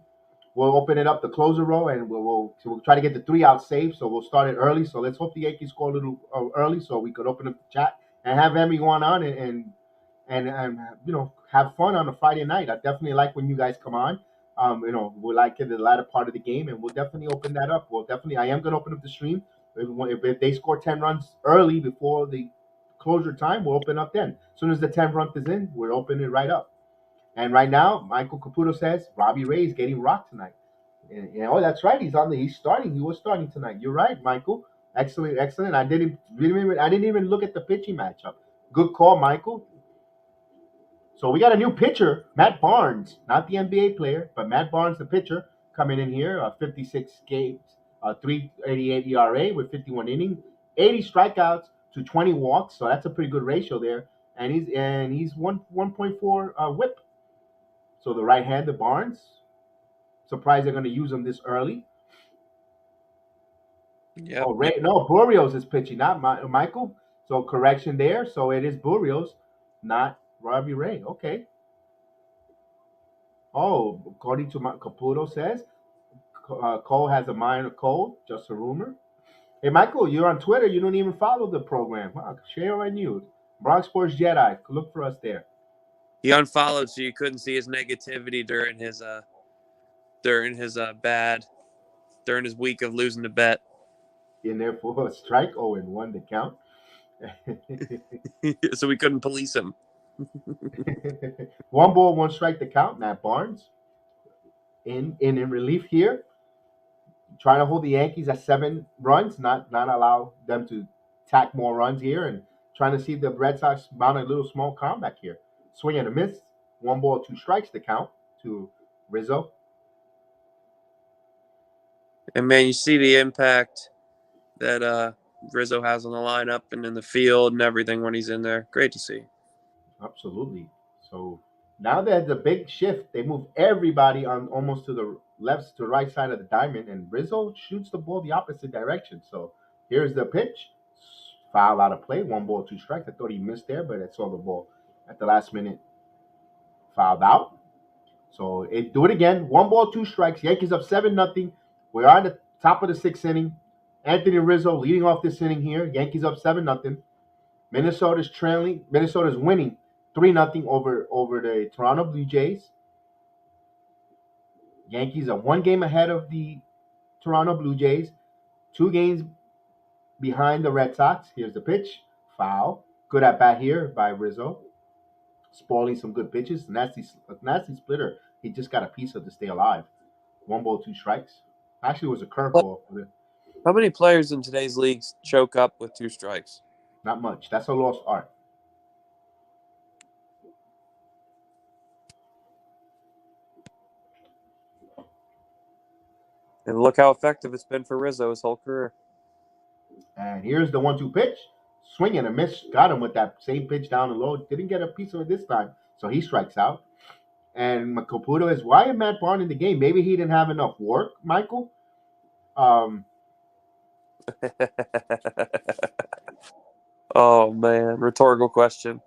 we'll open it up the closer row, and we'll try to get the 3-out save. So we'll start it early. So let's hope the Yankees score a little early, so we could open up the chat and have Emmy going on and have fun on a Friday night. I definitely like when you guys come on. We like in the latter part of the game, and we'll definitely open that up. I am going to open up the stream. If they score 10 runs early before the closure time, we'll open up then. As soon as the 10th run is in, we're opening it right up. And right now, Michael Caputo says Robbie Ray is getting rocked tonight. And that's right. He's starting. He was starting tonight. You're right, Michael. Excellent, excellent. I didn't even look at the pitching matchup. Good call, Michael. So we got a new pitcher, Matt Barnes, not the NBA player, but Matt Barnes, the pitcher, coming in here. 56 games, 3.88 ERA with 51 innings, 80 strikeouts to 20 walks. So that's a pretty good ratio there. And he's 1.4 WHIP. So the right-hander Barnes. Surprised they're going to use him this early. Yep. Oh, Ray, no, Burrios is pitching, not Michael. So correction there. So it is Burrios, not Robbie Ray. Okay. Oh, according to Caputo says, Cole has a minor cold. Just a rumor. Hey, Michael, you're on Twitter. You don't even follow the program. Wow, share our news. Bronx Sports Jedi. Look for us there. He unfollowed, so you couldn't see his negativity during his week of losing the bet. In there for a strike. 0-1 to count. So we couldn't police him. 1 ball, 1 strike to count. Matt Barnes in relief here, trying to hold the Yankees at 7 runs, not allow them to tack more runs here, and trying to see the Red Sox mount a little small comeback here. Swing and a miss. 1 ball, 2 strikes to count to Rizzo. And man, you see the impact that Rizzo has on the lineup and in the field and everything when he's in there. Great to see. Absolutely. So now there's a big shift. They move everybody on almost to the left to right side of the diamond, and Rizzo shoots the ball the opposite direction. So here's the pitch. Foul out of play. 1 ball, 2 strikes. I thought he missed there, but I saw the ball at the last minute fouled out. So do it again. 1 ball, 2 strikes. Yankees up 7-0. We're on the top of the 6th inning. Anthony Rizzo leading off this inning here. Yankees up 7-0. Minnesota's winning 3-0 over the Toronto Blue Jays. Yankees are 1 game ahead of the Toronto Blue Jays, 2 games behind the Red Sox. Here's the pitch. Foul. Good at bat here by Rizzo. Spoiling some good pitches. Nasty splitter. He just got a piece of to stay alive. 1 ball, 2 strikes. Actually, it was a curveball. How many players in today's leagues choke up with 2 strikes? Not much. That's a lost art. And look how effective it's been for Rizzo his whole career. And here's the 1-2 pitch. Swing and a miss. Got him with that same pitch down the low. Didn't get a piece of it this time. So he strikes out. And Caputo is, why is Matt Barnes in the game? Maybe he didn't have enough work, Michael. Oh, man. Rhetorical question.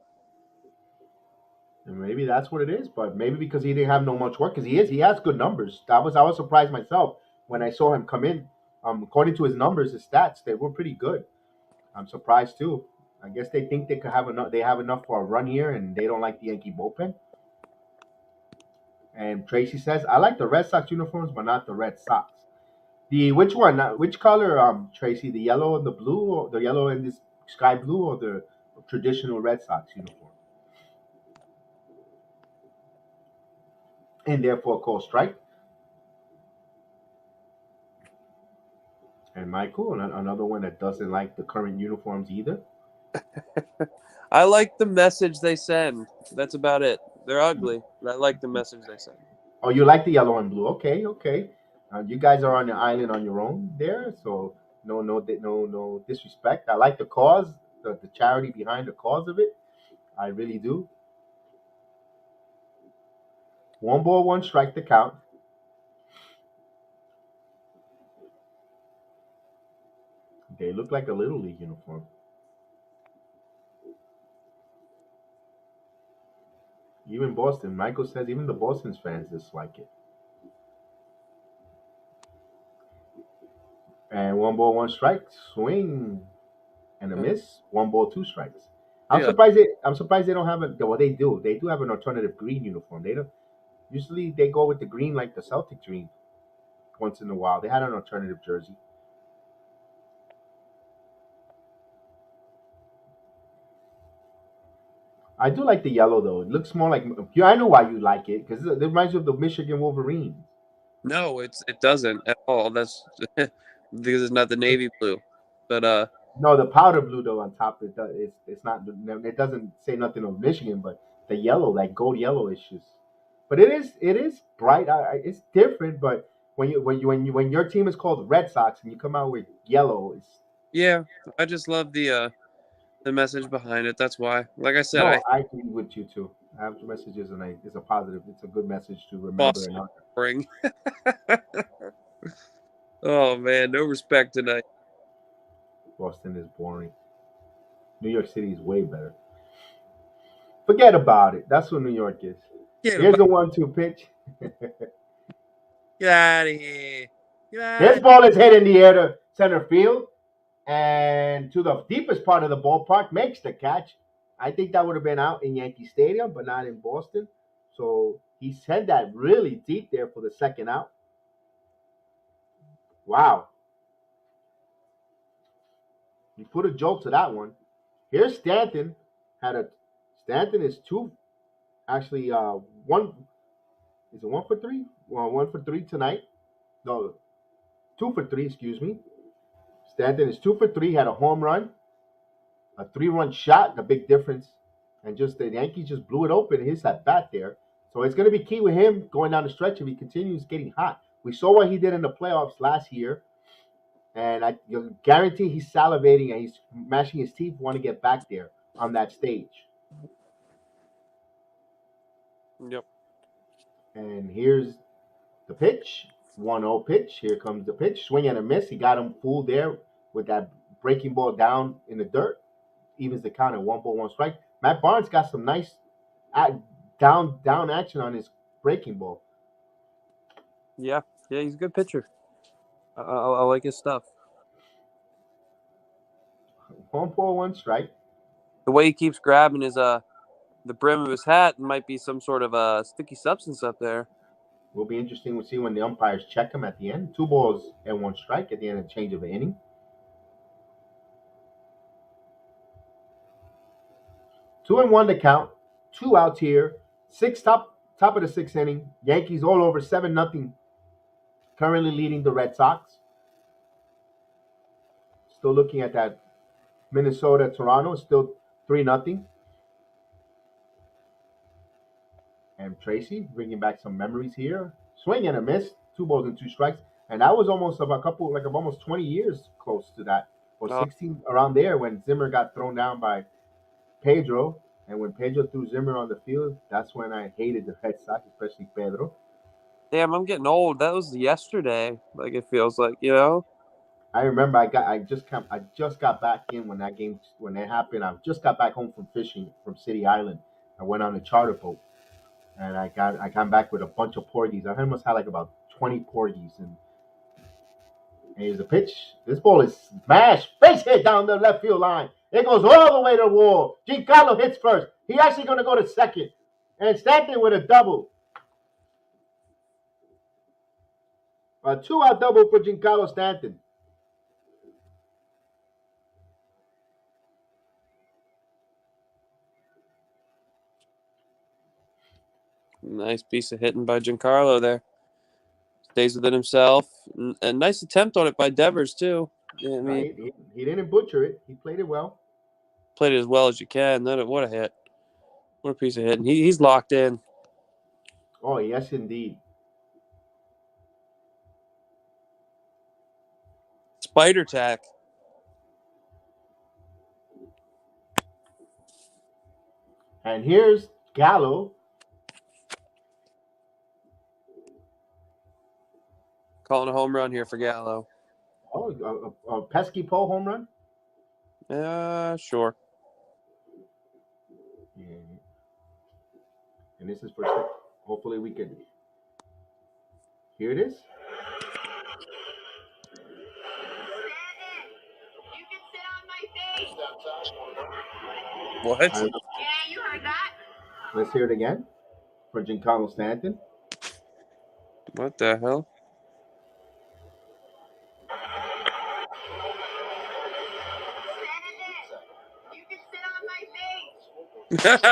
Maybe that's what it is, but maybe because he didn't have no much work, because he has good numbers. I was surprised myself when I saw him come in. According to his numbers, his stats, they were pretty good. I'm surprised too. I guess they think they could have enough. They have enough for a run here, and they don't like the Yankee bullpen. And Tracy says, "I like the Red Sox uniforms, but not the Red Sox." Which one? Which color? Tracy, the yellow and the blue, or the yellow and this sky blue, or the traditional Red Sox uniform? And therefore, call strike. And Michael, another one that doesn't like the current uniforms either. I like the message they send. That's about it. They're ugly, but I like the message they send. Oh, you like the yellow and blue? Okay, okay. You guys are on the island on your own there, so no disrespect. I like the cause, the charity behind the cause of it. I really do. 1 ball, 1 strike to count. They look like a Little League uniform. Even Boston, Michael says even the Boston's fans dislike it. And 1 ball, 1 strike, swing and a miss. 1 ball, 2 strikes. I'm Yeah. surprised. I'm surprised they don't have a. Well, they do. They do have an alternative green uniform. They don't. Usually they go with the green like the Celtic green. Once in a while, they had an alternative jersey. I do like the yellow though. It looks more like. Yeah, I know why you like it because it reminds you of the Michigan Wolverines. No, it doesn't at all. That's because it's not the navy blue. But No, the powder blue though on top. It's not. It doesn't say nothing of Michigan, but the yellow, like gold yellow, is just. But it is bright. It's different. But when your team is called Red Sox and you come out with yellow, it's yeah, I just love the message behind it. That's why. Like I said, no. I I agree with you too. I have messages and it's a positive. It's a good message to remember and Boston honor. boring. Oh man, no respect tonight. Boston is boring. New York City is way better. Forget about it. That's what New York is. Get Here's the 1-2 pitch. out of here. Get out This of ball is hit in the air to center field and to the deepest part of the ballpark. Makes the catch. I think that would have been out in Yankee Stadium, but not in Boston. So he sent that really deep there for the second out. Wow. He put a jolt to that one. Here's Stanton. Stanton is one. Is it 1 for 3? Well, 1 for 3 tonight. No, 2 for 3. Excuse me. Stanton is 2 for 3. Had a home run, a 3-run shot. The big difference, and just the Yankees just blew it open. His at bat there, so it's going to be key with him going down the stretch if he continues getting hot. We saw what he did in the playoffs last year, and I guarantee he's salivating and he's mashing his teeth, want to get back there on that stage. Yep. And here's the pitch. 1-0 pitch. Here comes the pitch. Swing and a miss. He got him fooled there with that breaking ball down in the dirt. Evens the count at 1 ball, 1 strike. Matt Barnes got some nice down action on his breaking ball. Yeah, he's a good pitcher. I like his stuff. 1 ball, 1 strike. The way he keeps grabbing his the brim of his hat might be some sort of a sticky substance up there. Will be interesting to see when the umpires check him at the end. 2 balls and 1 strike at the end of the change of an inning. Two and one to count. 2 outs here. Top of the 6th inning. Yankees all over 7-0. Currently leading the Red Sox. Still looking at that Minnesota Toronto. Still 3-0. And Tracy bringing back some memories here. Swing and a miss. 2 balls and 2 strikes. And that was almost almost 20 years close to that. Or 16 around there when Zimmer got thrown down by Pedro. And when Pedro threw Zimmer on the field, that's when I hated the Red Sox, especially Pedro. Damn, I'm getting old. That was yesterday. Like it feels like, I remember I just got back in when that happened. I just got back home from fishing from City Island. I went on a charter boat, and I got back with a bunch of porgies. I almost had like about 20 porgies, and here's the pitch. This ball is smashed, base hit down the left field line. It goes all the way to the wall. Giancarlo hits first. He actually going to go to second, and Stanton with a double. A 2-out double for Giancarlo Stanton. nice piece of hitting by Giancarlo there. Stays within himself. A nice attempt on it by Devers, too. I mean, he didn't butcher it. He played it well. Played it as well as you can. What a hit. What a piece of hitting. He's locked in. Oh, yes, indeed. Spider tack. And here's Gallo. Calling a home run here for Gallo. Oh, a pesky pole home run? Sure. Yeah. And this is for hopefully we can. Here it is. What? Yeah, you heard that. Let's hear it again for Giancarlo Stanton. What the hell?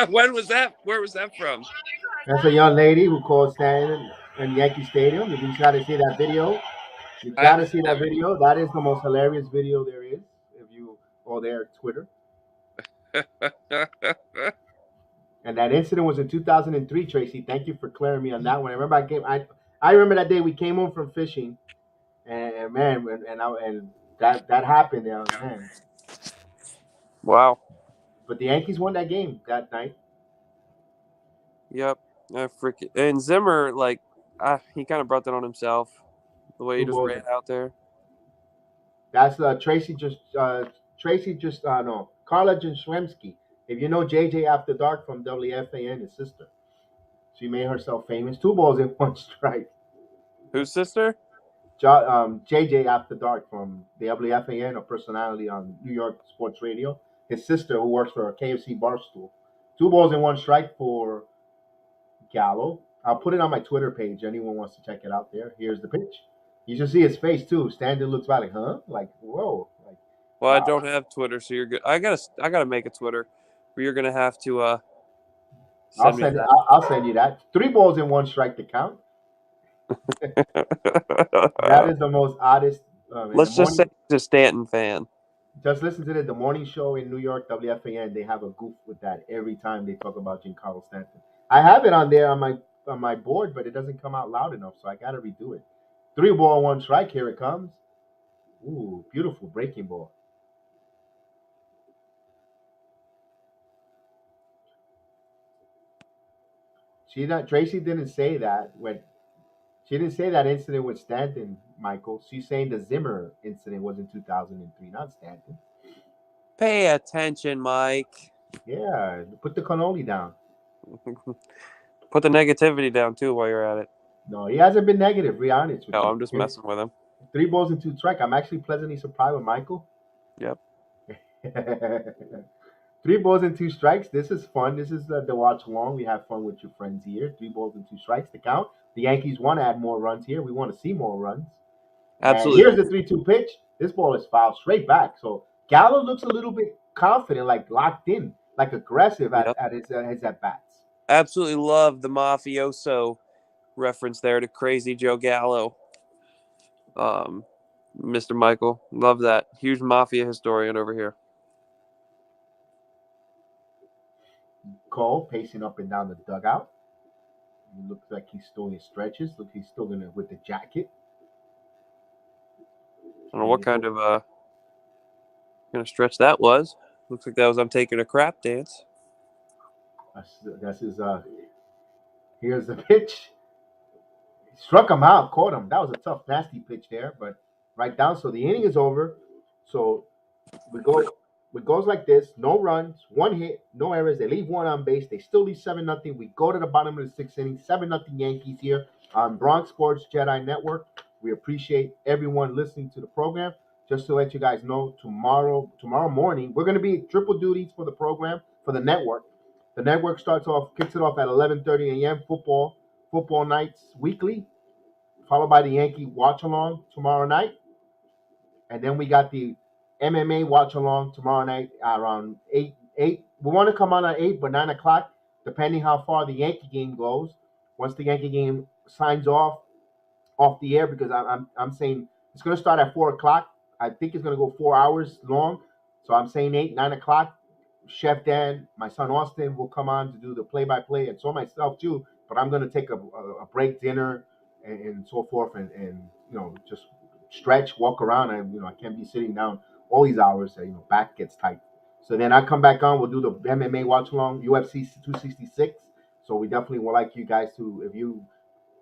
When was that? Where was that from? That's a young lady who called Stanton in Yankee Stadium. If you try to see that video, you I gotta haven't see seen that video. That is the most hilarious video there is. If you go there, Twitter. it. And that incident was in 2003, Tracy. Thank you for clearing me on that one. I remember I remember that day we came home from fishing, and man, and that happened, man. Wow. But the Yankees won that game that night. Yep. And Zimmer, like, he kind of brought that on himself. The way he Who just was ran it? out there. That's no, Carla Jastrzemski. If you know JJ After Dark from WFAN, his sister. She made herself famous. 2 balls in one strike. Whose sister? JJ After Dark from the WFAN, a personality on New York Sports Radio. His sister, who works for KFC Barstool. 2 balls in one strike for Gallo. I'll put it on my Twitter page. Anyone wants to check it out there. Here's the pitch. You should see his face too. Stanton looks back like, huh? Like, whoa. Like, Well, I wow. don't have Twitter, so you're good. I gotta make a Twitter. But you're gonna have to I'll send me send it. that. I'll send you that. 3 balls in one strike to count. That is the most oddest. In the Let's just say morning, he's a Stanton fan. just listen to the morning show in New York, WFAN. They have a goof with that every time they talk about Giancarlo Stanton. I have it on there on my board, but it doesn't come out loud enough, so I got to redo it. 3 ball, one strike. Here it comes. Ooh, beautiful breaking ball. Tracy didn't say that when she didn't say that incident with Stanton, Michael. She's saying the Zimmer incident was in 2003, not Stanton. Pay attention, Mike. Yeah, put the cannoli down. Put the negativity down too while you're at it. No, he hasn't been negative. Be honest with No, you. I'm just messing with him. 3 balls and 2 strikes. I'm actually pleasantly surprised with Michael. Yep. 3 balls and 2 strikes. This is fun. This is the watch along. We have fun with your friends here. 3 balls and 2 strikes to count. The Yankees want to add more runs here. We want to see more runs. Absolutely. And here's the 3-2 pitch. This ball is fouled straight back. So Gallo looks a little bit confident, like locked in, like aggressive at his at bats. Absolutely love the mafioso reference there to Crazy Joe Gallo. Mr. Michael, love that. Huge mafia historian over here. Cole pacing up and down the dugout. He looks like he's still in stretches. Look, he's still gonna with the jacket. I don't know what kind of stretch that was. Looks like that was I'm taking a crap dance. That's his. Here's the pitch. Struck him out, caught him. That was a tough, nasty pitch there, but right down. So the inning is over. So we go. It goes like this: no runs, 1 hit, no errors. They leave one on base. They still leave 7-0. We go to the bottom of the 6th inning. 7-0 Yankees here on Bronx Sports Jedi Network. We appreciate everyone listening to the program. Just to let you guys know, tomorrow morning, we're going to be triple duties for the program for the network. The network kicks it off at 11:30 a.m. Football nights weekly, followed by the Yankee watch along tomorrow night, and then we got the MMA watch along tomorrow night around 8. We want to come on at 8, but 9 o'clock, depending how far the Yankee game goes. Once the Yankee game signs off the air, because I'm saying it's going to start at 4 o'clock. I think it's going to go 4 hours long. So I'm saying 8, 9 o'clock. Chef Dan, my son Austin will come on to do the play-by-play, and so myself too. But I'm going to take a break, dinner, and so forth, and just stretch, walk around. I can't be sitting down all these hours. Back gets tight. So then I come back on. We'll do the MMA watch along, UFC 266. So we definitely would like you guys to, if you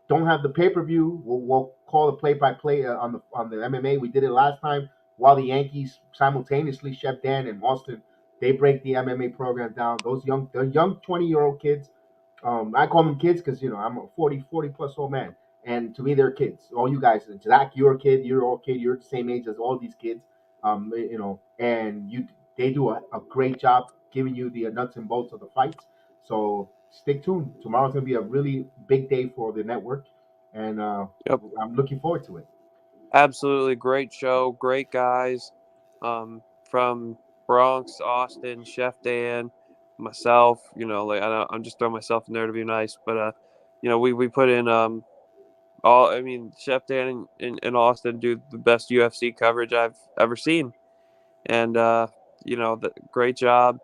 don't have the pay-per-view, we'll call the play-by-play on the MMA. We did it last time while the Yankees simultaneously, Chef Dan and Austin, they break the MMA program down. They're young 20-year-old kids. I call them kids because I'm a 40 plus old man, and to me they're kids. All you guys, Zach, you're a kid. You're all kid. You're the same age as all these kids. And they do a great job giving you the nuts and bolts of the fights. So stick tuned. Tomorrow's gonna be a really big day for the network, and Yep. I'm looking forward to it. Absolutely great show. Great guys from Bronx, Austin, Chef Dan, myself. I'm just throwing myself in there to be nice, but we put in Chef Dan and Austin do the best UFC coverage I've ever seen, and great job.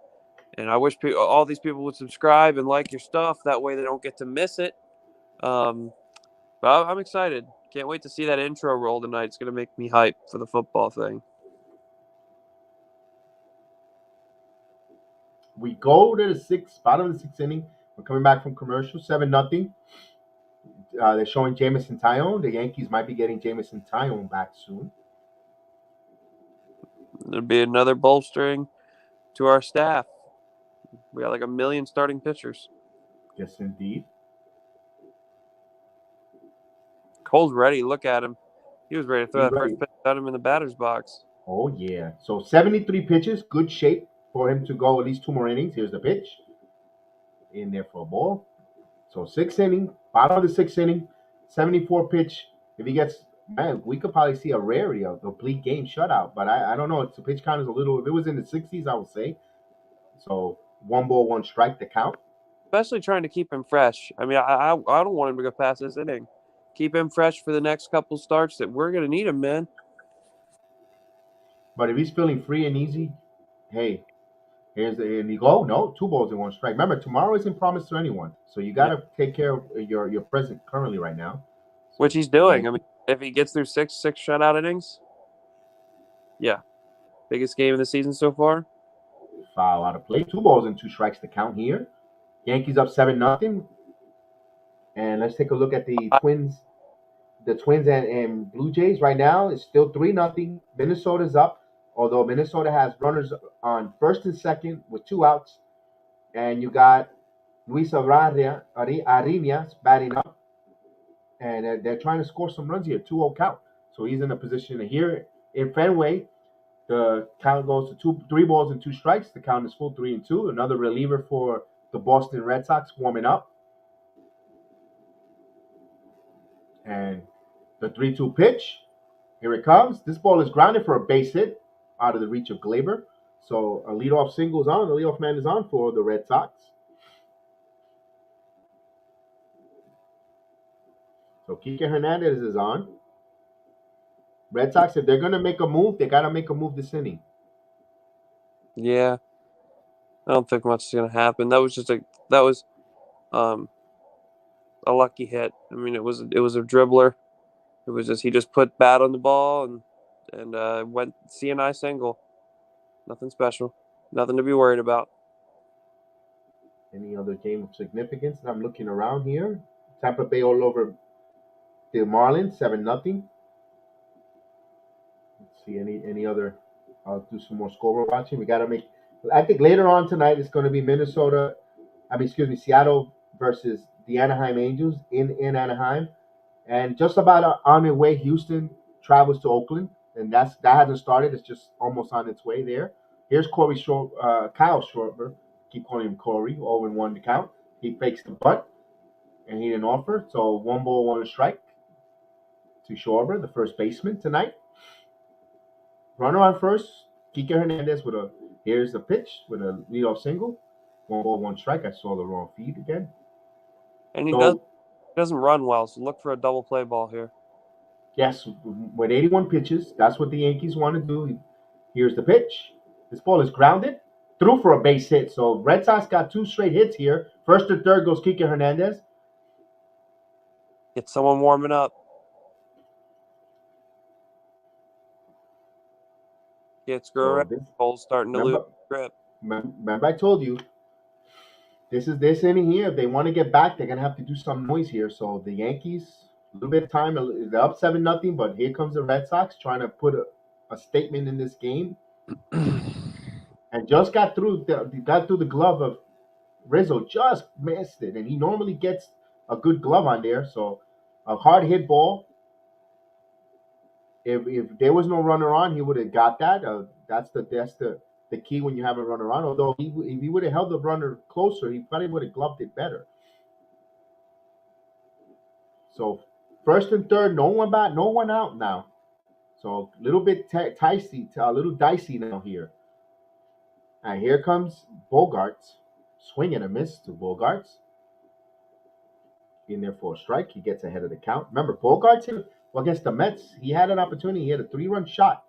And I wish all these people would subscribe and like your stuff. That way they don't get to miss it. But I'm excited. Can't wait to see that intro roll tonight. It's going to make me hype for the football thing. We go to the bottom of the sixth inning. We're coming back from commercial, 7-0. They're showing Jamison Tyone. The Yankees might be getting Jamison Tyone back soon. There'll be another bolstering to our staff. We got like 1 million starting pitchers. Yes, indeed. Cole's ready. Look at him. He was ready to throw He's that ready. first pitch at him in the batter's box. Oh, yeah. So 73 pitches, good shape for him to go at least 2 more innings. Here's the pitch. In there for a ball. So 6th inning, bottom of the 6th inning, 74 pitch. If he gets, man, we could probably see a rarity of a complete game shutout. But I don't know. It's the pitch count is a little, if it was in the 60s, I would say. So 1 ball, 1 strike, the count. Especially trying to keep him fresh. I don't want him to go past this inning. Keep him fresh for the next couple starts that we're going to need him, man. But if he's feeling free and easy, hey, and you go, no, 2 balls and 1 strike. Remember, tomorrow isn't promised to anyone, so you got to take care of your present currently right now. Which he's doing. If he gets through six shutout innings, yeah, biggest game of the season so far. Foul out of play. 2 balls and 2 strikes to count here. Yankees up 7-0. And let's take a look at the Twins. The Twins and Blue Jays right now is still 3-0. Minnesota's up, although Minnesota has runners on first and second with 2 outs. And you got Luis Arias batting up. And they're trying to score some runs here, 2-0 count. So he's in a position to here in Fenway. The count goes to 3 balls and 2 strikes. The count is full 3-2. Another reliever for the Boston Red Sox warming up. And the 3-2 pitch. Here it comes. This ball is grounded for a base hit out of the reach of Glaber. So a leadoff single is on. The leadoff man is on for the Red Sox. So Kike Hernandez is on. Red Sox, if they're going to make a move, they got to make a move this inning. Yeah. I don't think much is going to happen. That was a lucky hit. It was a dribbler. It was just he just put bat on the ball and went CNI single. Nothing special. Nothing to be worried about. Any other game of significance? I'm looking around here. Tampa Bay all over the Marlins, 7-0. Let's see any other. I'll do some more scoreboard watching. We got to make. I think later on tonight it's going to be Seattle versus the Anaheim Angels in Anaheim. And just about on their way, Houston travels to Oakland, and that hasn't started. It's just almost on its way there. Here's Kyle Schwarber. Keep calling him Corey. 0-1 to count. He fakes the butt, and he didn't offer. So 1 ball, 1 strike to Schwarber, the first baseman tonight. Runner on first. Kike Hernandez here's the pitch with a leadoff single. 1 ball, 1 strike. I saw the wrong feed again. And he doesn't run well, so look for a double play ball here. Yes, with 81 pitches, that's what the Yankees want to do. Here's the pitch. This ball is grounded, through for a base hit. So Red Sox got 2 straight hits here. First to third goes Kike Hernandez. Get someone warming up. Get Gerrit Cole starting to lose grip. Remember I told you, this inning here. If they want to get back, they're gonna have to do some noise here. So the Yankees, a little bit of time, they're up 7-0, but here comes the Red Sox trying to put a statement in this game, and just got through the glove of Rizzo, just missed it, and he normally gets a good glove on there. So a hard hit ball. If there was no runner on, he would have got that. That's the key when you have a runner on. Although if he would have held the runner closer, he probably would have gloved it better. So first and third, no one out now. So a little bit a little dicey now here. And here comes Bogarts, swing and a miss to Bogarts. In there for a strike, he gets ahead of the count. Remember, Bogarts here against the Mets, he had an opportunity. He had a 3-run shot.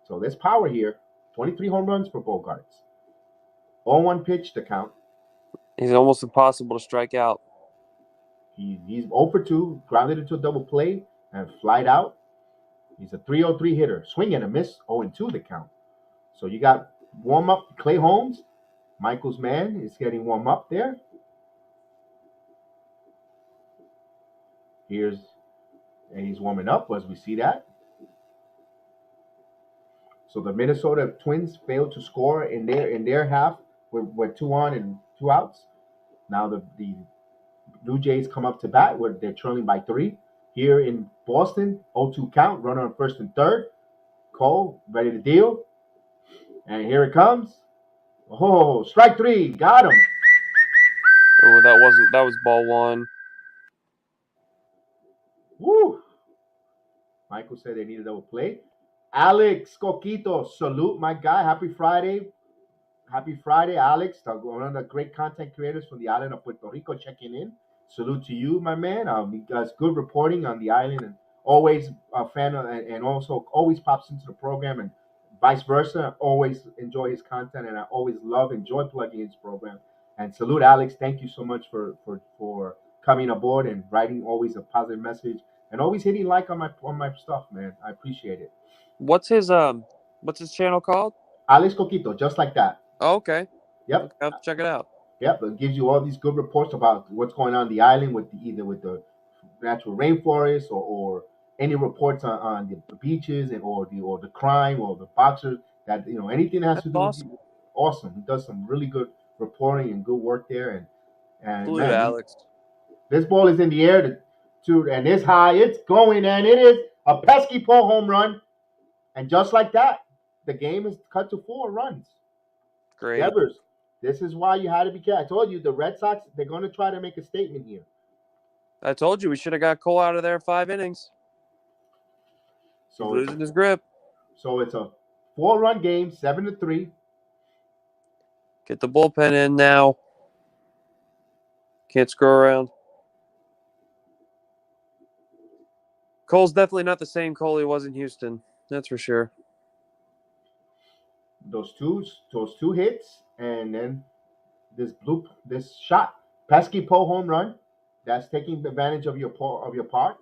So there's power here. 23 home runs for Bogarts. 0-1 pitch to count. He's almost impossible to strike out. He's 0 for 2, grounded into a double play and flied out. He's a 303 hitter. Swing and a miss, 0-2 the count. So you got warm up Clay Holmes. Michael's man is getting warm up there. And he's warming up as we see that. So the Minnesota Twins failed to score in their half with 2 on and 2 outs. Now the Blue Jays come up to bat where they're trailing by 3. Here in Boston, 0-2 count, runner on first and third. Cole ready to deal. And here it comes. Oh, strike 3, got him. Oh, that was ball 1. Woo! Michael said they need a double play. Alex Coquito, salute my guy. Happy Friday. Happy Friday, Alex. One of the great content creators from the island of Puerto Rico checking in. Salute to you, my man. He does good reporting on the island and always a fan of, and also always pops into the program and vice versa. I always enjoy his content and I always enjoy plugging his program. And salute, Alex. Thank you so much for coming aboard and writing always a positive message and always hitting like on my stuff, man. I appreciate it. What's his channel called? Alex Coquito, just like that. Oh, okay. Yep. Okay, I'll have to check it out. Yep, it gives you all these good reports about what's going on the island with either with the natural rainforest or any reports on the beaches or the crime or the boxers that anything that has That's to do awesome. with awesome. He does some really good reporting and good work there and Salute, man, Alex. this ball is in the air and it's high, it's going and it is a pesky pole home run, and just like that, the game is cut to 4 runs. Great. Devers, this is why you had to be careful. I told you the Red Sox, they're going to try to make a statement here. I told you we should have got Cole out of there in 5 innings. So He's losing his grip. So it's a 4-run game, 7-3. Get the bullpen in now. Can't screw around. Cole's definitely not the same Cole he was in Houston. That's for sure. Those two hits, and then this shot, pesky pole home run. That's taking advantage of your park.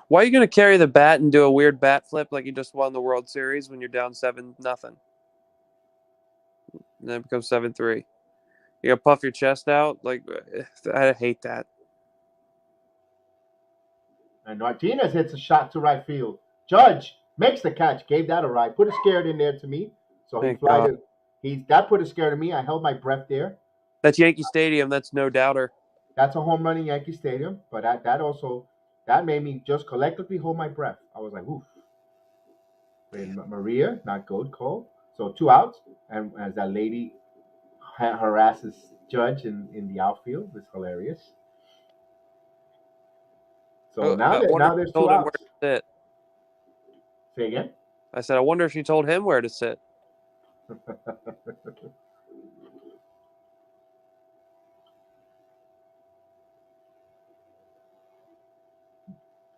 Why are you going to carry the bat and do a weird bat flip like you just won the World Series when you're down 7-0? And then it becomes 7-3. You got to puff your chest out. Like, I hate that. And Martinez hits a shot to right field. Judge makes the catch, gave that a ride, put a scared in there to me. So he flied it. That put a scare to me. I held my breath there. That's Yankee Stadium. That's no doubter. That's a home run in Yankee Stadium. But that made me just collectively hold my breath. I was like, oof. And Maria, not good, Cole. So 2 outs. And as that lady harasses Judge in the outfield, it's hilarious. So now there's 2 outs. Where to sit. Say again? I said, I wonder if she told him where to sit.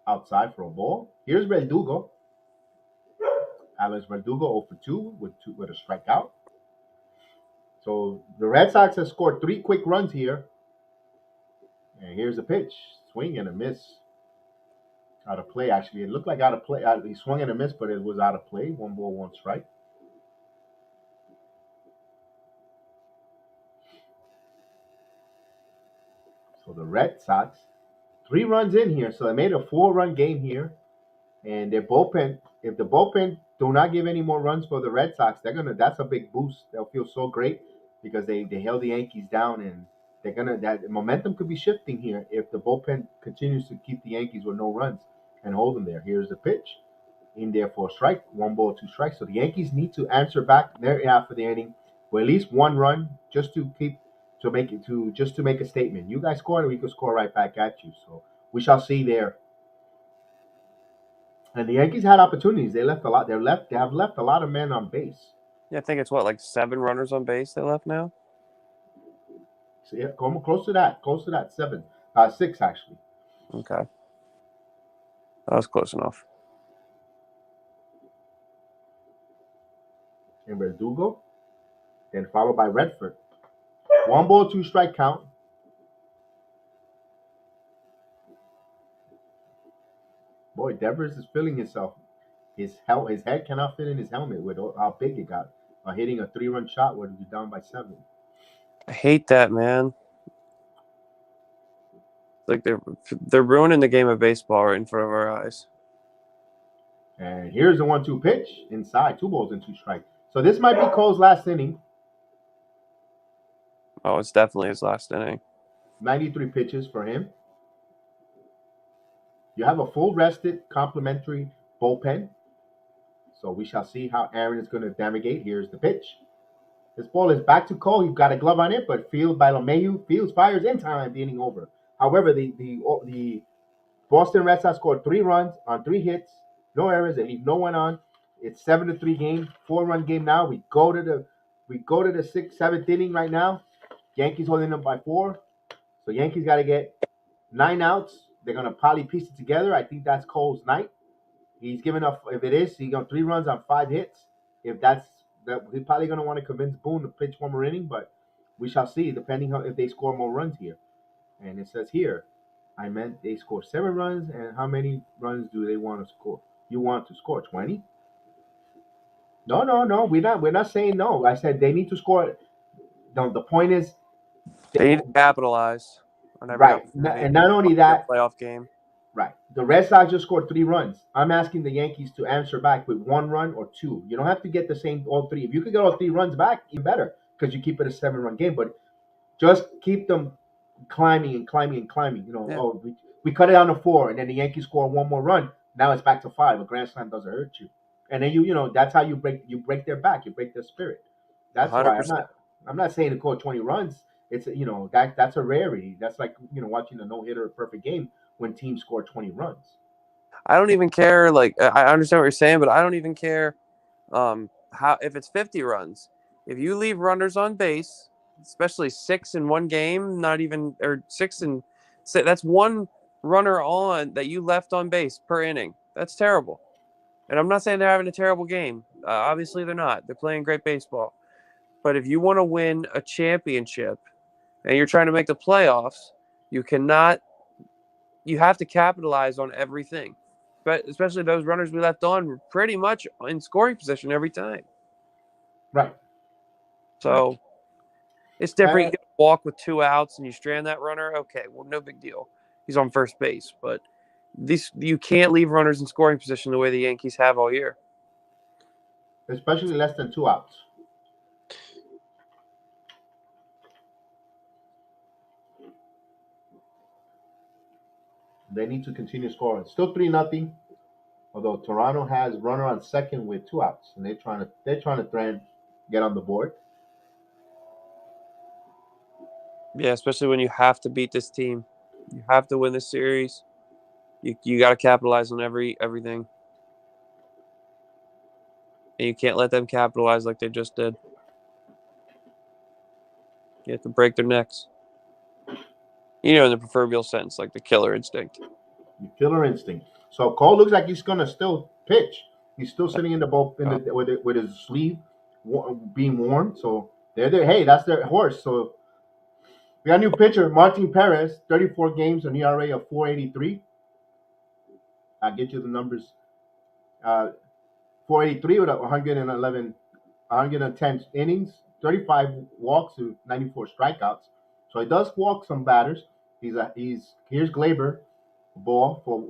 Outside for a ball. Here's Verdugo. Alex Verdugo 0 for 2 with a strikeout. So the Red Sox have scored 3 quick runs here. And here's a pitch. Swing and a miss. Out of play, actually. It looked like out of play. He swung and a miss, but it was out of play. 1 ball, 1 strike. So the Red Sox, 3 runs in here. So they made a 4-run game here. And their bullpen, if the bullpen do not give any more runs for the Red Sox, that's a big boost. They'll feel so great because they held the Yankees down, and that momentum could be shifting here if the bullpen continues to keep the Yankees with no runs and hold them there. Here's the pitch. In there for a strike, 1-2 strikes. So the Yankees need to answer back their half of the inning with at least 1 run just to make a statement. You guys scored, and we could score right back at you. So we shall see there. And the Yankees had opportunities. They left a lot. They have left a lot of men on base. Yeah, I think it's like 7 runners on base they left now. So yeah, close to that. 7, 6 actually. Okay, that was close enough. And Verdugo, then followed by Redford. 1-2 strike count. Boy, Devers is feeling himself. His head cannot fit in his helmet with how big it got. Hitting a 3-run shot would be down by 7. I hate that, man. Like they're ruining the game of baseball right in front of our eyes. And here's the 1-2 pitch inside, 2-2 strike. So this might be Cole's last inning. Oh, it's definitely his last inning. 93 pitches for him. You have a full rested complimentary bullpen. So we shall see how Aaron is going to navigate. Here's the pitch. This ball is back to Cole. He's got a glove on it, but fielded by LeMahieu. Fields fires in time, the inning over. However, the Boston Red Sox scored 3 runs on 3 hits, no errors. They leave no one on. It's 7-3 game, 4-run game now. We go to the 6th, 7th inning right now. Yankees holding them by 4. So Yankees got to get 9 outs. They're gonna probably piece it together. I think that's Cole's night. He's giving up. If it is, he got 3 runs on 5 hits. If that's that, he's probably gonna want to convince Boone to pitch 1 more inning. But we shall see, depending on if they score more runs here. And it says here, I meant they score 7 runs, and how many runs do they want to score? You want to score 20? No. We're not saying no. I said they need to score. No, the point is they need to capitalize on every right. And not only that, playoff game. Right. The Red Sox just scored 3 runs. I'm asking the Yankees to answer back with 1 run or 2. You don't have to get the same all 3. If you could get all 3 runs back, even better, because you keep it a 7-run game. But just keep them climbing. Yeah. Oh, we cut it down to 4, and then the Yankees score 1 more run. Now it's back to 5. A grand slam doesn't hurt you, and then that's how you break their back. You break their spirit. That's 100%. why I'm not saying to score 20 runs. It's that's a rarity. That's like watching a no-hitter, perfect game when teams score 20 runs. I don't even care. Like, I understand what you're saying, but I don't even care how if it's 50 runs. If you leave runners on base, especially 6 in one game, not even or 6 and 6, that's 1 runner on that you left on base per inning. That's terrible. And I'm not saying they're having a terrible game. Obviously, they're not. They're playing great baseball. But if you want to win a championship and you're trying to make the playoffs, you have to capitalize on everything. But especially those runners we left on were pretty much in scoring position every time. Right. So it's different. You get a walk with 2 outs and you strand that runner. Okay, well, no big deal. He's on first base. But you can't leave runners in scoring position the way the Yankees have all year. Especially less than 2 outs. They need to continue scoring. Still 3-0. Although Toronto has runner on second with 2 outs, and they're trying to get on the board. Yeah, especially when you have to beat this team, you have to win this series. You got to capitalize on everything, and you can't let them capitalize like they just did. You have to break their necks. In the proverbial sense, like the killer instinct. The killer instinct. So Cole looks like he's gonna still pitch. He's still sitting in the boat with his sleeve being worn. So hey, that's their horse. So we got a new pitcher, Martin Perez, 34 games, an ERA of 4.83. I'll get you the numbers. 4.83 with 110 innings, 35 walks to 94 strikeouts. So he does walk some batters. Here's Glaber.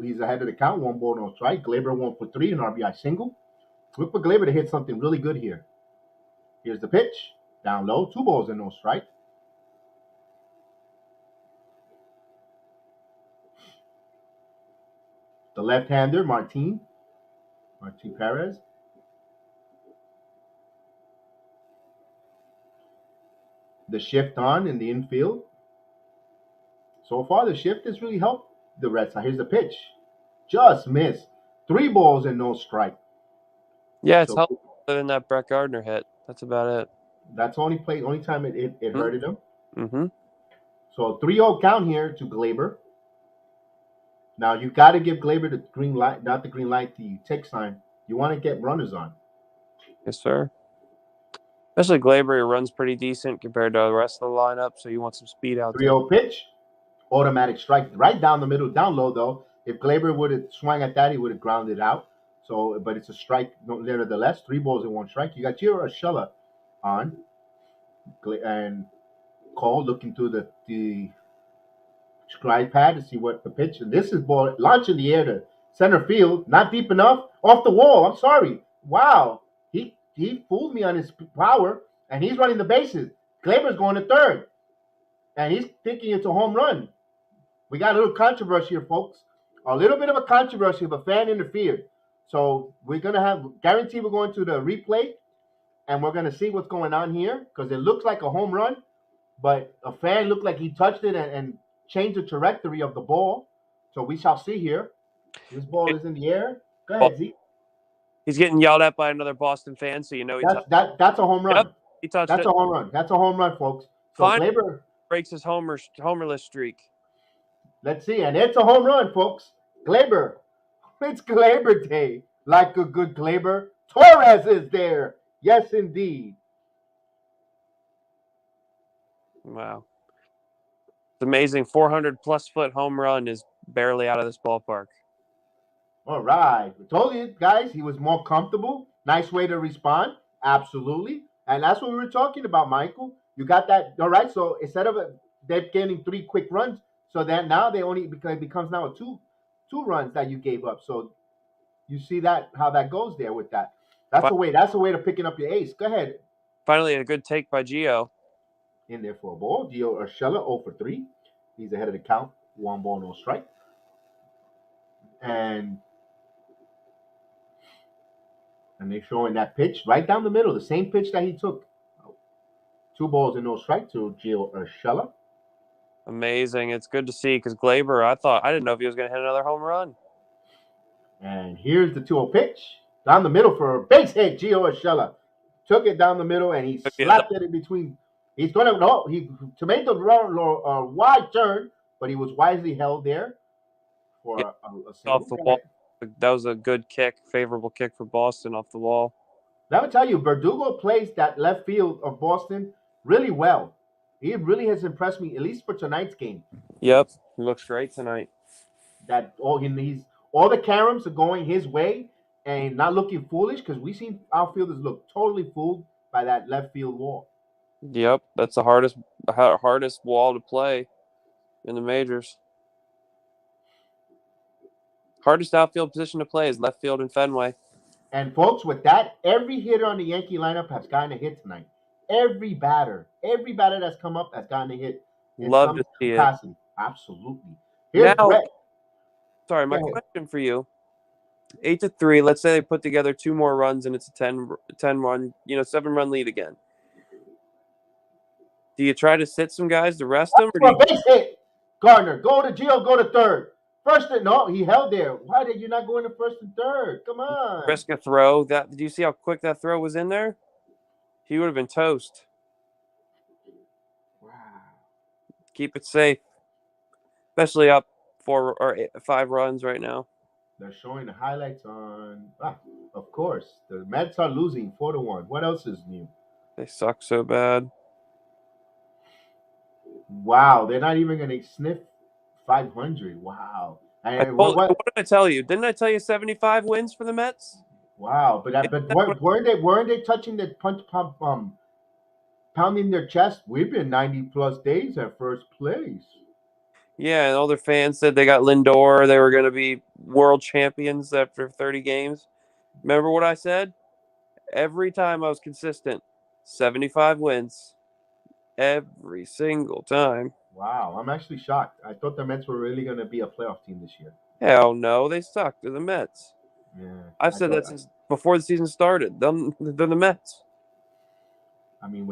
He's ahead of the count. 1 ball, no strike. Glaber 1 for 3, an RBI single. Look for Glaber to hit something really good here. Here's the pitch. Down low. 2 balls and no strike. The left-hander, Martin Perez. The shift on in the infield. So far, the shift has really helped the Red Sox. Here's the pitch. Just missed. 3 balls and no strike. Yeah, it's So helped other than that Brett Gardner hit. That's about it. that's only time it hurted him. Mm-hmm. So 3-0 count here to Glaber. Now you got to give Glaber the green light, not the green light, the tick sign. You want to get runners on. Yes, sir. Especially Glaber, he runs pretty decent compared to the rest of the lineup, so you want some speed out there. 3-0 pitch, automatic strike right down the middle, down low though. If Glaber would have swung at that, he would have grounded out. So, but it's a strike nevertheless. 3 balls and 1 strike. You got Gerrit Cole on, and Cole looking through the stride pad to see what the pitch. And this is ball launch in the air to center field, not deep enough, off the wall. I'm sorry. Wow, he fooled me on his power, and he's running the bases. Glaber's going to third, and he's thinking it's a home run. We got a little controversy here, folks. A little bit of a controversy if a fan interfered. So we're going to we're going to the replay, and we're going to see what's going on here, because it looks like a home run, but a fan looked like he touched it and changed the trajectory of the ball. So we shall see here. This ball is in the air. Go ahead, Zeke. He's getting yelled at by another Boston fan, so you know that's a home run. Yep, he touched that's it. a home run. That's a home run, folks. So Finally Glaber breaks his homerless streak. Let's see, and it's a home run, folks. Glaber. It's Glaber Day. Like a good Glaber. Torres is there. Yes, indeed. Wow. It's amazing. 400-plus foot home run is barely out of this ballpark. All right. We told you, guys, he was more comfortable. Nice way to respond. Absolutely. And that's what we were talking about, Michael. You got that. All right. So instead of they're getting 3 quick runs, so that now because it becomes now a two runs that you gave up. So you see how that goes there with that. That's a way to picking up your ace. Go ahead. Finally, a good take by Gio. In there for a ball. Gio Urshela 0 for 3. He's ahead of the count. 1 ball, no strike. And they're showing that pitch right down the middle, the same pitch that he took. 2 balls and no strike to Gio Urshela. Amazing. It's good to see, because Glaber, I didn't know if he was going to hit another home run. And here's the 2-0 pitch. Down the middle for a base hit. Gio Urshela took it down the middle, and he slapped it in between. He's going to make the wide turn, but he was wisely held there for a single. Off the wall. That was a good kick, favorable kick for Boston off the wall. Let me tell you, Verdugo plays that left field of Boston really well. He really has impressed me, at least for tonight's game. Yep, he looks great tonight. That all the caroms are going his way and not looking foolish, because we've seen outfielders look totally fooled by that left field wall. Yep, that's the hardest wall to play in the majors. Hardest outfield position to play is left field in Fenway. And folks, with that, every hitter on the Yankee lineup has gotten a hit tonight. Every batter that's come up has gotten a hit. Love to see capacity. It. Absolutely. Here's Brett. Sorry, my question for you. 8-3. Let's say they put together 2 more runs and it's a 10-run, 7-run lead again. Do you try to sit some guys to rest them? Or base hit. Gardner, go to Gio, go to third. No, he held there. Why did you not go into first and third? Come on. Risk a throw. Did you see how quick that throw was in there? He would have been toast. Wow. Keep it safe. Especially up 4 or 5 runs right now. They're showing the highlights on. Of course. The Mets are losing 4-1. What else is new? They suck so bad. Wow. They're not even going to sniff 500. Wow. And what did I tell you? Didn't I tell you 75 wins for the Mets? Wow. But weren't they touching the punch pump, pounding their chest? We've been 90 plus days at first place. Yeah, and all their fans said they got Lindor. They were going to be world champions after 30 games. Remember what I said? Every time I was consistent, 75 wins. Every single time. Wow, I'm actually shocked. I thought the Mets were really going to be a playoff team this year. Hell no, they suck. They're the Mets. Yeah, I've I said thought. that since before the season started. They're the Mets. I mean,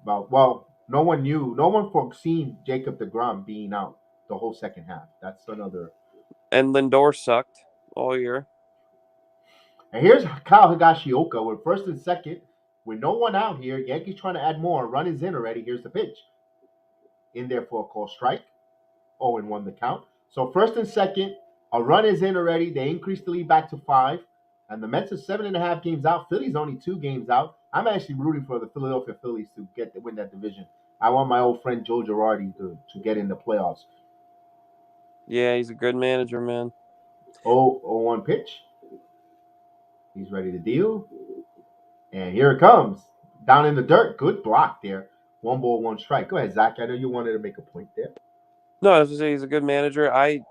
well, no one knew, no one foreseen Jacob DeGrom being out the whole second half. That's another. And Lindor sucked all year. And here's Kyle Higashioka with first and second, with no one out here. Yankees trying to add more. Run is in already. Here's the pitch. In there for a call strike. 0-1 the count. So first and second, a run is in already. They increased the lead back to 5. And the Mets are 7.5 games out. Philly's only 2 games out. I'm actually rooting for the Philadelphia Phillies to win that division. I want my old friend Joe Girardi to get in the playoffs. Yeah, he's a good manager, man. 0-1 pitch. He's ready to deal. And here it comes. Down in the dirt. Good block there. 1 ball, 1 strike. Go ahead, Zach. I know you wanted to make a point there. No, I was gonna say he's a good manager. I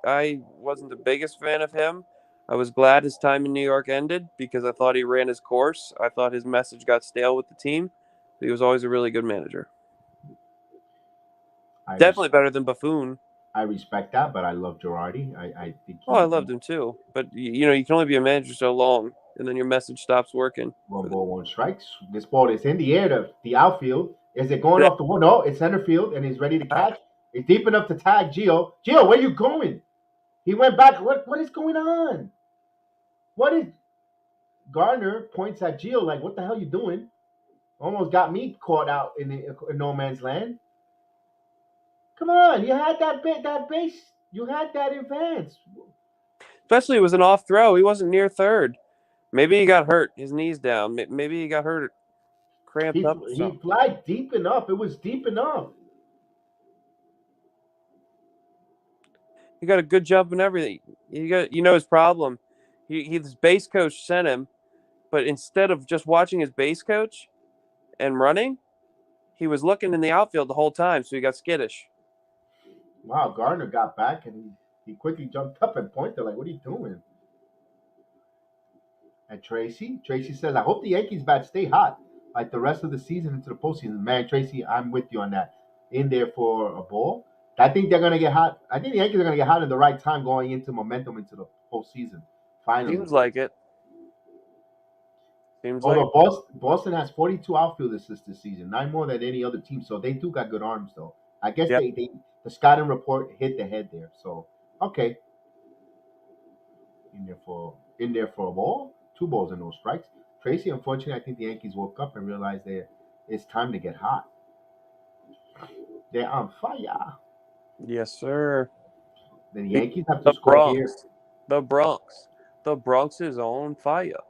wasn't the biggest fan of him. I was glad his time in New York ended because I thought he ran his course. I thought his message got stale with the team. But he was always a really good manager. Definitely better than Buffoon. I respect that, but I love Girardi. I think I loved him too. But you can only be a manager so long, and then your message stops working. 1 ball, 1 strikes. This ball is in the air, the outfield. Is it going off the wall? No, it's center field, and he's ready to catch. It's deep enough to tag Gio. Gio, where you going? He went back. What is going on? What is Gardner points at Gio like, what the hell you doing? Almost got me caught out in no man's land. Come on, you had that base. You had that advance. Especially it was an off throw. He wasn't near third. Maybe he got hurt. His knee's down. Maybe he got hurt, cramped up. He flied deep enough. It was deep enough. He got a good jump and everything. His problem. His base coach sent him, but instead of just watching his base coach and running, he was looking in the outfield the whole time, so he got skittish. Wow, Gardner got back and he quickly jumped up and pointed like, what are you doing? And Tracy says, I hope the Yankees bats stay hot like the rest of the season into the postseason. Man, Tracy, I'm with you on that. In there for a ball. I think they're going to get hot. I think the Yankees are going to get hot in the right time going into momentum into the postseason. Finally. Seems like it. Although Boston has 42 outfielders this season, 9 more than any other team. So they do got good arms, though. I guess the scouting report hit the head there. So, okay. In there for a ball. 2 balls and no strikes. Tracy, unfortunately, I think the Yankees woke up and realized that it's time to get hot. They're on fire. Yes, sir. The Yankees have to score here. The Bronx. The Bronx is on fire.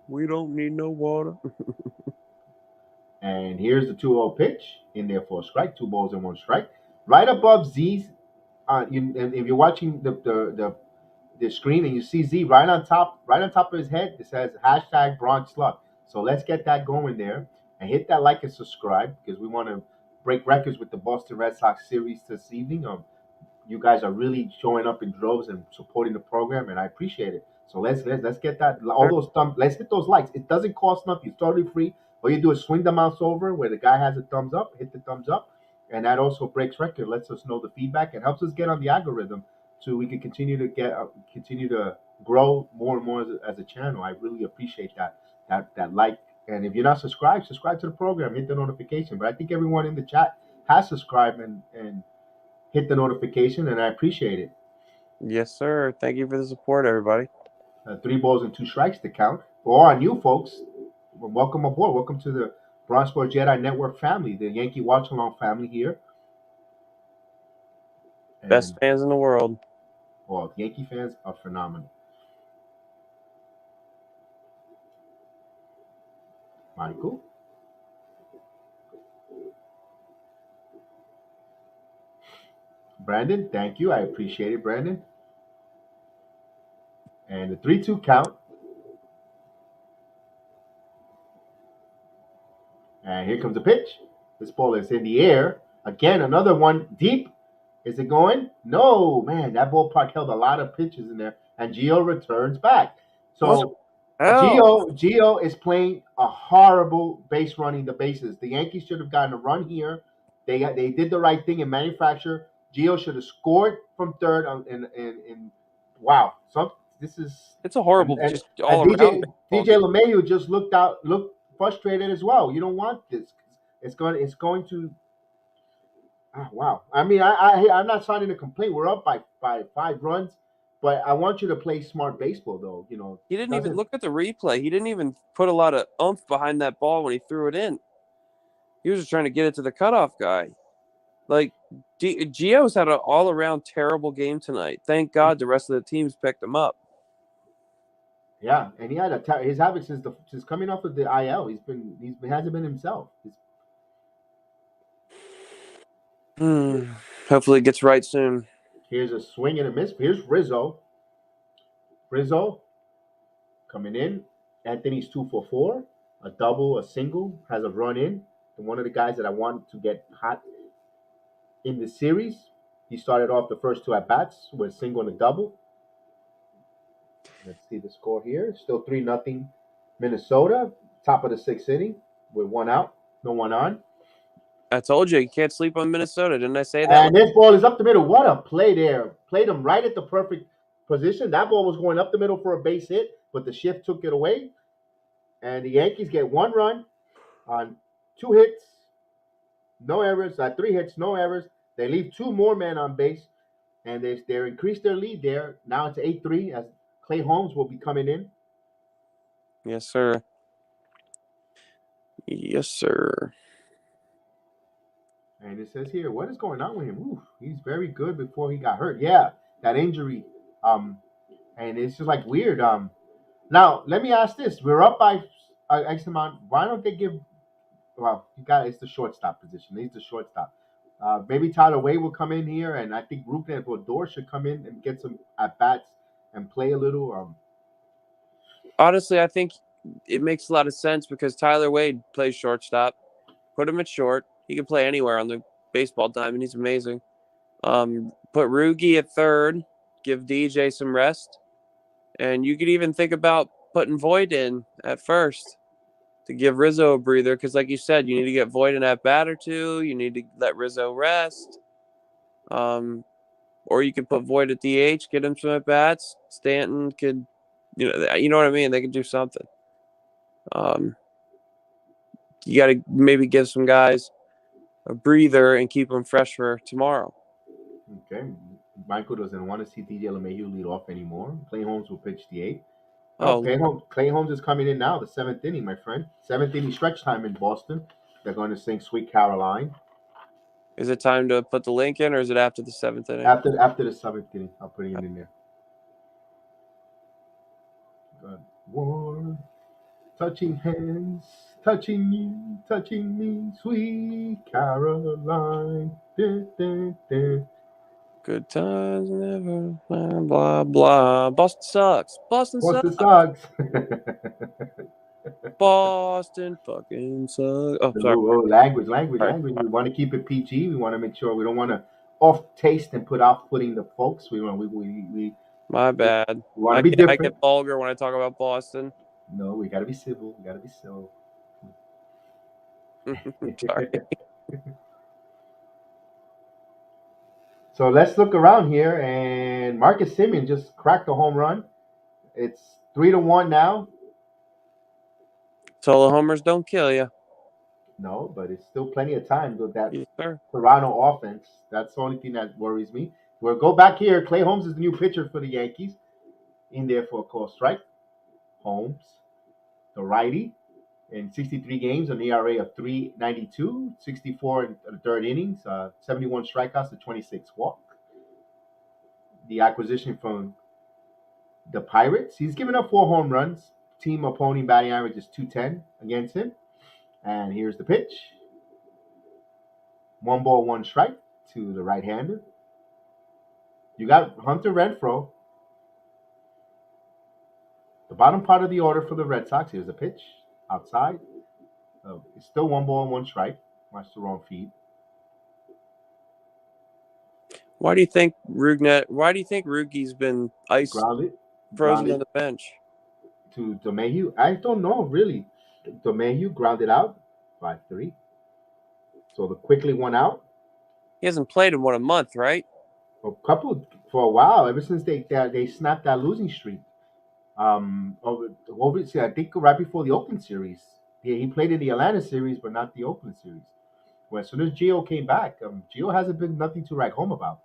We don't need no water. And here's the 2-0 pitch. In there for a strike. 2 balls and 1 strike. Right above Z's. And if you're watching the screen and you see Z right on top of his head, it says hashtag Bronx Luck. So let's get that going there and hit that like and subscribe because we want to break records with the Boston Red Sox series this evening. You guys are really showing up in droves and supporting the program, and I appreciate it. So let's get that all those thumbs. Let's hit those likes. It doesn't cost nothing. It's totally free. All you do is swing the mouse over where the guy has a thumbs up. Hit the thumbs up, and that also breaks record. Lets us know the feedback and helps us get on the algorithm so we can continue to grow more and more as a channel. I really appreciate that like. And if you're not subscribed, subscribe to the program. Hit the notification. But I think everyone in the chat has subscribed and hit the notification, and I appreciate it. Yes, sir. Thank you for the support, everybody. 3 balls and 2 strikes to count. For all our new folks, welcome aboard. Welcome to the Bronx Sports Jedi Network family, the Yankee Watch Along family here. Best fans in the world. Well, Yankee fans are phenomenal. Michael. Brandon, thank you. I appreciate it, Brandon. And the 3-2 count. And here comes the pitch. This ball is in the air. Again, another one deep. Is it going? No, man. That ballpark held a lot of pitches in there, and Gio returns back. What So the hell? Gio is playing a horrible base running the bases. The Yankees should have gotten a run here. They did the right thing in manufacture. Gio should have scored from third. And wow, this is It's a and horrible, and just and all around DJ baseball game. LeMahieu just looked frustrated as well. You don't want this. It's going to. Oh, wow. I mean, I'm not signing a complaint. We're up by 5 runs, but I want you to play smart baseball, though. He didn't even Doesn't look at the replay. He didn't even put a lot of oomph behind that ball when he threw it in. He was just trying to get it to the cutoff guy. Like, Gio's had an all-around terrible game tonight. Thank God the rest of the teams picked him up. Yeah, and he had his habit since coming off of the IL. He hasn't been himself. Hopefully it gets right soon. Here's a swing and a miss. Here's Rizzo. Rizzo coming in. Anthony's 2 for 4, a double, a single, has a run in. And one of the guys that I want to get hot in the series. He started off the first 2 at bats with a single and a double. Let's see the score here. Still 3-0 Minnesota. Top of the 6th inning with 1 out, no one on. I told you can't sleep on Minnesota. Didn't I say that? And this ball is up the middle. What a play there. Played him right at the perfect position. That ball was going up the middle for a base hit, but the shift took it away. And the Yankees get 1 run on 2 hits, no errors. 3 hits, no errors. They leave 2 more men on base, and they increased their lead there. Now it's 8-3 as Clay Holmes will be coming in. Yes, sir. Yes, sir. And it says here, what is going on with him? Ooh, he's very good before he got hurt. Yeah, that injury. And it's just like weird. Now let me ask this: we're up by X amount. Why don't they give? Well, it's the shortstop position. He's the shortstop. Maybe Tyler Wade will come in here, and I think Ruben Odor should come in and get some at bats and play a little. Honestly, I think it makes a lot of sense because Tyler Wade plays shortstop. Put him at short. He can play anywhere on the baseball diamond. He's amazing. Put Rugi at third. Give DJ some rest. And you could even think about putting Voit in at first to give Rizzo a breather. Because like you said, you need to get Voit in at bat or 2. You need to let Rizzo rest. Or you could put Voit at DH, get him some at bats. Stanton could, you know what I mean? They could do something. You got to maybe give some guys a breather and keep them fresh for tomorrow. Okay. Michael doesn't want to see DJ LeMahieu lead off anymore. Clay Holmes will pitch the 8th. Clay Holmes is coming in now, the 7th inning, my friend. 7th inning stretch time in Boston. They're going to sing Sweet Caroline. Is it time to put the link in, or is it after the 7th inning? After the 7th inning, I'm putting it in there. Warm, touching hands, touching you, touching me, sweet Caroline. Dun, dun, dun. Good times never, blah, blah, blah. Boston sucks. Boston Boston sucks. Sox. Boston fucking sucks. Oh, sorry. Language. Sorry. We want to keep it PG. We want to make sure we don't want to off taste and put off-putting the folks. My bad. We want to be different. I get vulgar when I talk about Boston. No, we got to be civil. Sorry. So let's look around here, and Marcus Semien just cracked a home run. It's 3-1 now. Solo homers don't kill you. No, but it's still plenty of time with that Yes, sir. Toronto offense. That's the only thing that worries me. We'll go back here. Clay Holmes is the new pitcher for the Yankees. In there for a call strike. Holmes, the righty, in 63 games, an ERA of 3.92, 64 in the 3rd innings, 71 strikeouts to 26 walk. The acquisition from the Pirates, he's given up 4 home runs. Team opponent batting average is 210 against him. And here's the pitch. 1 ball, 1 strike to the right-hander. You got Hunter Renfroe. The bottom part of the order for the Red Sox. Here's the pitch. Outside. It's still 1 ball, 1 strike. Watch the wrong feed. Why do you think Rugi's been Grounded. frozen on the bench? To Domeju. I don't know, really. Domeju grounded out 5-3. So the quickly one out. He hasn't played in a month, right? For a while, ever since they snapped that losing streak. I think right before the Oakland series. Yeah, he played in the Atlanta series, but not the Oakland series. Well, as soon as Gio came back, Gio hasn't been nothing to write home about.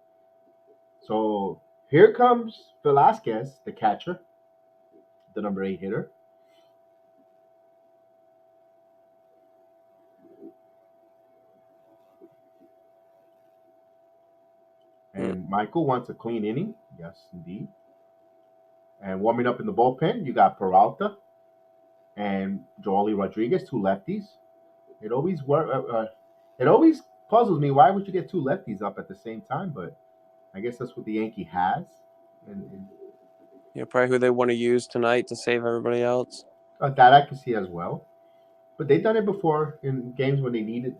So here comes Velasquez, the catcher, the number 8 hitter. And Michael wants a clean inning. Yes, indeed. And warming up in the bullpen, you got Peralta and Joely Rodriguez, two lefties. It always it always puzzles me. Why would you get two lefties up at the same time? But I guess that's what the Yankee has. And Probably who they want to use tonight to save everybody else. that I can see as well. But they've done it before in games when they need it.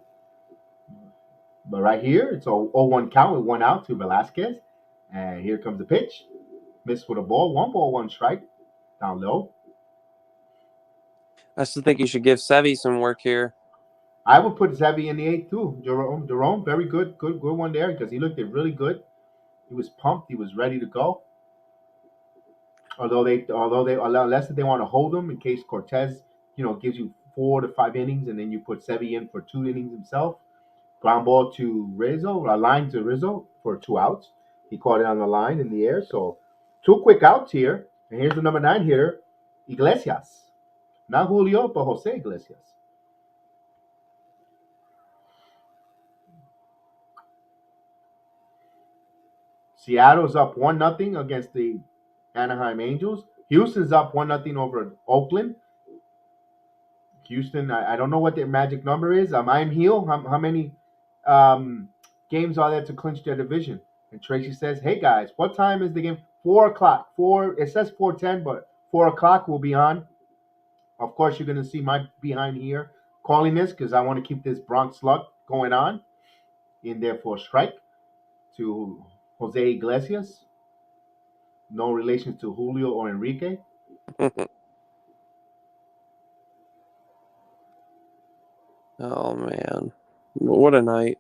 But right here, it's a 0-1 count with one out to Velasquez. And here comes the pitch. Missed with a ball. 1 ball, 1 strike. Down low. I still think you should give Sevy some work here. I would put Sevy in the 8th too. Jerome, very good one there because he looked really good. He was pumped. He was ready to go. Unless they want to hold him in case Cortez, gives you 4 to 5 innings, and then you put Sevy in for 2 innings himself. Ground ball to Rizzo, a line to Rizzo for 2 outs. He caught it on the line in the air. So 2 quick outs here. And here's the number 9 hitter, Iglesias. Not Julio, but Jose Iglesias. Seattle's up 1-0 against the Anaheim Angels. Houston's up 1-0 over Oakland. Houston, I don't know what their magic number is. I'm heel. How many games are there to clinch their division? And Tracy says, "Hey guys, what time is the game? 4:00. It says 4:10, but 4:00 will be on. Of course, you're gonna see my behind here calling this because I want to keep this Bronx luck going on. In there for a strike to Jose Iglesias. No relation to Julio or Enrique. Oh man, what a night!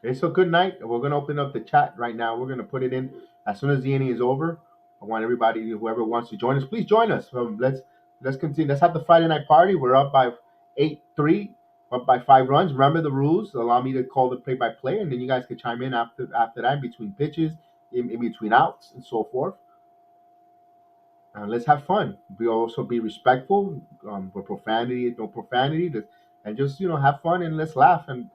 It's a good night. We're gonna open up the chat right now. We're gonna put it in as soon as the inning is over. I want everybody, whoever wants to join us, please join us. Let's continue. Let's have the Friday night party. We're up by 8-3, up by 5 runs. Remember the rules. Allow me to call the play-by-play, and then you guys can chime in after that, between pitches, in between outs, and so forth. Let's have fun. We also be respectful. With profanity, no profanity, and just have fun and let's laugh and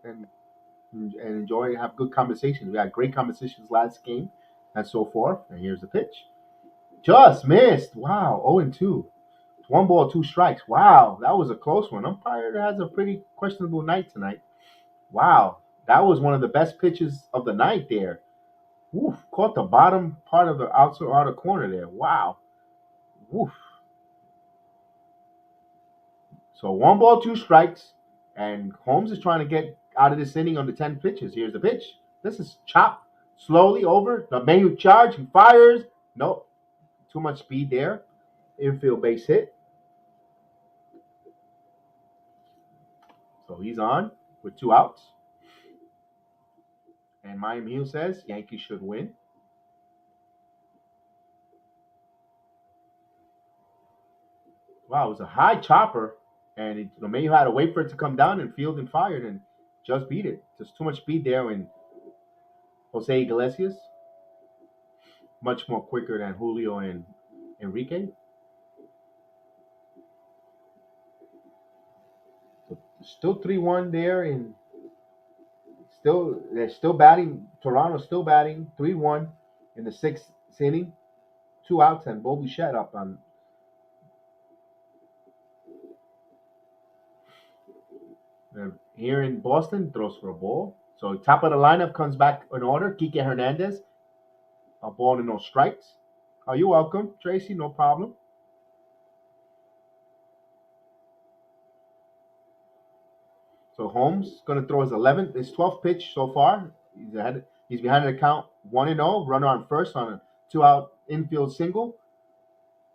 enjoy, have good conversations. We had great conversations last game, and so forth. And here's the pitch. Just missed. Wow, 0-2. 1 ball, 2 strikes. Wow, that was a close one. Umpire has a pretty questionable night tonight. Wow, that was one of the best pitches of the night there. Woof, caught the bottom part of the outer corner there. Wow. Woof. So 1 ball, 2 strikes, and Holmes is trying to get out of this inning on the 10 pitches. Here's the pitch. This is chopped slowly over. The main charge. He fires. Nope. Too much speed there. Infield base hit. So he's on with 2 outs. And Miami says Yankees should win. Wow, it was a high chopper. And Mayu had to wait for it to come down and field and fired and just beat it. Just too much speed there. And Jose Iglesias, much more quicker than Julio and Enrique. So still 3-1 there, and they're still batting. Toronto's still batting 3-1 in the 6th inning. 2 outs and Bobby Shed up on. Here in Boston, throws for a ball. So top of the lineup comes back in order. Kike Hernandez, a ball and no strikes. Oh, you're welcome, Tracy. No problem. So Holmes going to throw his 12th pitch so far. He's ahead. He's behind the count 1-0. Runner on first on a 2-out infield single.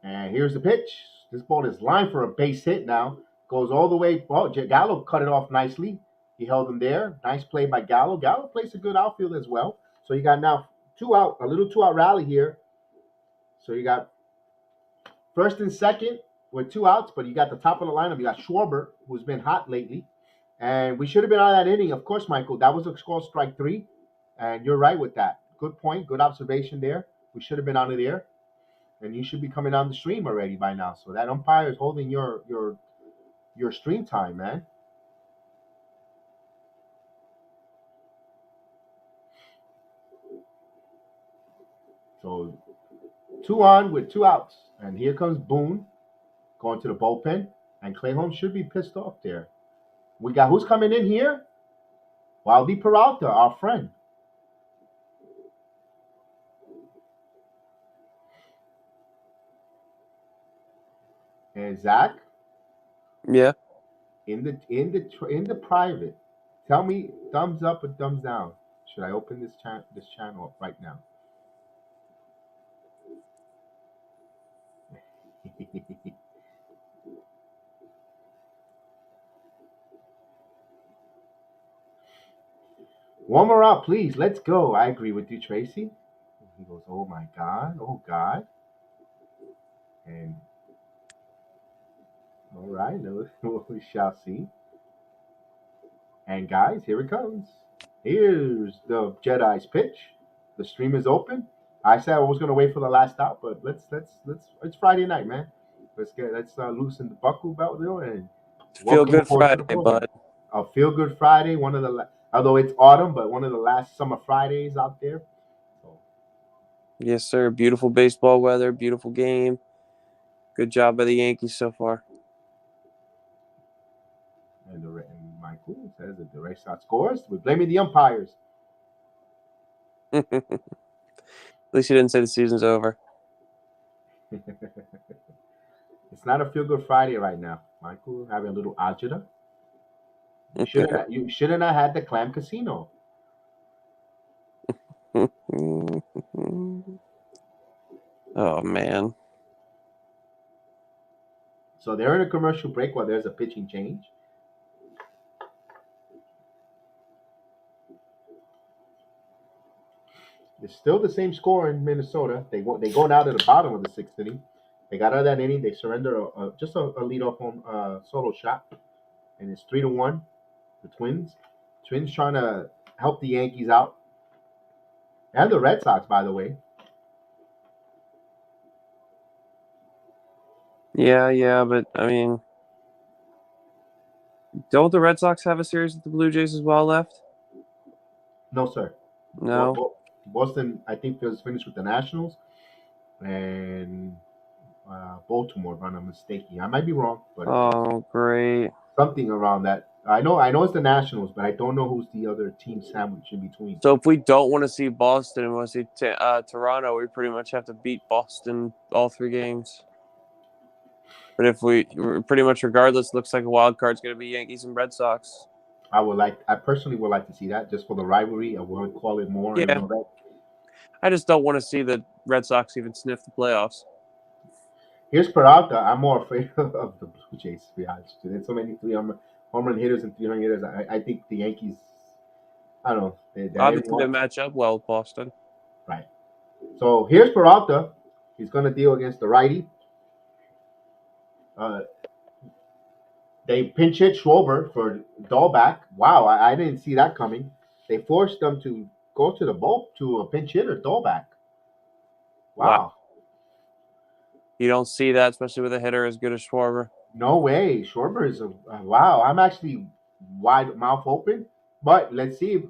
And here's the pitch. This ball is lined for a base hit now. Goes all the way. Well, Gallo cut it off nicely. He held him there. Nice play by Gallo. Gallo plays a good outfield as well. So you got now 2-out, a little 2-out rally here. So you got first and second with 2 outs, but you got the top of the lineup. You got Schwarber, who's been hot lately. And we should have been out of that inning. Of course, Michael, that was a score strike 3. And you're right with that. Good point. Good observation there. We should have been out of there. And you should be coming on the stream already by now. So that umpire is holding your stream time, man. So 2 on with 2 outs. And here comes Boone going to the bullpen. And Clay Holmes should be pissed off there. We got who's coming in here? Eovaldi Peralta, our friend. And Zach? Yeah. In the private, tell me thumbs up or thumbs down. Should I open this channel up right now? One more out, please. Let's go. I agree with you, Tracy. He goes, oh my God, oh God. And all right, we shall see. And guys, here it comes. Here's the Jedi's pitch. The stream is open. I said I was gonna wait for the last out, but let's. It's Friday night, man. Let's loosen the buckle belt, and Feel good Friday, bud. A feel good Friday. One of the although it's autumn, but one of the last summer Fridays out there. So. Yes, sir. Beautiful baseball weather. Beautiful game. Good job by the Yankees so far. And Michael says that the RedSox scores. We're blaming the umpires. At least you didn't say the season's over. It's not a feel-good Friday right now. Michael having a little agita. You shouldn't have had the Clam Casino. Oh, man. So they're in a commercial break while there's a pitching change. It's still the same score in Minnesota. They go now to the bottom of the 6th inning. They got out of that inning. They surrender just a leadoff home solo shot, and it's 3-1. The Twins trying to help the Yankees out, and the Red Sox, by the way. Yeah, but I mean, don't the Red Sox have a series with the Blue Jays as well left? No, sir. No. Boston, I think, was finished with the Nationals, and Baltimore, if I'm not mistaken. I might be wrong, but great. Something around that. I know it's the Nationals, but I don't know who's the other team sandwiched in between. So if we don't want to see Boston and want to see Toronto, we pretty much have to beat Boston all 3 games. But if we pretty much regardless, looks like a wild card's going to be Yankees and Red Sox. I personally would like to see that just for the rivalry. I would call it more. Yeah. I just don't want to see the Red Sox even sniff the playoffs. Here's Peralta. I'm more afraid of the Blue Jays, to be honest. There's so many home run hitters and 300 hitters. I think the Yankees, I don't know. Obviously, they match up well with Boston. Right. So here's Peralta. He's going to deal against the righty. They pinch hit Schwarber for Dahlback. Wow, I didn't see that coming. They forced them to go to the bolt to a pinch hitter, Dahlback. Wow. You don't see that, especially with a hitter as good as Schwarber. No way. Schwarber is wow. I'm actually wide mouth open. But let's see.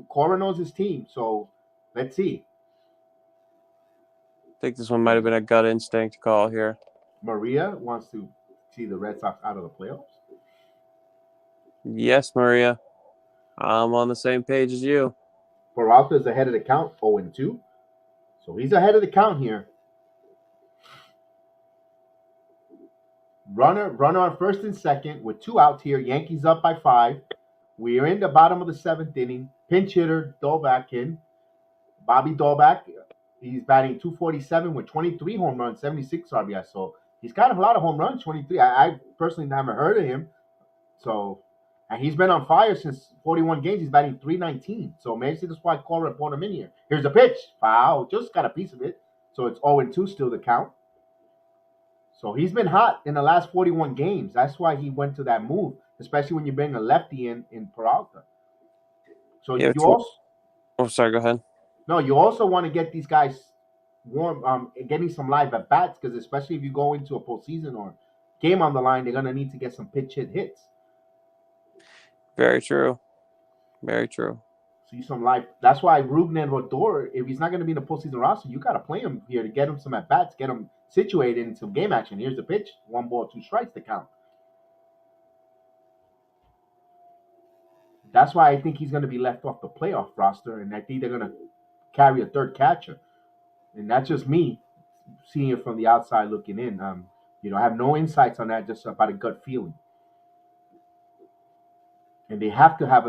Cora knows his team, so let's see. I think this one might have been a gut instinct call here. Maria wants to see the Red Sox out of the playoffs. Yes, Maria. I'm on the same page as you. Peralta is ahead of the count, 0-2. So he's ahead of the count here. Runner on first and second with 2 outs here. Yankees up by 5. We are in the bottom of the 7th inning. Pinch hitter, Dahlback in. Bobby Dahlbeck, he's batting 247 with 23 home runs, 76 RBI. So he's got a lot of home runs, 23. I personally haven't heard of him. So, and he's been on fire since 41 games. He's batting 319. So maybe that's why Cora brought him in here. Here's a pitch. Foul. Just got a piece of it. So it's 0-2 still to count. So he's been hot in the last 41 games. That's why he went to that move, especially when you bring a lefty in Peralta. So Yeah, you also sorry, go ahead. no, you also want to get these guys warm, getting some live at bats, because especially if you go into a postseason or game on the line, they're gonna need to get some pitch hits. Very true. Very true. See some live. That's why Ruben and Rodor, if he's not going to be in the postseason roster, you got to play him here to get him some at bats, get him situated in some game action. Here's the pitch: 1-2 to count. That's why I think he's going to be left off the playoff roster, and I think they're going to carry a third catcher. And that's just me seeing it from the outside looking in. I have no insights on that, just about a gut feeling. And they have to have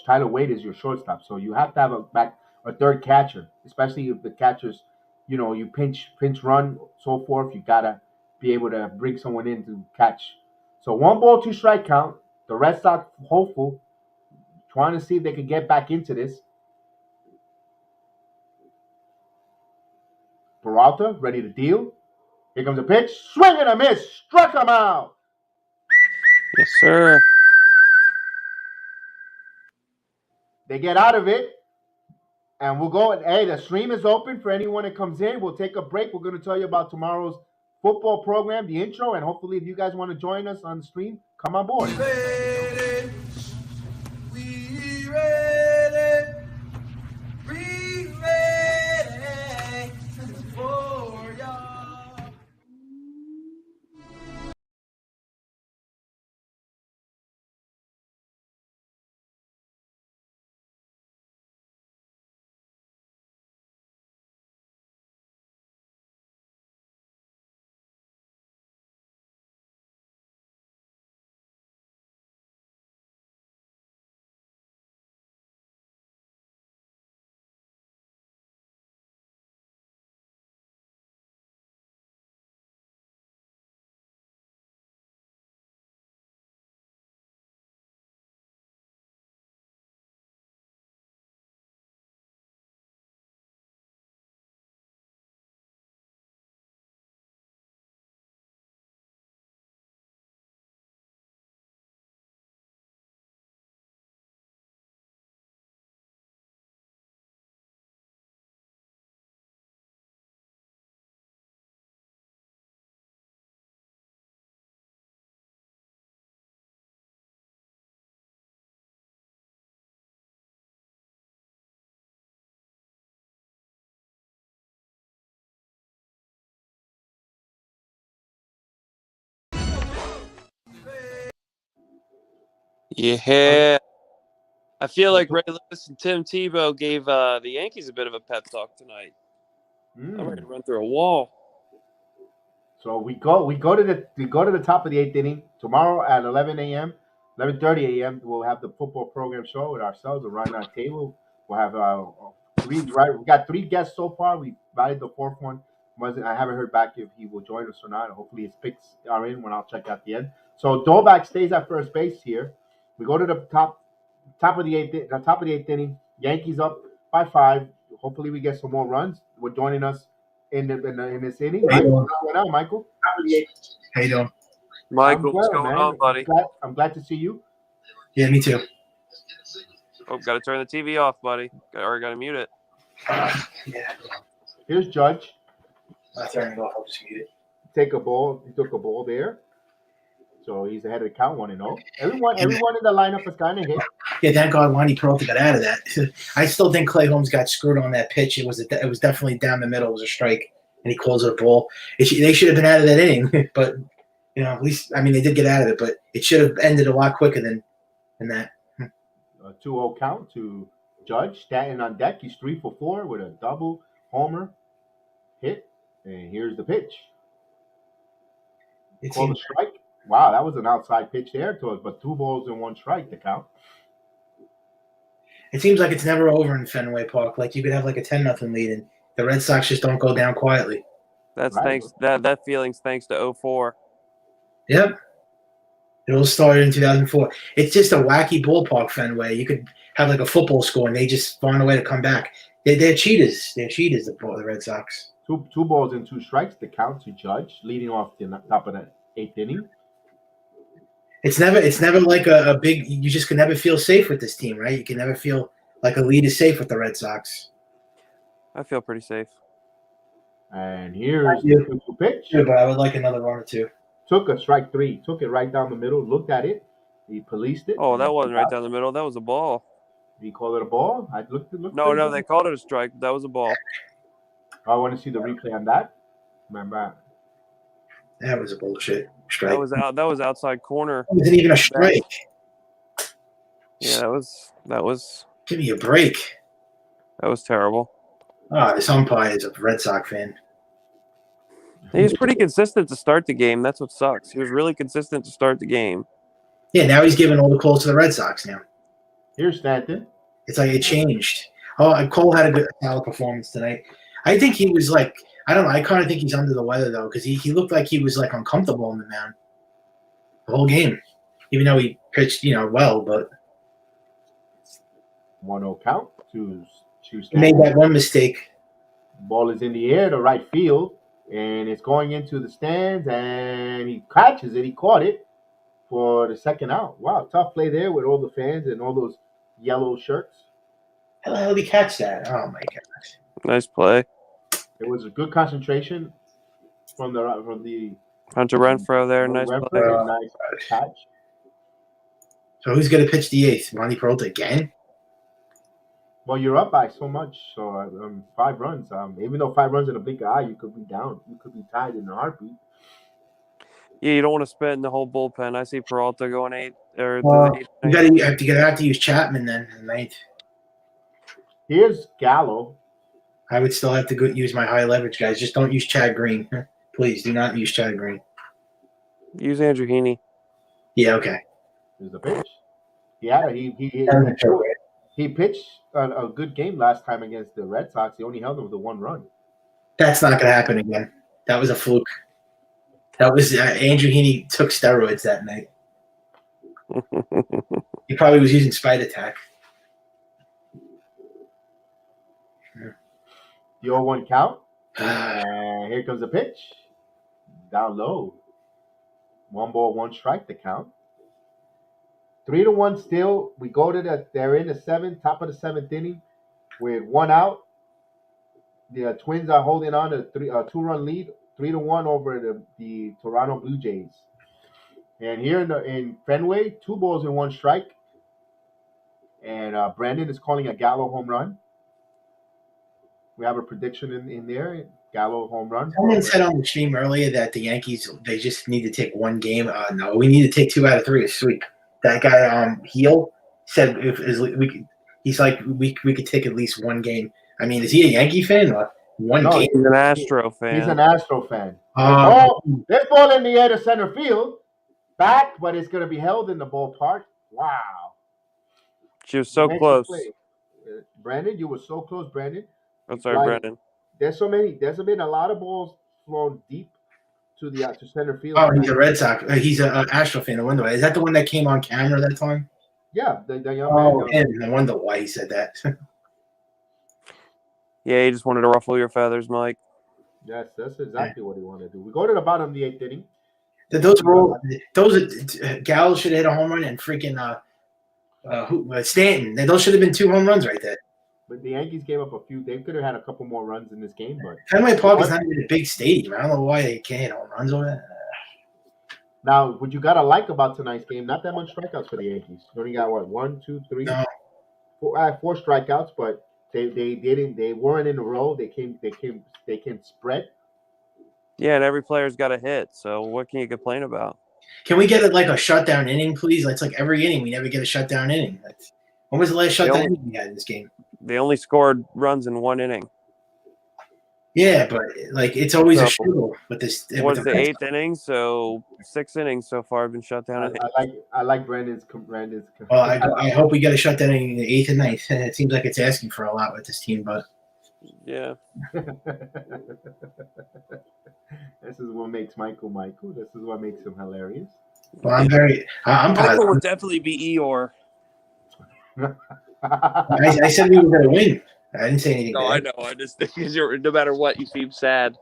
Tyler Wade is your shortstop, so you have to have a third catcher, especially if the catchers, you pinch run, so forth. You gotta be able to bring someone in to catch. So 1-2 count. The Red Sox hopeful, trying to see if they can get back into this. Peralta ready to deal. Here comes a pitch, swing and a miss, struck him out. Yes, sir. They get out of it, and we'll go. Hey, the stream is open for anyone that comes in. We'll take a break. We're going to tell you about tomorrow's football program, the intro, and hopefully if you guys want to join us on the stream, come on board. We ready for y'all. Yeah. I feel like Ray Lewis and Tim Tebow gave the Yankees a bit of a pep talk tonight. I'm ready to run through a wall. So we go to the top of the 8th inning tomorrow at 11 a.m. 11:30 a.m. We'll have the football program show with ourselves around our table. We'll have we got 3 guests so far. We invited the 4th one. I haven't heard back if he will join us or not. Hopefully his picks are in when I'll check out the end. So Dahlbeck stays at first base here. We go to the top of the 8th inning. Yankees up by 5. Hopefully we get some more runs. We're joining us in this inning. Hey, What's going on, Michael? How you doing? Michael, what's good, going man. on, buddy? I'm glad to see you. Yeah, me too. Oh, got to turn the TV off, buddy. Or got to mute it. Yeah. Here's Judge. Not turning it off. I'll just mute it. He took a ball there. So he's ahead of the count, 1-0. Everyone in the lineup is kind of hit. Yeah, thank God Lonnie Peralta got out of that. I still think Clay Holmes got screwed on that pitch. It was definitely down the middle. It was a strike, and he calls it a ball. They should have been out of that inning, but at least they did get out of it. But it should have ended a lot quicker than that. A 2-0 count to Judge. Stanton on deck. He's 3 for 4 with a double homer hit. And here's the pitch. Call the strike. Wow, that was an outside pitch there to us, but 2 balls and 1 strike to count. It seems like it's never over in Fenway Park. Like you could have like a 10-0 lead, and the Red Sox just don't go down quietly. That's Right. thanks that feeling's thanks to 04. Yep. It all started in 2004. It's just a wacky ballpark, Fenway. You could have like a football score, and they just find a way to come back. They're cheaters. They're cheaters, the Red Sox. Two balls and 2 strikes. The count to Judge, leading off the top of the 8th inning. It's never like a big. You just can never feel safe with this team, right? You can never feel like a lead is safe with the Red Sox. I feel pretty safe. And here's the 2-2 pitch. Yeah, but I would like another run or two. Took a strike 3. Took it right down the middle. Looked at it. He policed it. Oh, that wasn't right down the middle. That was a ball. Did he call it a ball? I looked. No, they called it a strike. That was a ball. I want to see the replay on that. Remember? That was a bullshit strike. That was outside corner. It wasn't even a strike. Yeah, that was Give me a break. terrible. This umpire is a Red Sox fan. He was pretty consistent to start the game. That's what sucks. He was really consistent to start the game. Yeah, now he's giving all the calls to the Red Sox now. Here's Stanton. It's like it changed. Oh, and Cole had a good solid performance tonight. I think he was like, I don't know. I kind of think he's under the weather though, because he looked like he was like uncomfortable on the mound the whole game, even though he pitched well. But 1-0 count to he Stanton. made that one mistake. Ball is in the air to right field, and it's going into the stands, and he catches it. He caught it for the second out. Wow, tough play there with all the fans and all those yellow shirts. How the hell did he catch that? Oh my gosh! Nice play. It was a good concentration from the Hunter Renfroe there. Nice Renfroe, play. and nice catch. So who's going to pitch the 8th? Monty Peralta again? Well, you're up by so much, so 5 runs. Even though 5 runs in a blink of eye, you could be down. You could be tied in a heartbeat. Yeah, you don't want to spend the whole bullpen. I see Peralta going 8 or You the 8. have to use Chapman then in the 9th. Here's Gallo. I would still have to use my high leverage guys. Just don't use Chad Green. Please do not use Chad Green. Use Andrew Heaney. Yeah, okay. Here's the pitch. Yeah, he pitched a good game last time against the Red Sox. He only held them with 1 run. That's not going to happen again. That was a fluke. That was Andrew Heaney took steroids that night. He probably was using Spite Attack. The 0-1 count. And here comes the pitch. Down low. 1 ball, 1 strike, the count. 3-1 still. We go to they're in the 7th, top of the 7th inning with 1 out. The Twins are holding on to a 2-run lead, 3-1 over the Toronto Blue Jays. And here in Fenway, 2 balls and 1 strike. And Brandon is calling a Gallo home run. We have a prediction in there. Gallo home run. Someone said on the stream earlier that the Yankees, they just need to take 1 game. No, we need to take 2 out of 3 to sweep. That guy, Heel, said he's like we could take at least 1 game. I mean, is he a Yankee fan? Or 1 game? He's an Astro fan. He's an Astro fan. This ball in the air to center field. Back, but it's going to be held in the ballpark. Wow. She was so close. Brandon, you were so close, Brandon. I'm sorry, Brandon. There's been a lot of balls thrown deep to center field. Oh, he's a Red Sox. He's an Astro fan. I wonder why. Is that the one that came on camera that time? Yeah, the young man. I wonder why he said that. Yeah, he just wanted to ruffle your feathers, Mike. Yes, that's exactly what he wanted to do. We go to the bottom of the 8th inning. Gallo should have hit a home run, and freaking Stanton. Those should have been 2 home runs right there. But the Yankees gave up a few. They could have had a couple more runs in this game, but Fenway Park is not even a big stadium. I don't know why they can't hit home runs over there. Now, what you gotta like about tonight's game? Not that much strikeouts for the Yankees. You only got 1, 2, 3, 4 strikeouts, but they didn't. They weren't in a row. They came spread. Yeah, and every player's got a hit. So what can you complain about? Can we get like a shutdown inning, please? It's like every inning we never get a shutdown inning. When was the last shutdown inning we had in this game? They only scored runs in 1 inning. Yeah, but like it's always a So, struggle with this. What's With the the 8th inning? So 6 innings so far have been shut down. I like Brandon's. well, I hope we get a shutdown in the 8th and 9th. It seems like it's asking for a lot with this team, but Yeah. This is what makes Michael Michael. This is what makes him hilarious. well, I'm Michael positive. would definitely be Eeyore. I said we were going to win. I didn't say anything No, bad. I know. I just think no matter what, you seem sad.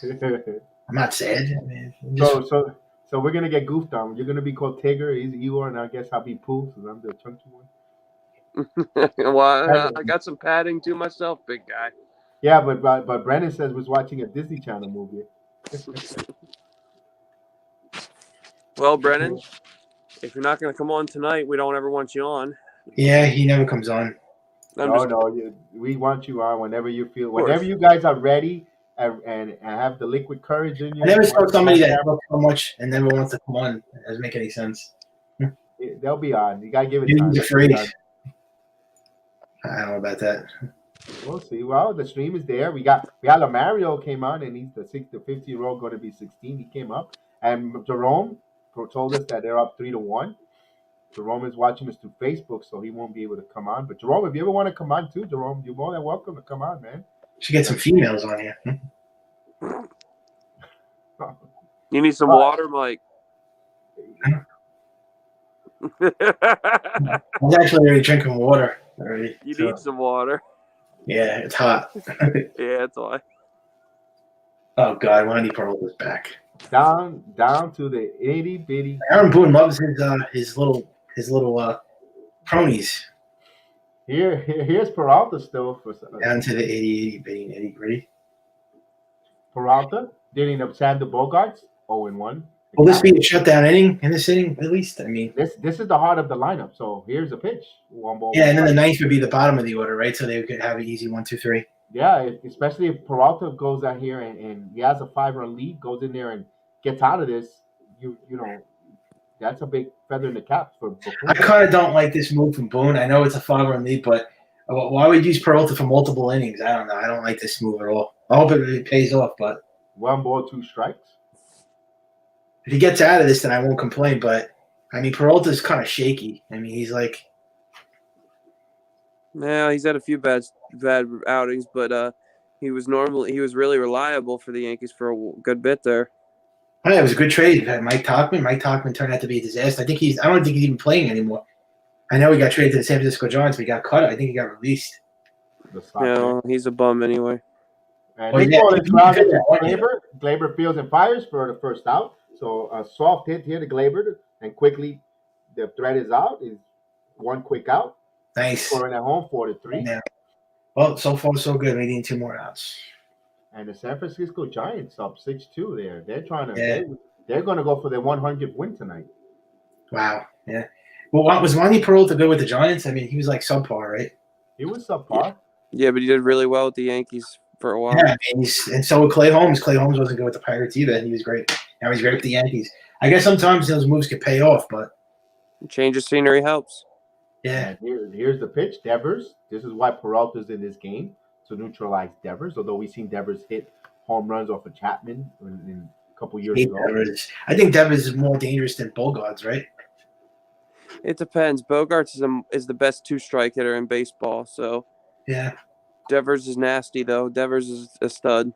I'm not sad. I mean, just, so we're gonna get goofed on. You're gonna be called Tigger, he's Eeyore, and I guess I'll be Pooh, because I'm the chunky one. Well, I got some padding to myself, big guy. Yeah, but Brandon says was watching a Disney Channel movie. Well, Brennan, if you're not going to come on tonight, we don't ever want you on. yeah, he never comes on. We want you on whenever you feel. course. Whenever you guys are ready and have the liquid courage in you. I never saw somebody that talks so much and never wants to come on. It doesn't make any sense. They'll be on. You gotta give it He's time. afraid. I don't know about that. We'll see. Well, the stream is there. We got Lamario came on, and he's the 50-year-old going to be 16. He came up, and Jerome told us that they're up 3-1. Jerome is watching us through Facebook, so he won't be able to come on. But Jerome, if you ever want to come on too, Jerome, you're more than welcome to come on, man. Should get some females on here. You need some water, Mike. I was actually already drinking water already. You need some water. Yeah, it's hot. Yeah, that's why. Oh God, Wendy Pearl is back. Down to the itty bitty. Aaron Boone loves his little cronies. Here's Peralta still for Down to the itty bitty gritty. Peralta dealing of Sander Bogarts 0-1. Will this be a shutdown inning in this inning at least? I mean, this is the heart of the lineup. So here's a pitch. One ball. yeah, and then the ninth would be the bottom of the order, right? So they could have an easy 1, 2, 3. Yeah, especially if Peralta goes out here and he has a 5-run lead, goes in there and gets out of this, you know, that's a big feather in the cap for Boone. I kind of don't like this move from Boone. I know it's a 5-run lead, but why would you use Peralta for multiple innings? I don't know. I don't like this move at all. I hope it really pays off, but 1 ball, 2 strikes. if he gets out of this, then I won't complain. But I mean, Peralta's kind of shaky. I mean, he's like, Yeah, he's had a few bad outings, but he was really reliable for the Yankees for a good bit there. oh, yeah, it was a good trade. You had Mike Tauchman. Mike Tauchman turned out to be a disaster. I don't think he's even playing anymore. I know he got traded to the San Francisco Giants, but he got cut. I think he got released. Yeah, he's a bum anyway. And Well, this yeah, ball is he grounded to could- Glaber. Glaber fields and fires for the first out. So a soft hit here to Glaber, and quickly the threat is out. Is 1 quick out. Nice. Scoring at home 4-3. Yeah. Well, so far so good. We need 2 more outs. And the San Francisco Giants up 6-2 there. They're trying to. Yeah. They're going to go for their 100th win tonight. Wow. Yeah. Well, was Wandy Peralta good with the Giants? I mean, he was like subpar, right? He was subpar. Yeah, but he did really well with the Yankees for a while. Yeah. I mean, and so with Clay Holmes. Clay Holmes wasn't good with the Pirates either. He was great. Now he's great with the Yankees. I guess sometimes those moves could pay off, but Change of scenery helps. yeah. And here's the pitch. Devers. This is why Peralta's in this game, to neutralize Devers. Although we've seen Devers hit home runs off of Chapman in a couple years ago. I think Devers is more dangerous than Bogarts, right? It depends. Bogarts is the best 2-strike hitter in baseball, so Yeah. Devers is nasty, though. Devers is a stud.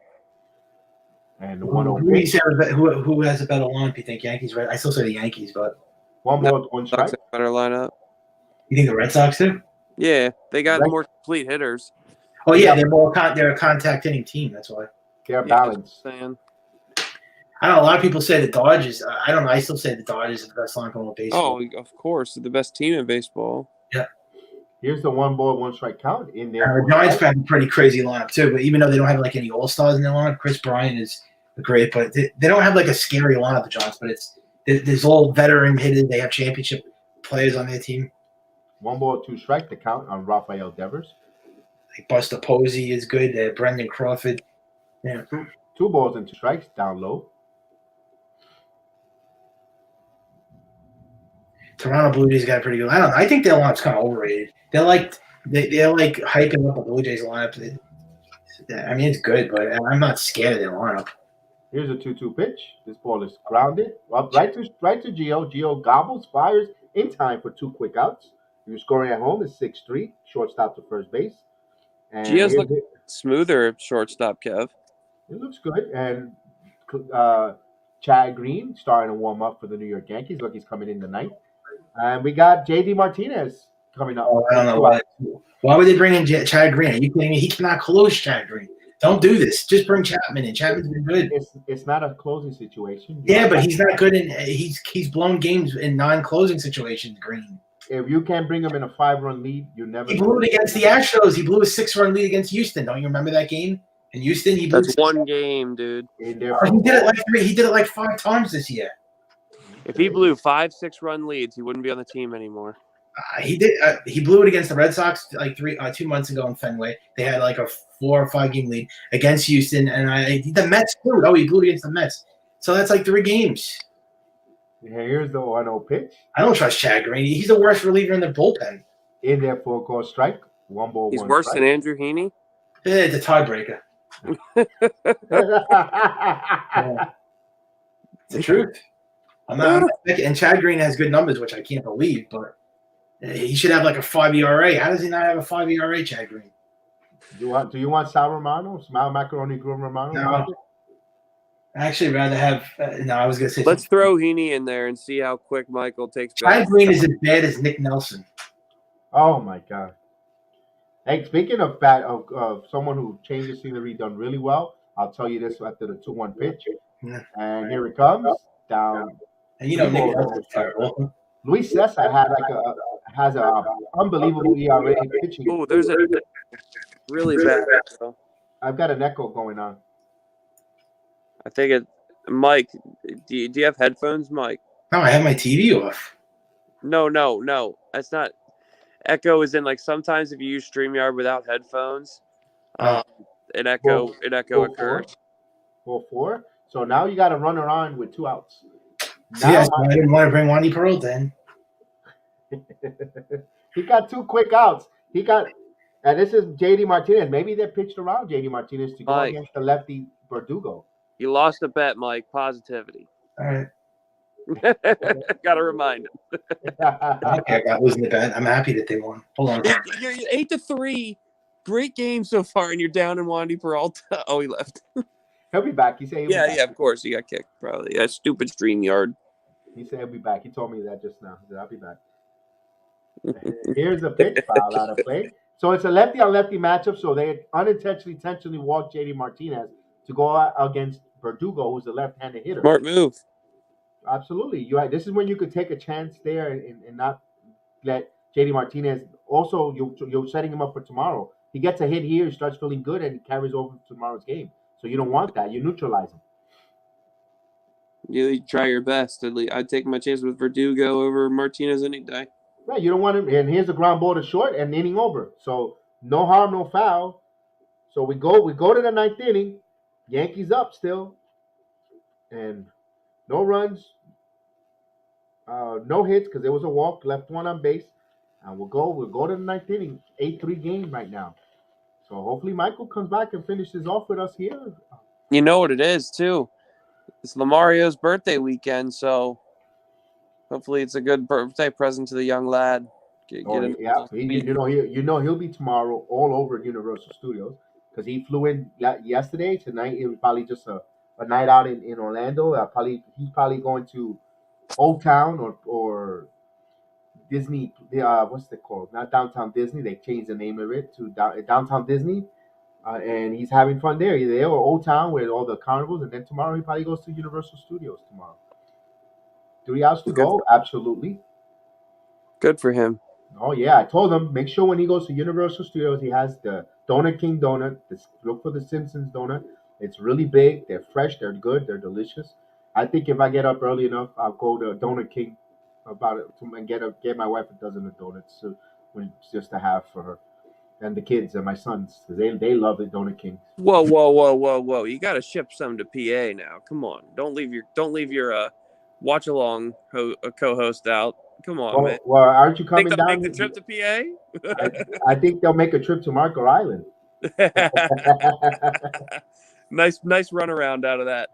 And the Who 1-0 do you pitch. say who has a better lineup? You think Yankees? Right? I still say the Yankees, but 1 ball, 1 strike. Sox have a better lineup. you think the Red Sox do? Yeah, they got Right. more complete hitters. Oh yeah, they're a contact hitting team. That's why. They're Yeah, balanced. saying. I don't know. A lot of people say the Dodgers. I don't know. I still say the Dodgers are the best lineup in all baseball. Oh, of course, the best team in baseball. Here's the 1 ball, 1 strike count in there. The Giants have a pretty crazy lineup too. But even though they don't have like any All Stars in their lineup, Chris Bryant is great. But they don't have like a scary lineup, the Giants. But there's all veteran hitters. They have championship players on their team. 1 ball, 2 strike. The count on Rafael Devers. Like Buster Posey is good. Brendan Crawford. Yeah. 2 balls and 2 strikes down low. Toronto Blue Jays got a pretty good. I don't know. I think their lineup's kind of overrated. They're like hyping up the Blue Jays lineup. I mean, it's good, but I'm not scared of the lineup. Here's a 2-2 pitch. This ball is grounded. Well, right to Gio. Gio gobbles, fires in time for 2 quick outs. If you're scoring at home, it's 6-3. Shortstop to first base. And Gio's look smoother at shortstop, Kev. it looks good. And Chad Green starting to warm up for the New York Yankees. Look, he's coming in the ninth. And we got J.D. Martinez coming up. I don't know why would they bring in Chad Green? Are you kidding me? He cannot close Chad Green. Don't do this. Just bring Chapman in. Chapman's been good. It's not a closing situation. Yeah, but he's not good in. He's blown games in non-closing situations. Green. If you can't bring him in a 5-run lead, you never. He blew it against the Astros. He blew a 6-run lead against Houston. Don't you remember that game? In Houston, he blew. That's one game, dude. He did it like 5 times this year. If he blew 5 6-run leads, he wouldn't be on the team anymore. He did. He blew it against the Red Sox like 2 months ago in Fenway. They had like a 4 or 5 game lead against Houston, and the Mets too. Oh, he blew it against the Mets. So that's like 3 games. Here's the 1-0 pitch. I don't trust Chad Green. He's the worst reliever in the bullpen. In there for a call strike. 1 ball. He's 1 worse strike. than Andrew Heaney. It's a tiebreaker. It's the truth. I'm not. And Chad Green has good numbers, which I can't believe, but he should have like a 5 ERA. How does he not have a 5 ERA, Chad Green? Do you want Sal Romano? Sal Macaroni Grill Romano? No. I actually rather have. No, I was gonna say. Let's throw Heaney in there and see how quick Michael takes. Chad Green is as bad as Nick Nelson. Oh my God! Hey, speaking of someone who changed the scenery, done really well. I'll tell you this after the 2-1 pitch, and here it comes down. And you know Nick Nelson's terrible. Luis Cessa has a unbelievable ERA pitching. Oh, there's a really bad. I've got an echo going on. I think it. Mike, do you have headphones, Mike? No, I have my TV off. No. That's not. Echo is in like sometimes if you use StreamYard without headphones, an echo occurs. 4-4. So now you got to run around with 2 outs. Yes, I didn't want to bring Wandy Pearl then. He got 2 quick outs. And this is J.D. Martinez. Maybe they pitched around J.D. Martinez to go against the lefty Verdugo. You lost a bet, Mike. Positivity. All right. Got to remind him. Okay, I losing the bet. I'm happy that they won. Hold on. You're 8-3. Great game so far, and you're down in Wandy Peralta. Oh, he left. He'll be back. He said he'll be back. Yeah, of course. He got kicked, probably. That stupid StreamYard. He said he'll be back. He told me that just now. He said, I'll be back. Here's a pitch foul out of play. So it's a lefty-on-lefty matchup, so they intentionally walked J.D. Martinez to go out against Verdugo, who's a left-handed hitter. Smart move. Absolutely. This is when you could take a chance there and not let J.D. Martinez. Also, you're setting him up for tomorrow. He gets a hit here, he starts feeling good, and he carries over to tomorrow's game. So you don't want that. You neutralize him. You try your best. I'd take my chance with Verdugo over Martinez any day. Right. You don't want him. And here's a ground ball to short and inning over. So no harm, no foul. So we go to the 9th inning. Yankees up still. And no runs. No hits because there was a walk. Left one on base. And we'll go to the 9th inning. 8-3 game right now. So hopefully Michael comes back and finishes off with us here. You know what it is, too. It's Lamario's birthday weekend, so hopefully it's a good birthday present to the young lad. He'll be tomorrow all over Universal Studios because he flew in yesterday. Tonight it was probably just a night out in Orlando. He's probably going to Old Town or Disney. What's it called? Not Downtown Disney. They changed the name of it to Downtown Disney. And he's having fun there. Either there or Old Town with all the carnivals. And then tomorrow he probably goes to Universal Studios tomorrow. 3 hours to go? Absolutely. Good for him. Oh, yeah. I told him, make sure when he goes to Universal Studios, he has the Donut King donut. Look for the Simpsons donut. It's really big. They're fresh. They're good. They're delicious. I think if I get up early enough, I'll go to Donut King and get my wife a dozen of donuts just to have for her. And the kids and my sons, because they love the Donut King. Whoa! You got to ship some to PA now. Come on, don't leave your watch along co-host out. Come on, man. Well, aren't you coming think they'll down? Make the trip to PA? I think they'll make a trip to Marco Island. nice runaround out of that.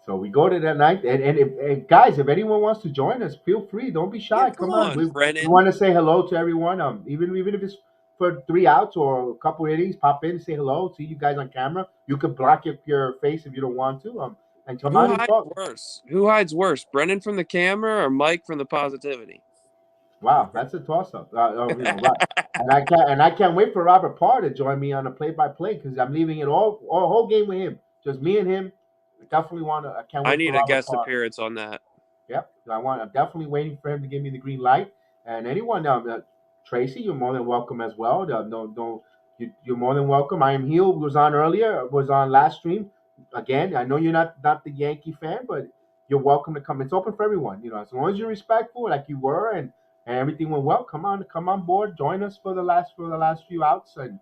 So we go to that night, and guys, if anyone wants to join us, feel free. Don't be Yeah, shy. come Come on, on, we Brennan. want to say hello to everyone. Even if it's for 3 outs or a couple innings, pop in, say hello, see you guys on camera. You could block your face if you don't want to. And come Who on and hides talk. worse? Who hides worse, Brennan from the camera or Mike from the positivity? Wow, that's a toss up. Right. And I can't wait for Robert Parr to join me on a play by play because I'm leaving it all whole game with him, just me and him. I can't I wait for need a Robert guest Parr. appearance on that. Yep. I'm definitely waiting for him to give me the green light. And anyone, Tracy, you're more than welcome as well. You're more than welcome. I am Heel was on earlier, was on last stream. Again, I know you're not the Yankee fan, but you're welcome to come. It's open for everyone. As long as you're respectful, like you were, and everything went well. Come on board, join us for the last few outs, and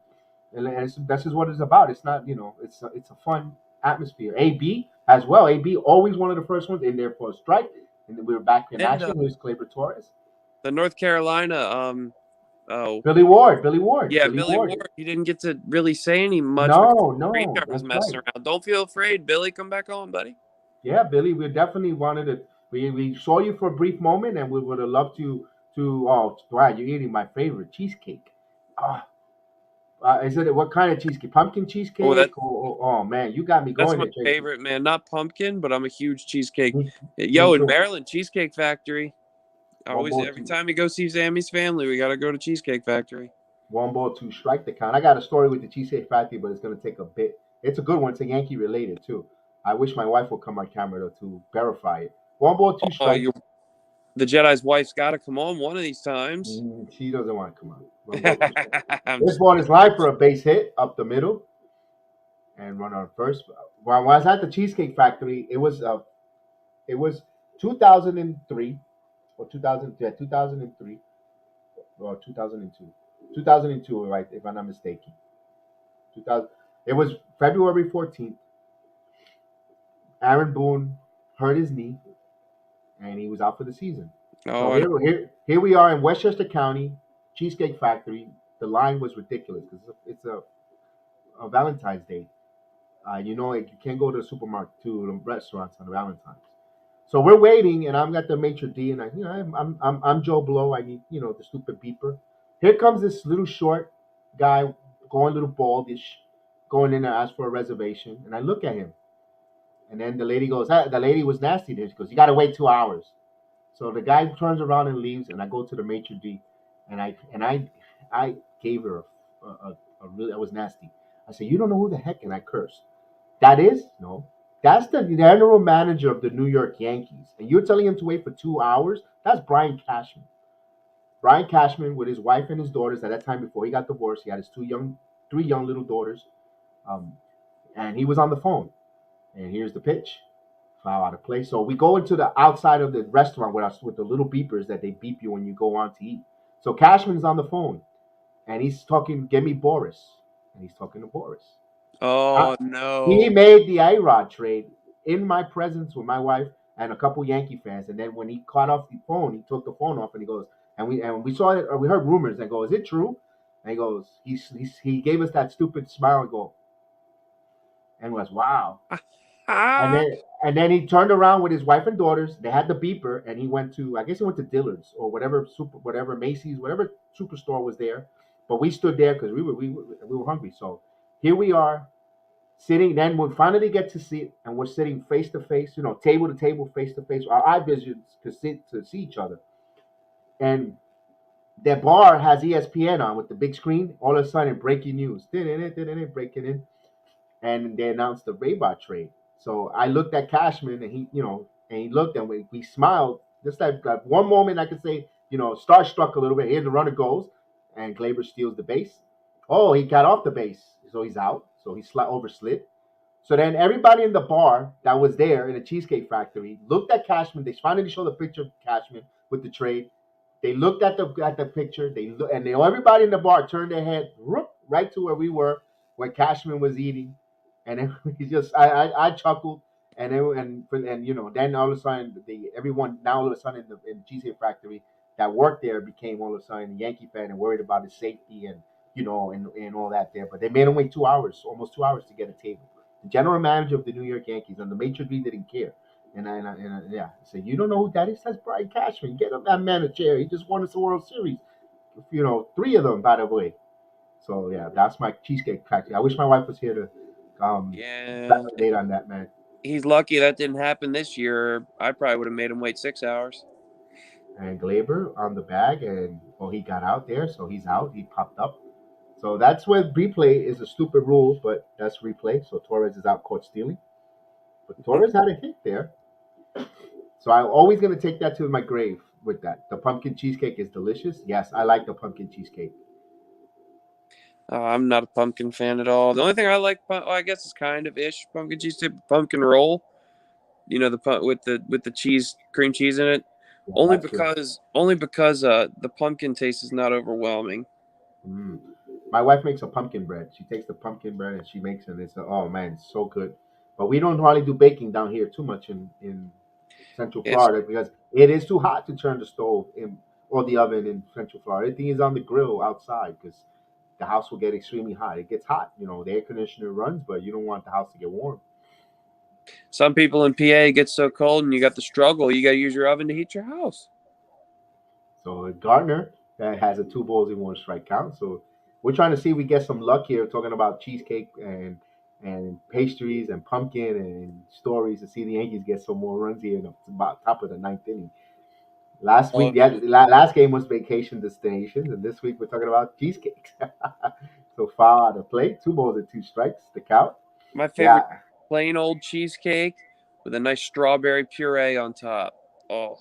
this is what it's about. It's not, it's a fun atmosphere. AB as well. AB always one of the first ones in there for a strike. And then we were back in And action. Here's Gleyber Torres. the North Carolina, Billy Ward. Billy Ward. yeah, Billy Billy Ward. Ward. He didn't get to really say any much because No, Graveyard was that's messing right. around. Don't feel afraid, Billy. Come back on, buddy. Yeah, Billy, we definitely wanted to. We saw you for a brief moment, and we would have loved to. Oh, wow, you're eating my favorite cheesecake. Ah, is it what kind of cheesecake? Pumpkin Oh, cheesecake? Oh man, you got me that's going my there, Tracy. favorite, man. Not pumpkin, but I'm a huge cheesecake. Me Yo, in too. Maryland, Cheesecake Factory. One Always, ball, every two. time we go see Sammy's family, we got to go to Cheesecake Factory. 1 ball, two strike the count. I got a story with the Cheesecake Factory, but it's gonna take a bit. It's a good one. It's a Yankee related too. I wish my wife would come on camera to verify it. 1 ball, two Oh, strikes. the Jedi's wife's got to come on one of these times. She doesn't want to come on. 1 ball, two strikes. I'm This just- ball is live for a base hit up the middle and run on first. When I was at the Cheesecake Factory, it was 2003 or 2003 or 2002. 2002, right? If I'm not mistaken. 2000. It was February 14th. Aaron Boone hurt his knee, and he was out for the season. So oh, here we are in Westchester County, Cheesecake Factory. The line was ridiculous because it's a Valentine's Day. You can't go to the supermarket to the restaurants on Valentine's. So we're waiting, and I'm got the maitre d, and I'm Joe Blow. I need the stupid beeper. Here comes this little short guy, going a little baldish, going in to ask for a reservation, and I look at him, and then the lady goes, the lady was nasty there. She goes, you got to wait 2 hours. So the guy turns around and leaves, and I go to the maitre d, and I gave her a really, I was nasty. I said, you don't know who the heck, and I cursed. That is no. That's the general manager of the New York Yankees, and you're telling him to wait for 2 hours? That's Brian Cashman. Brian Cashman with his wife and his daughters at that time before he got divorced. He had his three young little daughters, um, and he was on the phone. And here's the pitch, foul out of play. So we go into the outside of the restaurant with the little beepers that they beep you when you go on to eat. So Cashman's on the phone, and he's talking. Get me Boris, and he's talking to Boris. oh He no. made the A-Rod trade in my presence with my wife and a couple Yankee fans. And then when he caught off the phone, he took the phone off and he goes, and we saw it, or we heard rumors and go, is it true? And he goes, he gave us that stupid smile and go, and was wow. And then he turned around with his wife and daughters. They had the beeper, and he went to, I guess he went to Dillard's or whatever Macy's, whatever superstore was there. But we stood there because we were hungry. So here we are, sitting. Then we finally get to see it, and we're sitting face to face, table to table, face to face. Our eye visions to see each other. And the bar has ESPN on with the big screen. All of a sudden, breaking news, breaking in, and they announced the Raybot trade. So I looked at Cashman, and he looked, and we smiled. Just like one moment, I could say, starstruck a little bit. Here the runner goes, and Gleyber steals the base. Oh, he got off the base, so he's out. So he overslid. So then everybody in the bar that was there in the Cheesecake Factory looked at Cashman. They finally showed the picture of Cashman with the trade. They looked at the picture. Everybody in the bar turned their head right to where we were, where Cashman was eating, and then I chuckled, and then all of a sudden everyone now all of a sudden in the Cheesecake Factory, that worked there became all of a sudden a Yankee fan and worried about his safety and and all that there. But they made him wait 2 hours, almost 2 hours to get a table. The general manager of the New York Yankees and the maitre d' didn't care. Yeah, I said, you don't know who that is? That's Brian Cashman. Get him that man a chair. He just won us the World Series. 3 of them, by the way. So yeah, that's my cheesecake factory. I wish my wife was here to Yeah, validate on that, man. he's lucky that didn't happen this year. I probably would have made him wait 6 hours. And Glaber on the bag, and he got out there, so he's out. He popped up. So that's where replay is a stupid rule, but that's replay. So Torres is out caught stealing, but Torres had a hit there. So I'm always gonna take that to my grave with that. The pumpkin cheesecake is delicious. Yes, I like the pumpkin cheesecake. I'm not a pumpkin fan at all. The only thing I like, I guess, is kind of ish pumpkin cheese tip, pumpkin roll. With the cheese, cream cheese in it. Yeah, Only that's good. because the pumpkin taste is not overwhelming. Mm. My wife makes a pumpkin bread. She takes the pumpkin bread and she makes it. And oh man, it's so good. But we don't hardly do baking down here too much in Central It's Florida because it is too hot to turn the stove in or the oven in Central Florida. Everything is on the grill outside because the house will get extremely hot. It gets hot. The air conditioner runs, but you don't want the house to get warm. some people in PA get so cold and you got the struggle. You got to use your oven to heat your house. So Gardner that has a 2 balls in 1 strike count. So we're trying to see if we get some luck here, talking about cheesecake and pastries and pumpkin and stories to see the Yankees get some more runs here in the about top of the ninth inning. Last week, Oh, last game was vacation destinations, and this week we're talking about cheesecakes. So far out of play, 2 balls and 2 strikes, the count. my favorite, Yeah, plain old cheesecake with a nice strawberry puree on top. Oh,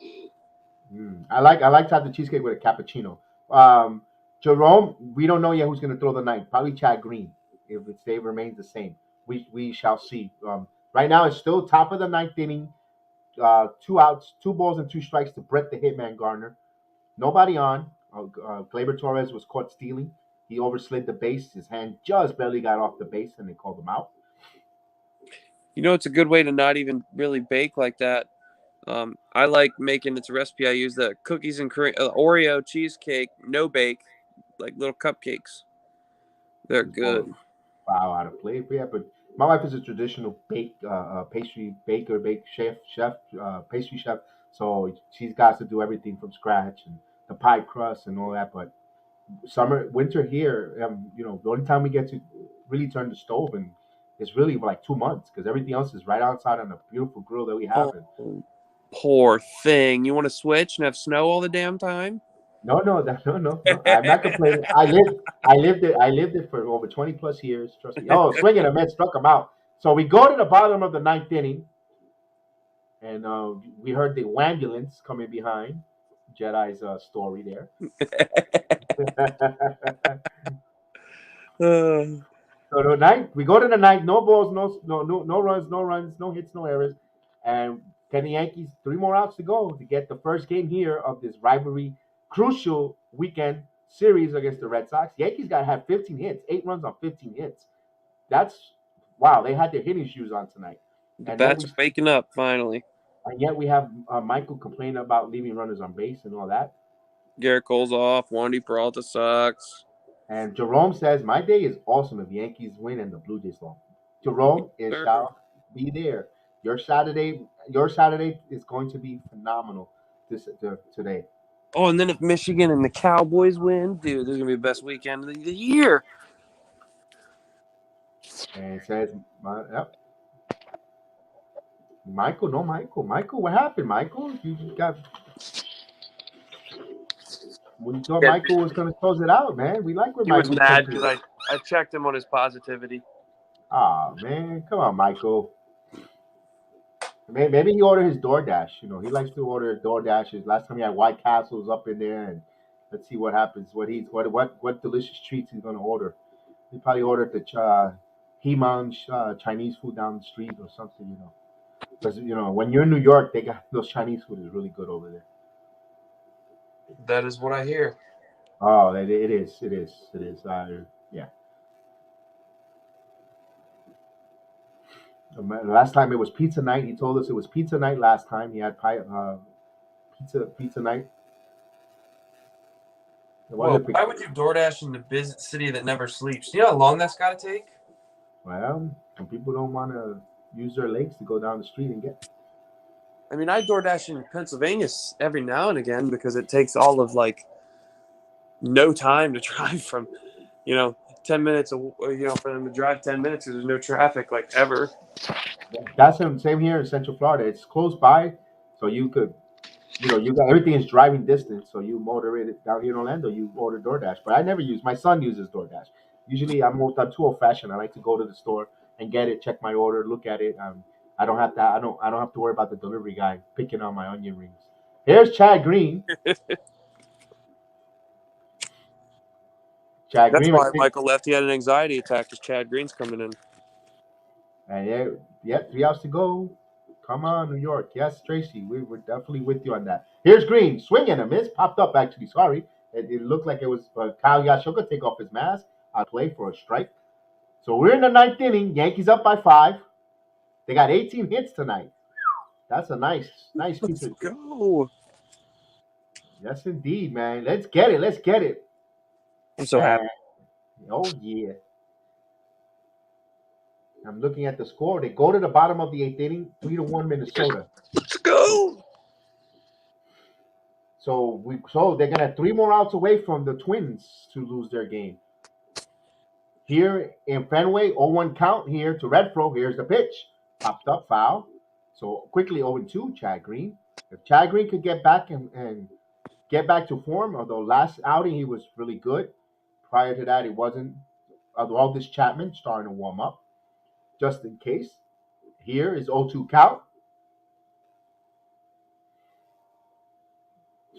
I like to have the cheesecake with a cappuccino. Um, Jerome, we don't know yet who's going to throw the ninth. Probably Chad Green if it stay remains the same. We shall see. Right now it's still top of the ninth inning. 2 outs, 2 balls and 2 strikes to Brett the Hitman Garner. Nobody on. Gleyber Torres was caught stealing. He overslid the base. His hand just barely got off the base, and they called him out. it's a good way to not even really bake like that. I like making it's a recipe. I use the cookies and cream, Oreo cheesecake, no bake, like little cupcakes. They're Or good. wow, out of play. Yeah, but my wife is a traditional pastry baker, pastry chef. So she's got to do everything from scratch and the pie crust and all that. But winter here, the only time we get to really turn the stove and it's really like 2 months because everything else is right outside on a beautiful grill that we have. And Oh, poor thing. You want to switch and have snow all the damn time? no, no, no. I'm not complaining. I lived it for over 20 plus years. Trust me. Oh, swinging a man struck him out. So we go to the bottom of the ninth inning, and we heard the ambulance coming behind. Jedi's story there. Uh, So the ninth, we go to the ninth. No balls, no runs, no hits, no errors, and can the Yankees 3 more outs to go to get the first game here of this rivalry, crucial weekend series against the Red Sox. Yankees got to have 15 hits, 8 runs on 15 hits. That's wow. They had their hitting shoes on tonight, the and then bats are waking up finally. yet we have Michael complaining about leaving runners on base and all that. Gerrit Cole's off. Wandy Peralta sucks. And Jerome says, "My day is awesome if Yankees win and the Blue Jays lost." Jerome, it Sure. shall be there. Your Saturday is going to be phenomenal today. Oh, and then if Michigan and the Cowboys win, dude, this is gonna be the best weekend of the year. And it says, yep. Michael, no, Michael, what happened, Michael? You got. We thought Yeah, Michael was going to close it out, man. We like where he was Michael's mad tempering. because I checked him on his positivity. Ah, man, come on, Michael. Maybe he ordered his DoorDash. He likes to order DoorDashes. Last time he had White Castles up in there, and let's see what happens. What delicious treats he's gonna order. He probably ordered the Heman Chinese food down the street or something. Because when you're in New York, they got those Chinese food is really good over there. That is what I hear. Oh, it is. It is. It is. Yeah. Last time it was pizza night. He told us it was pizza night last time. He had pizza night. Well, why would you DoorDash in the busy city that never sleeps? You know how long that's got to take? Well, some people don't want to use their legs to go down the street and get. I mean, I DoorDash in Pennsylvania every now and again because it takes all of no time to drive from, 10 minutes, for them to drive 10 minutes because there's no traffic ever. That's the same here in Central Florida. It's close by, so you could, you got everything is driving distance. So you motor it down here in Orlando, you order DoorDash. But I never use. My son uses DoorDash. Usually, I'm too old fashioned. I like to go to the store and get it, check my order, look at it. I don't have to. I don't have to worry about the delivery guy picking on my onion rings. Here's Chad Green. Chad That's Green. why Michael left. He had an anxiety attack because Chad Green's coming in. And yeah, 3 hours to go. Come on, New York. Yes, Tracy, we're definitely with you on that. Here's Green, swing and a miss, popped up actually. Sorry, it looked like it was Kyle Yashoka take off his mask. I'll play for a strike. So we're in the 9th inning. Yankees up by 5. They got 18 hits tonight. That's a nice piece of. Let's go. Yes, indeed, man. Let's get it. I'm so happy. Oh yeah. I'm looking at the score. They go to the bottom of the 8th inning, 3-1 Minnesota. Let's go. So they're gonna 3 more outs away from the Twins to lose their game. Here in Fenway, 0-1 count here to Renfroe. Here's the pitch. Popped up, foul. So quickly 0-2, Chad Green. If Chad Green could get back and get back to form, although last outing he was really good. Prior to that, he wasn't. Although this Chapman starting to warm up. Just in case. Here is 0-2 count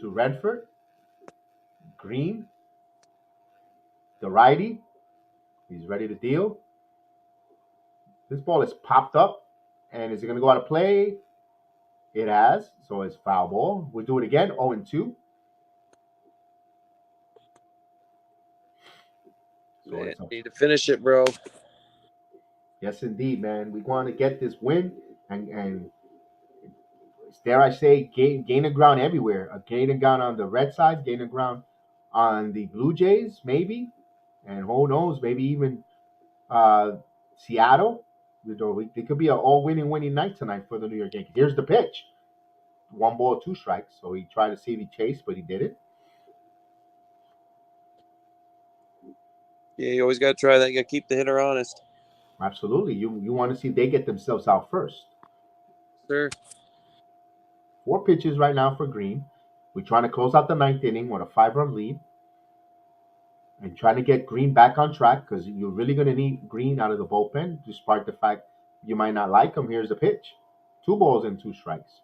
to Redford. Green, the righty. He's ready to deal. This ball is popped up. And is it going to go out of play? It has. So it's foul ball. We'll do it again. 0-2. Man, need to finish it, bro. Yes, indeed, man. We want to get this win and dare I say, gain of ground everywhere. A gain of ground on the Red Sox, gain of ground on the Blue Jays, maybe. And who knows, maybe even Seattle. It could be an all-winning night tonight for the New York Yankees. Here's the pitch. 1 ball, 2 strikes. So he tried to see if he chased, but he didn't. Yeah, you always got to try that. You got to keep the hitter honest. Absolutely. You want to see they get themselves out first. Sure. 4 pitches right now for Green. We're trying to close out the 9th inning with a 5-run lead. And trying to get Green back on track because you're really going to need Green out of the bullpen, despite the fact you might not like him. Here's the pitch. 2 balls and 2 strikes.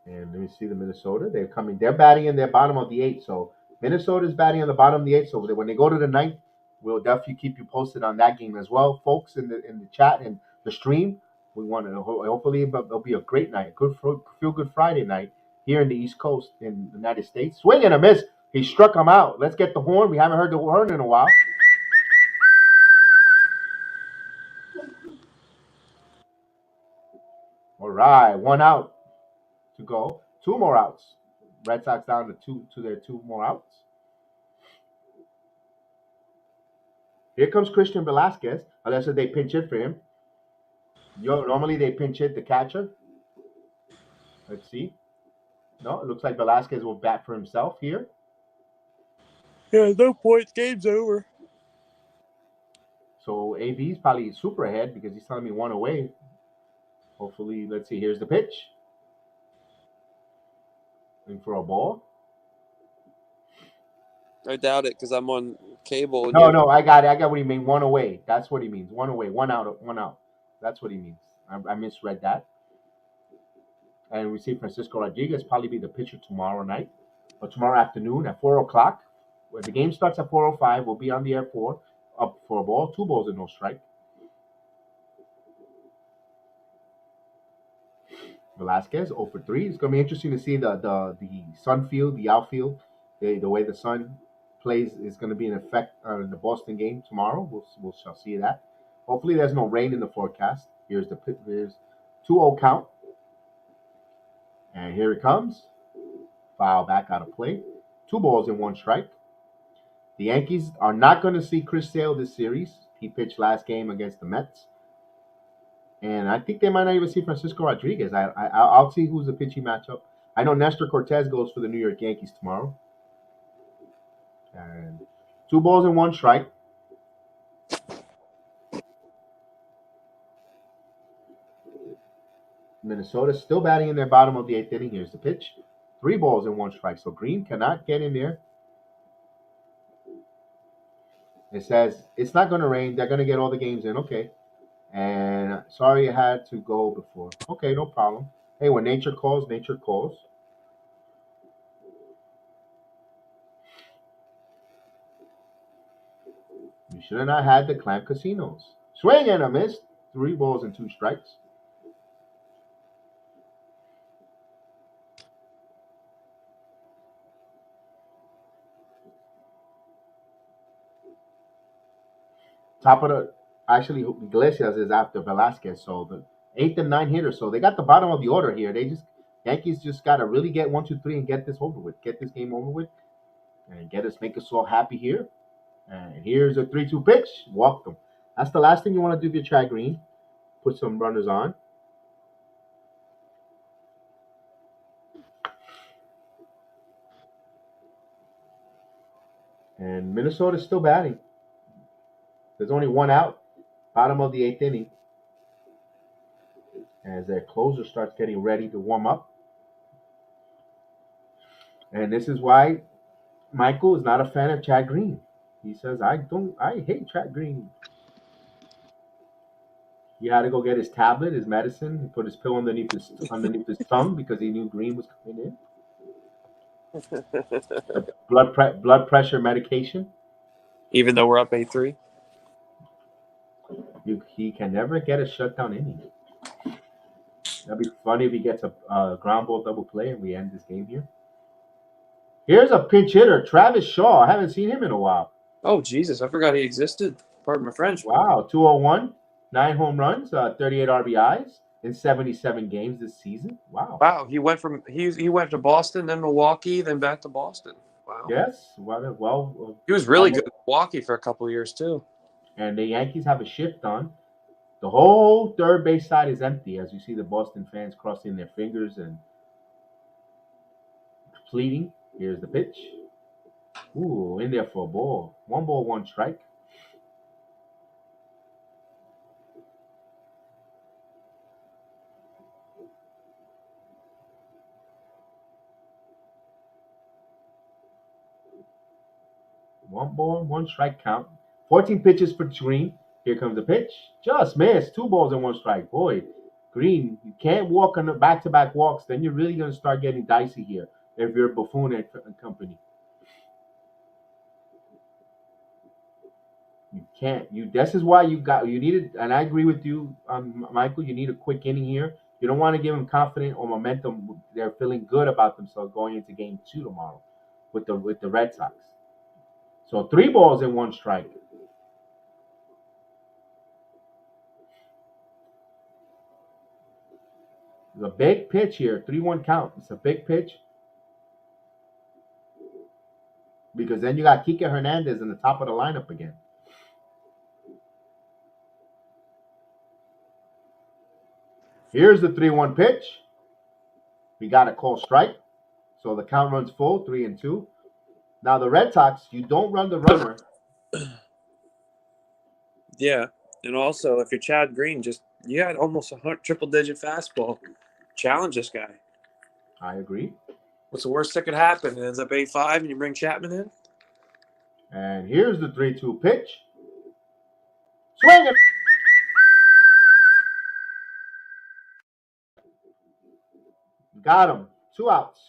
And let me see the Minnesota. They're batting in their bottom of the 8th. So Minnesota's batting on the bottom of the 8th. So when they go to the 9th, we'll definitely keep you posted on that game as well. Folks in the chat and the stream, we want to hopefully it'll be a great night, feel good Friday night here in the East Coast in the United States. Swing and a miss. He struck him out. Let's get the horn. We haven't heard the horn in a while. All right, 1 out to go. 2 more outs. Red Sox down to their 2 more outs. Here comes Christian Velasquez, unless they pinch hit for him. Normally they pinch hit the catcher. Let's see. No, it looks like Velasquez will bat for himself here. Yeah, no points. Game's over. So AB's probably super ahead because he's telling me 1 away. Hopefully, let's see. Here's the pitch. In for a ball. I doubt it because I'm on cable. No, I got it. I got what he means. 1 away. That's what he means. 1 away. 1 out. 1 out. That's what he means. I misread that. And we see Francisco Rodriguez probably be the pitcher tomorrow night or tomorrow afternoon at 4 o'clock. When the game starts at 4:05, we'll be on the air up for a ball, 2 balls and no strike. Velasquez 0 for 3. It's going to be interesting to see the sun field, the outfield, the way the sun plays is going to be an effect on the Boston game tomorrow. We'll shall see that. Hopefully, there's no rain in the forecast. Here's 2-0 count And here it comes. Foul back out of play. 2 balls and 1 strike. The Yankees are not going to see Chris Sale this series. He pitched last game against the Mets. And I think they might not even see Francisco Rodriguez. I'll see who's the pitching matchup. I know Nestor Cortez goes for the New York Yankees tomorrow. And 2 balls and 1 strike. Minnesota still batting in their bottom of the 8th inning. Here's the pitch. 3 balls and 1 strike. So Green cannot get in there. It says it's not going to rain. They're going to get all the games in. Okay. And sorry it had to go before. Okay, no problem. Hey, when nature calls, nature calls. You should have not had the clamp casinos. Swing and a miss. 3 balls and 2 strikes. Top of the actually Iglesias is after Velasquez, so the 8th and 9th hitters. So they got the bottom of the order here. Yankees just gotta really get 1, 2, 3 and get this over with. Get this game over with, and make us all happy here. And here's a 3-2 pitch. Walk them. That's the last thing you want to do if you're Chad Green. Put some runners on. And Minnesota's still batting. There's only 1 out. Bottom of the 8th inning. As their closer starts getting ready to warm up. And this is why Michael is not a fan of Chad Green. He says, I hate Chad Green. He had to go get his tablet, his medicine. He put his pill underneath his tongue because he knew Green was coming in. Blood pressure medication. Even though we're up 8-3. He can never get a shutdown inning. That'd be funny if he gets a ground ball double play and we end this game here. Here's a pinch hitter, Travis Shaw. I haven't seen him in a while. Oh, Jesus. I forgot he existed. Pardon my French. Wow. 201, 9 home runs, 38 RBIs in 77 games this season. Wow. Wow. He went to Boston, then Milwaukee, then back to Boston. Wow. Yes. He was really good in Milwaukee for a couple of years, too. And the Yankees have a shift on. The whole third base side is empty as you see the Boston fans crossing their fingers and pleading. Here's the pitch. Ooh, in there for a ball. 1 ball, 1 strike. One ball, 1 strike count. 14 pitches for Green. Here comes the pitch. Just missed. 2 balls and 1 strike. Boy, Green, you can't walk on the back-to-back walks. Then you're really going to start getting dicey here if you're Buffon and company. You can't. This is why you needed, and I agree with you, Michael. You need a quick inning here. You don't want to give them confidence or momentum. They're feeling good about themselves going into game 2 tomorrow with the Red Sox. So 3 balls and 1 strike. It's a big pitch here. 3-1 count. It's a big pitch. Because then you got Kike Hernandez in the top of the lineup again. Here's the 3-1 pitch. We got a call strike. So the count runs full, 3-2. Now the Red Sox, you don't run the runner. Yeah. And also, if you're Chad Green, you had almost a triple-digit fastball. Challenge this guy. I agree. What's the worst that could happen? It ends up 8-5 and you bring Chapman in? And here's the 3-2 pitch. Swing it. Got him. 2 outs.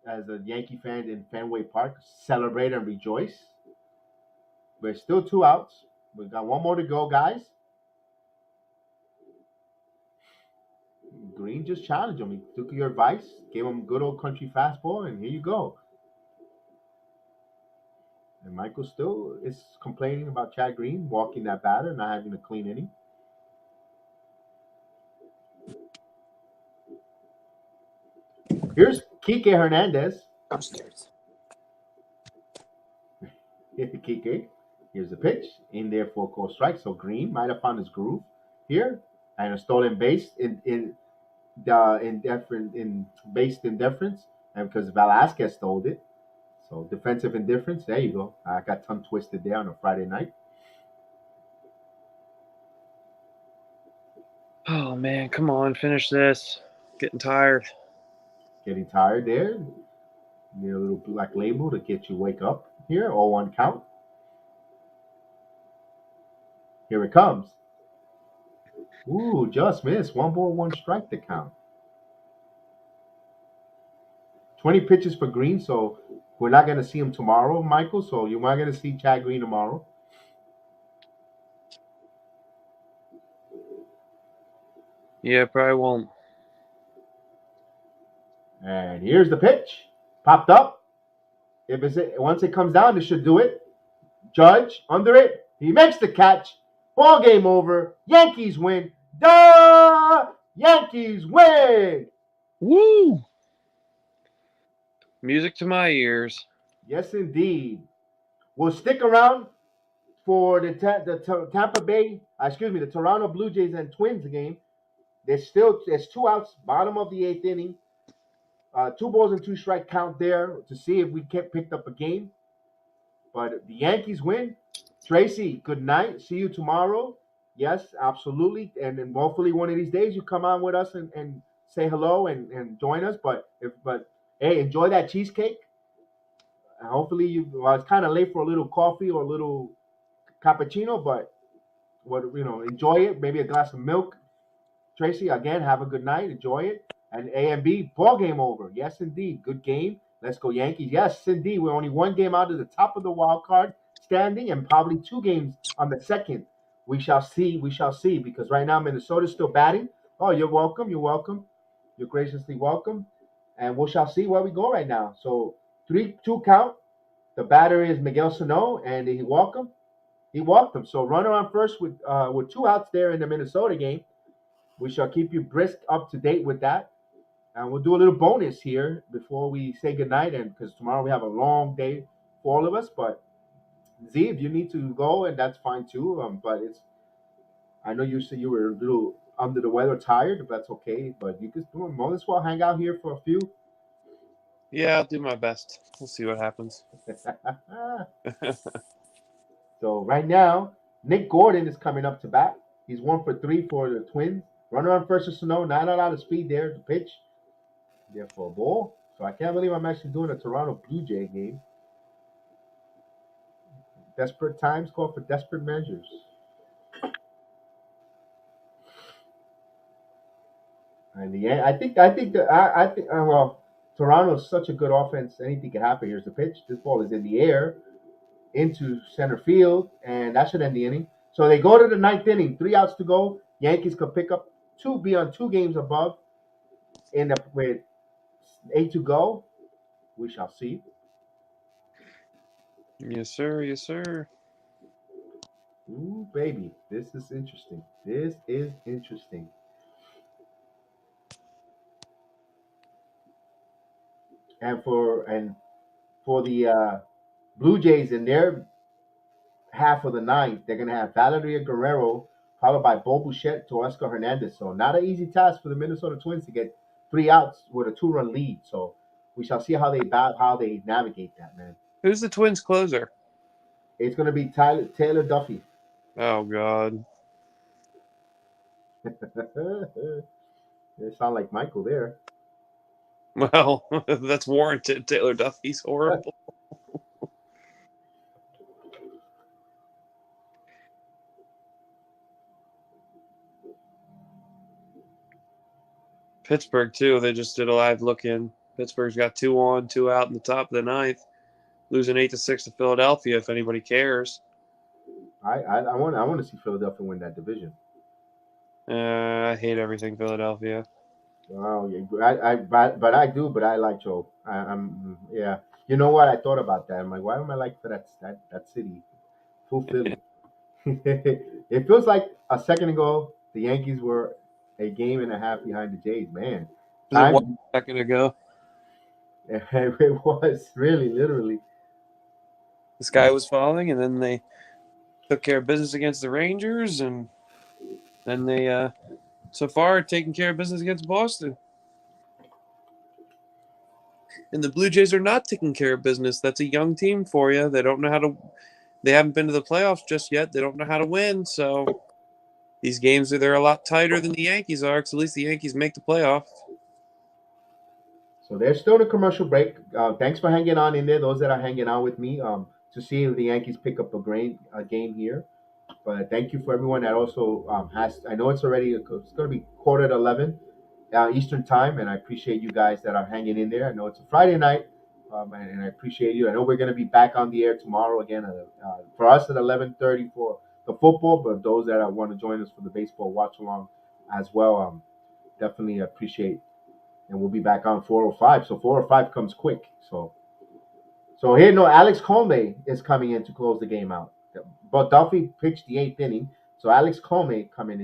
As the Yankee fans in Fenway Park celebrate and rejoice. We're still 2 outs. We've got 1 more to go, guys. Green just challenged him. He took your advice, gave him good old country fastball, and here you go. And Michael still is complaining about Chad Green walking that batter, not having a clean inning. Here's Kike Hernandez. Upstairs. Kike. Here's the pitch. In there for a call strike. So Green might have found his groove here. And a stolen base in based indifference. And because Velasquez stole it. So defensive indifference. There you go. I got tongue twisted there on a Friday night. Oh man, come on, finish this. Getting tired. Getting tired there. Need a little black label to get you wake up here. 0-1 count. Here it comes. Ooh, just missed. 1-1 strike to count. 20 pitches for Green, so we're not going to see him tomorrow, Michael. So you're not going to see Chad Green tomorrow. Yeah, probably won't. And here's the pitch. Popped up. Once it comes down, it should do it. Judge under it. He makes the catch. Ball game over. Yankees win. Duh! Yankees win. Woo! Music to my ears. Yes, indeed. We'll stick around for the Toronto Blue Jays and Twins game. There's 2 outs, bottom of the 8th inning. 2 balls and 2 strike count there to see if we picked up a game. But the Yankees win. Tracy, good night. See you tomorrow. Yes, absolutely. And then hopefully one of these days you come on with us and say hello and join us. But hey, enjoy that cheesecake. And hopefully it's kind of late for a little coffee or a little cappuccino, but enjoy it. Maybe a glass of milk. Tracy, again, have a good night. Enjoy it. And A and B, ball game over. Yes, indeed. Good game. Let's go Yankees. Yes, indeed. We're only 1 game out of the top of the wild card standing and probably 2 games on the second. We shall see. We shall see. Because right now Minnesota's still batting. Oh, you're welcome. You're welcome. You're graciously welcome. And we shall see where we go right now. So 3-2 count. The batter is Miguel Sano, and he walked him. He walked him. So runner on first with 2 outs there in the Minnesota game. We shall keep you brisk up to date with that. And we'll do a little bonus here before we say goodnight. And because tomorrow we have a long day for all of us. But Z, if you need to go, and that's fine too. But I know you said you were a little under the weather, tired, but that's okay. But you could might as well hang out here for a few. Yeah, I'll do my best. We'll see what happens. So right now, Nick Gordon is coming up to bat. He's 1 for 3 for the Twins. Runner on first is Sano. Not a lot of speed there to pitch. There for a ball. So I can't believe I'm actually doing a Toronto Blue Jay game. Desperate times call for desperate measures. And I think Toronto's such a good offense. Anything can happen. Here's the pitch. This ball is in the air into center field, and that should end the inning. So they go to the 9th inning. 3 outs to go. Yankees could pick up 2, be on 2 games above. End up with 8 to go. We shall see. Yes, sir. Yes, sir. Ooh, baby. This is interesting. This is interesting. And for the Blue Jays in their half of the 9th, they're going to have Valeria Guerrero followed by Bo Bichette to Oscar Hernandez. So not an easy task for the Minnesota Twins to get 3 outs with a 2-run lead. So we shall see how they navigate that, man. Who's the Twins closer? It's going to be Taylor Duffy. Oh, God. They sound like Michael there. Well, that's warranted. Taylor Duffy's horrible. Pittsburgh, too. They just did a live look-in. Pittsburgh's got 2 on, 2 out in the top of the 9th. Losing 8-6 to Philadelphia, if anybody cares. I want to see Philadelphia win that division. I hate everything Philadelphia. Wow, but I do. But I like Joe. Yeah. You know what? I thought about that. I'm like, why am I like for that city? Full Philly. It feels like a second ago the Yankees were a game and a half behind the Jays. Man, Was it 1 second ago? It was really, literally. The sky was falling, and then they took care of business against the Rangers, and then they so far are taking care of business against Boston. And the Blue Jays are not taking care of business. That's a young team for you. They don't know how to. They haven't been to the playoffs just yet. They don't know how to win. So these games they're a lot tighter than the Yankees are. Because at least the Yankees make the playoffs. So there's still a commercial break. Thanks for hanging on in there. Those that are hanging on with me to see if the Yankees pick up a game here. But thank you for everyone that also has. I know it's already it's going to be 11:15 Eastern time, and I appreciate you guys that are hanging in there. I know it's a Friday night, and I appreciate you. I know we're going to be back on the air tomorrow again for us at 11:30 for the football, but those that want to join us for the baseball watch along as well, definitely appreciate. And we'll be back on 4:05. So 4:05 comes quick. So here, no, Alex Comey is coming in to close the game out. But Duffy pitched the 8th inning, so Alex Comey coming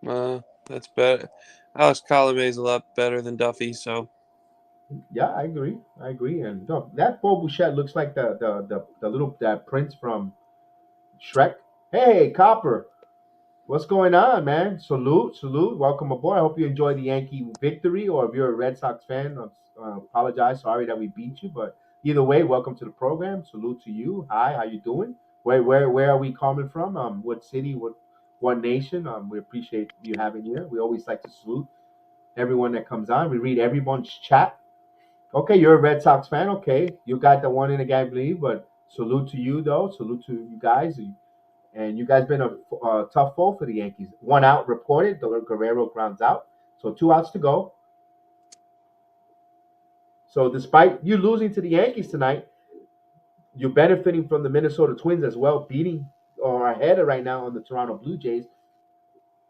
in. That's better. Alex Colomé is a lot better than Duffy. So Yeah, I agree. And no, that Bo Bouchette looks like the little that prince from Shrek. Hey, Copper, what's going on, man? Salute. Welcome aboard. I hope you enjoyed the Yankee victory, or if you're a Red Sox fan, apologize. Sorry that we beat you, but either way, welcome to the program. Salute to you. Hi, how you doing? Where are we coming from? What city? What nation? We appreciate you having here. We always like to salute everyone that comes on. We read everyone's chat. Okay, you're a Red Sox fan. Okay, you got the one in the game lead, but salute to you though. Salute to you guys. And you guys been a tough fall for the Yankees. One out reported. The Guerrero grounds out. So 2 outs to go. So despite you losing to the Yankees tonight, you're benefiting from the Minnesota Twins as well, beating or ahead of right now on the Toronto Blue Jays.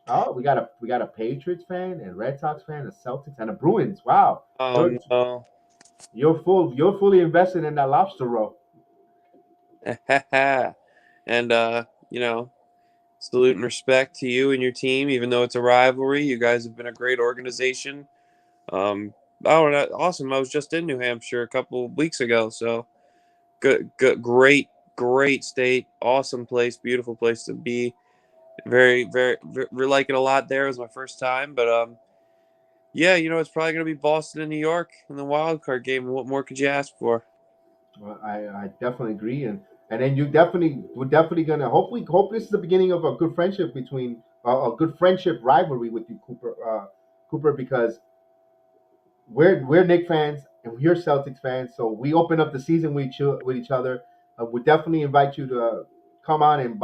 Oh, we got a Patriots fan and Red Sox fan, a Celtics and a Bruins. Wow, no. you're fully invested in that lobster roll. And salute and respect to you and your team, even though it's a rivalry. You guys have been a great organization. Awesome. I was just in New Hampshire a couple of weeks ago. So good, great state. Awesome place. Beautiful place to be. Very, we like it a lot there. It was my first time. But yeah, it's probably going to be Boston and New York in the wild card game. What more could you ask for? Well, I definitely agree, and then we're definitely gonna hope this is the beginning of a good friendship between a good friendship rivalry with you, Cooper, because we're Knicks fans and we're Celtics fans, so we open up the season with each other. We definitely invite you to come on and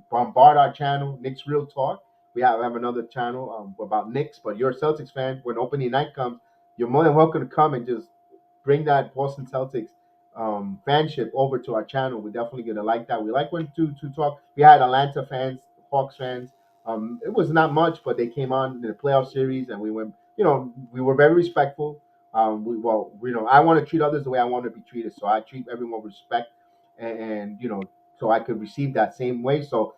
bombard our channel, Knicks Real Talk. We have another channel about Knicks, but you're a Celtics fan. When opening night comes, you're more than welcome to come and just bring that Boston Celtics fanship over to our channel. We're definitely gonna like that. We like when to talk. We had Atlanta fans, Hawks fans. It was not much, but they came on in the playoff series, and we went. We were very respectful. I want to treat others the way I want to be treated, so I treat everyone with respect, and so I could receive that same way. So,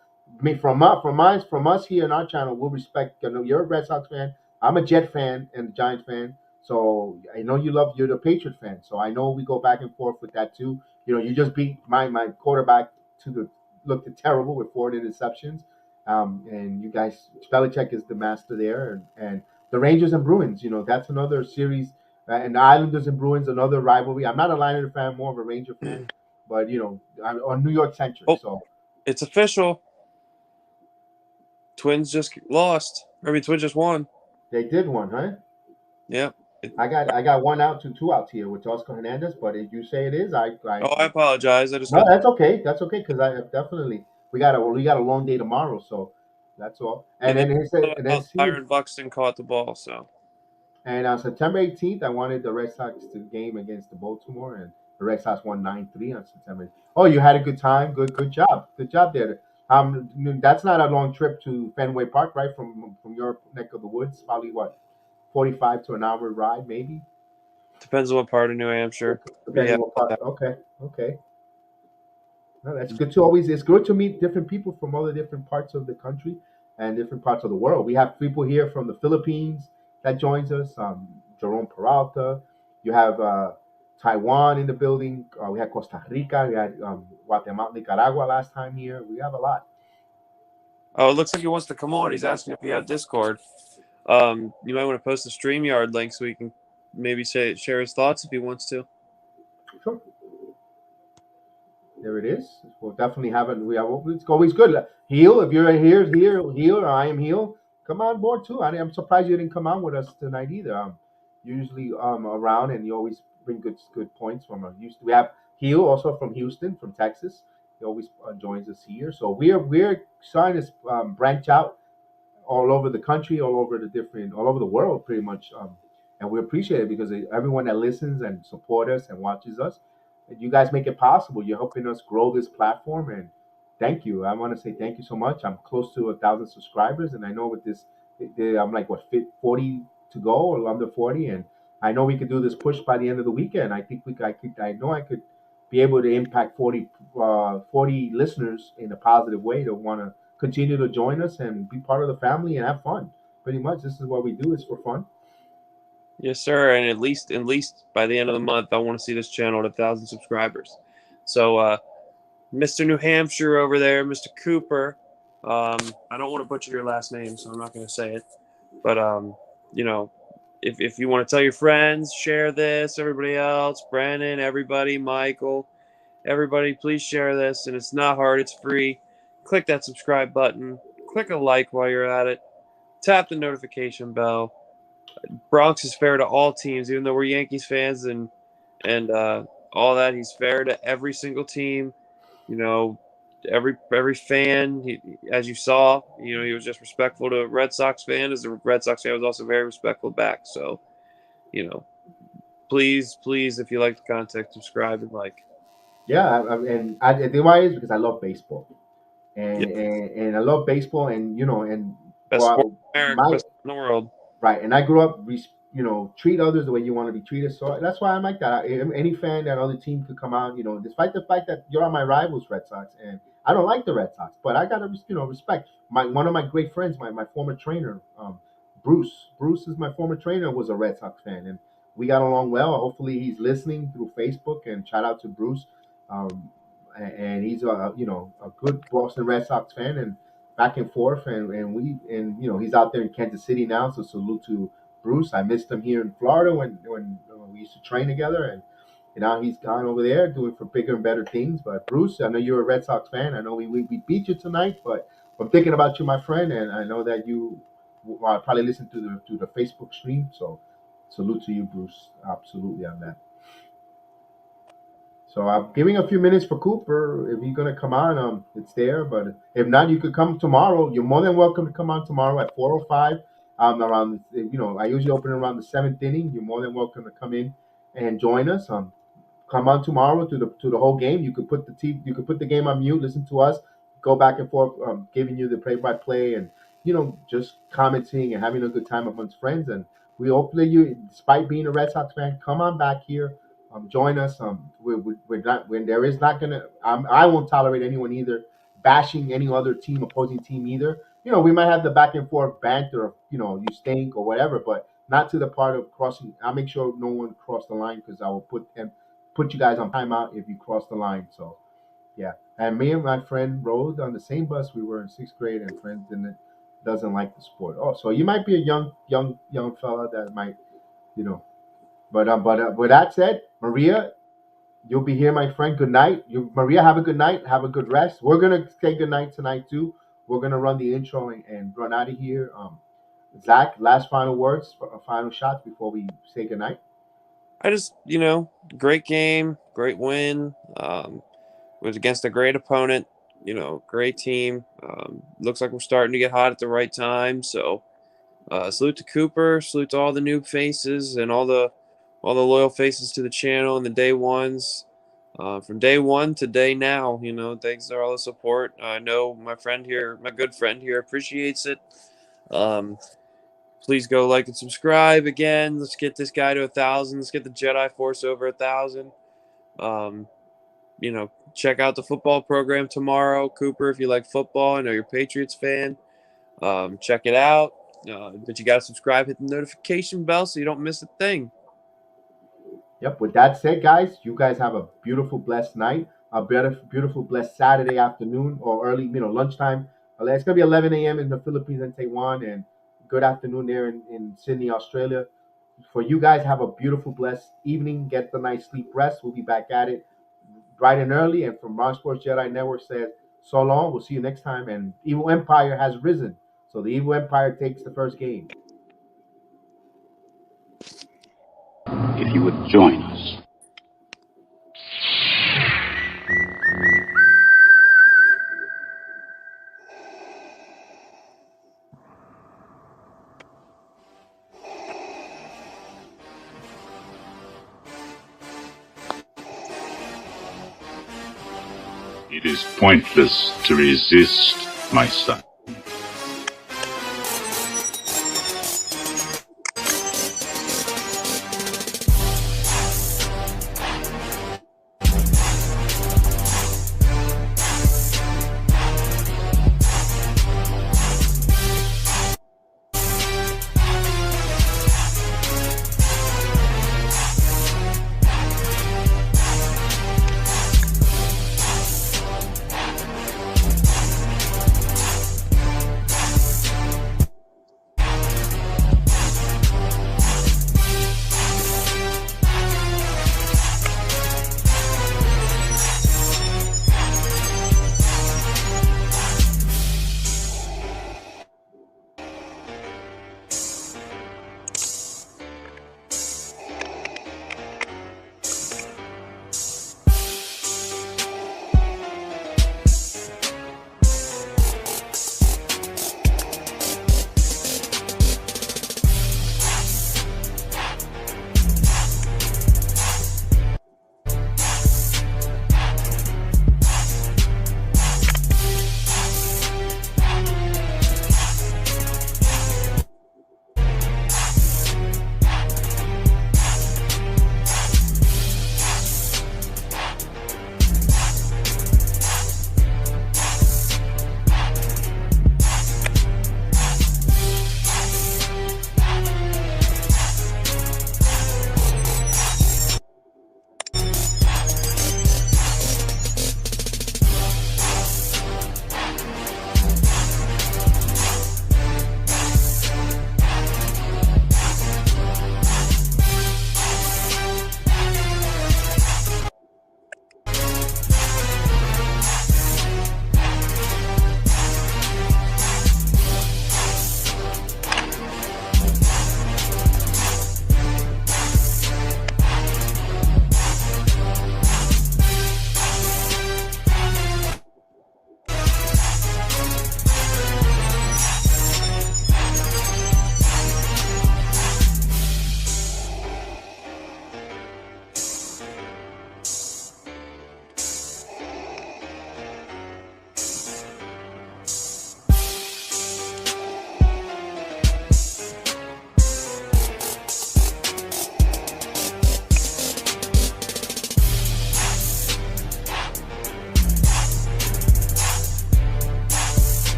from us here in our channel, we'll respect. You're a Red Sox fan. I'm a Jet fan and a Giants fan. So I know you're the Patriot fan. So I know we go back and forth with that too. You just beat my quarterback looked terrible with 4 interceptions. And you guys, Belichick is the master there, and the Rangers and Bruins. That's another series, and the Islanders and Bruins, another rivalry. I'm not a Islander fan, more of a Ranger fan, but I'm on New York centric. So it's official. Twins just lost. Twins just won. they did one, huh? Yeah. I got 1 out to 2 outs here with Oscar Hernandez, but if you say it is, I apologize. No, that's okay. That's okay because I definitely we got a long day tomorrow, so that's all. And then Byron Buxton caught the ball, so. And on September 18th, I wanted the Red Sox to game against the Baltimore, and the Red Sox won 9-3 on September. Oh, you had a good time. Good job there. That's not a long trip to Fenway Park, right? From your neck of the woods, probably what, 45 to an hour ride, maybe. Depends on what part of New Hampshire. Depending on what part. Okay. No, that's good to always. It's good to meet different people from all the different parts of the country and different parts of the world. We have people here from the Philippines that joins us. Jerome Peralta. You have Taiwan in the building. We had Costa Rica. We had Guatemala, Nicaragua last time here. We have a lot. Oh, it looks like he wants to come on. He's asking if you have Discord. You might want to post the StreamYard link so he can maybe share his thoughts if he wants to. Sure. There it is. We'll definitely have it. It's always good. Heel, if you're here, heel, or I am heel, come on board too. I'm surprised you didn't come on with us tonight either. Usually around, and you always bring good points from Houston. We have heel also from Houston, from Texas. He always joins us here. So we're starting to branch out all over the country, all over the world, pretty much. And we appreciate it because everyone that listens and support us and watches us, you guys make it possible. You're helping us grow this platform, and thank you. I want to say thank you so much. I'm close to 1,000 subscribers, and I know with this, I'm like 40 to go or under 40, and I know we could do this push by the end of the weekend. I think I know I could be able to impact 40 listeners in a positive way to want to continue to join us and be part of the family and have fun. Pretty much, this is what we do. It's for fun. Yes, sir. And at least by the end of the month, I want to see this channel at 1,000 subscribers. So, Mr. New Hampshire over there, Mr. Cooper. I don't want to butcher your last name, so I'm not going to say it. But if you want to tell your friends, share this. Everybody else, Brandon, everybody, Michael, everybody, please share this. And it's not hard. It's free. Click that subscribe button. Click a like while you're at it. Tap the notification bell. Bronx is fair to all teams, even though we're Yankees fans and all that. He's fair to every single team. Every fan. As you saw, he was just respectful to a Red Sox fan. As a Red Sox fan, was also very respectful back. So, please, if you like the content, subscribe and like. Yeah, I think why is because I love baseball, and Yep. and I love baseball, and and Best sport in America, my best in the world. right, and I grew up, treat others the way you want to be treated. So that's why I'm like that. Any fan that other team could come out, despite the fact that you're my rivals, Red Sox, and I don't like the Red Sox, but I gotta, respect one of my great friends, my former trainer, Bruce. Bruce is my former trainer, was a Red Sox fan, and we got along well. Hopefully, he's listening through Facebook, and shout out to Bruce. And he's a good Boston Red Sox fan, and back and forth, and he's out there in Kansas City now. So salute to Bruce. I missed him here in Florida when we used to train together, and now he's gone over there doing for bigger and better things. But Bruce, I know you're a Red Sox fan. I know we beat you tonight, but I'm thinking about you, my friend, and I know that you probably listen to the Facebook stream. So salute to you, Bruce. Absolutely on that. So I'm giving a few minutes for Cooper. If you're gonna come on, it's there. But if not, you could come tomorrow. You're more than welcome to come on tomorrow at 4:05. Around I usually open around the seventh inning. You're more than welcome to come in and join us. Come on tomorrow to the whole game. You could put the game on mute, listen to us, go back and forth, giving you the play-by-play, and just commenting and having a good time amongst friends. And we hopefully you, despite being a Red Sox fan, come on back here. Join us. We're not when there is not gonna. I won't tolerate anyone either bashing any other team, opposing team either. We might have the back and forth banter of you stink or whatever, but not to the part of crossing. I'll make sure no one cross the line because I will put you guys on timeout if you cross the line. So yeah, and me and my friend rode on the same bus. We were in sixth grade, and friend doesn't like the sport. Oh, so you might be a young fella that might you know but with that said, Maria, you'll be here, my friend. Good night. Maria, have a good night. Have a good rest. We're gonna say good night tonight too. We're gonna run the intro and run out of here. Zach, last final words, final shots before we say good night. I just, great game, great win. Was against a great opponent. Great team. Looks like we're starting to get hot at the right time. So, salute to Cooper. Salute to all the new faces and all the loyal faces to the channel and the day ones. From day one to day now, thanks for all the support. I know my good friend here appreciates it. Please go like and subscribe again. Let's get this guy to 1,000. Let's get the Jedi Force over 1,000. Check out the football program tomorrow. Cooper, if you like football, I know you're a Patriots fan. Check it out. But you got to subscribe, hit the notification bell so you don't miss a thing. Yep. With that said, guys, you guys have a beautiful, blessed night, a beautiful, blessed Saturday afternoon or early, lunchtime. It's gonna be 11 a.m. in the Philippines and Taiwan, and good afternoon there in Sydney, Australia. For you guys, have a beautiful, blessed evening. Get the night sleep, rest. We'll be back at it bright and early. And from Ron Sports Jedi Network says, so long. We'll see you next time. And Evil Empire has risen, so the Evil Empire takes the first game. If you would join us. It is pointless to resist, my son.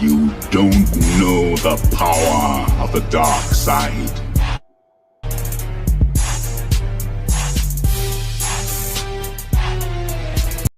You don't know the power of the dark side.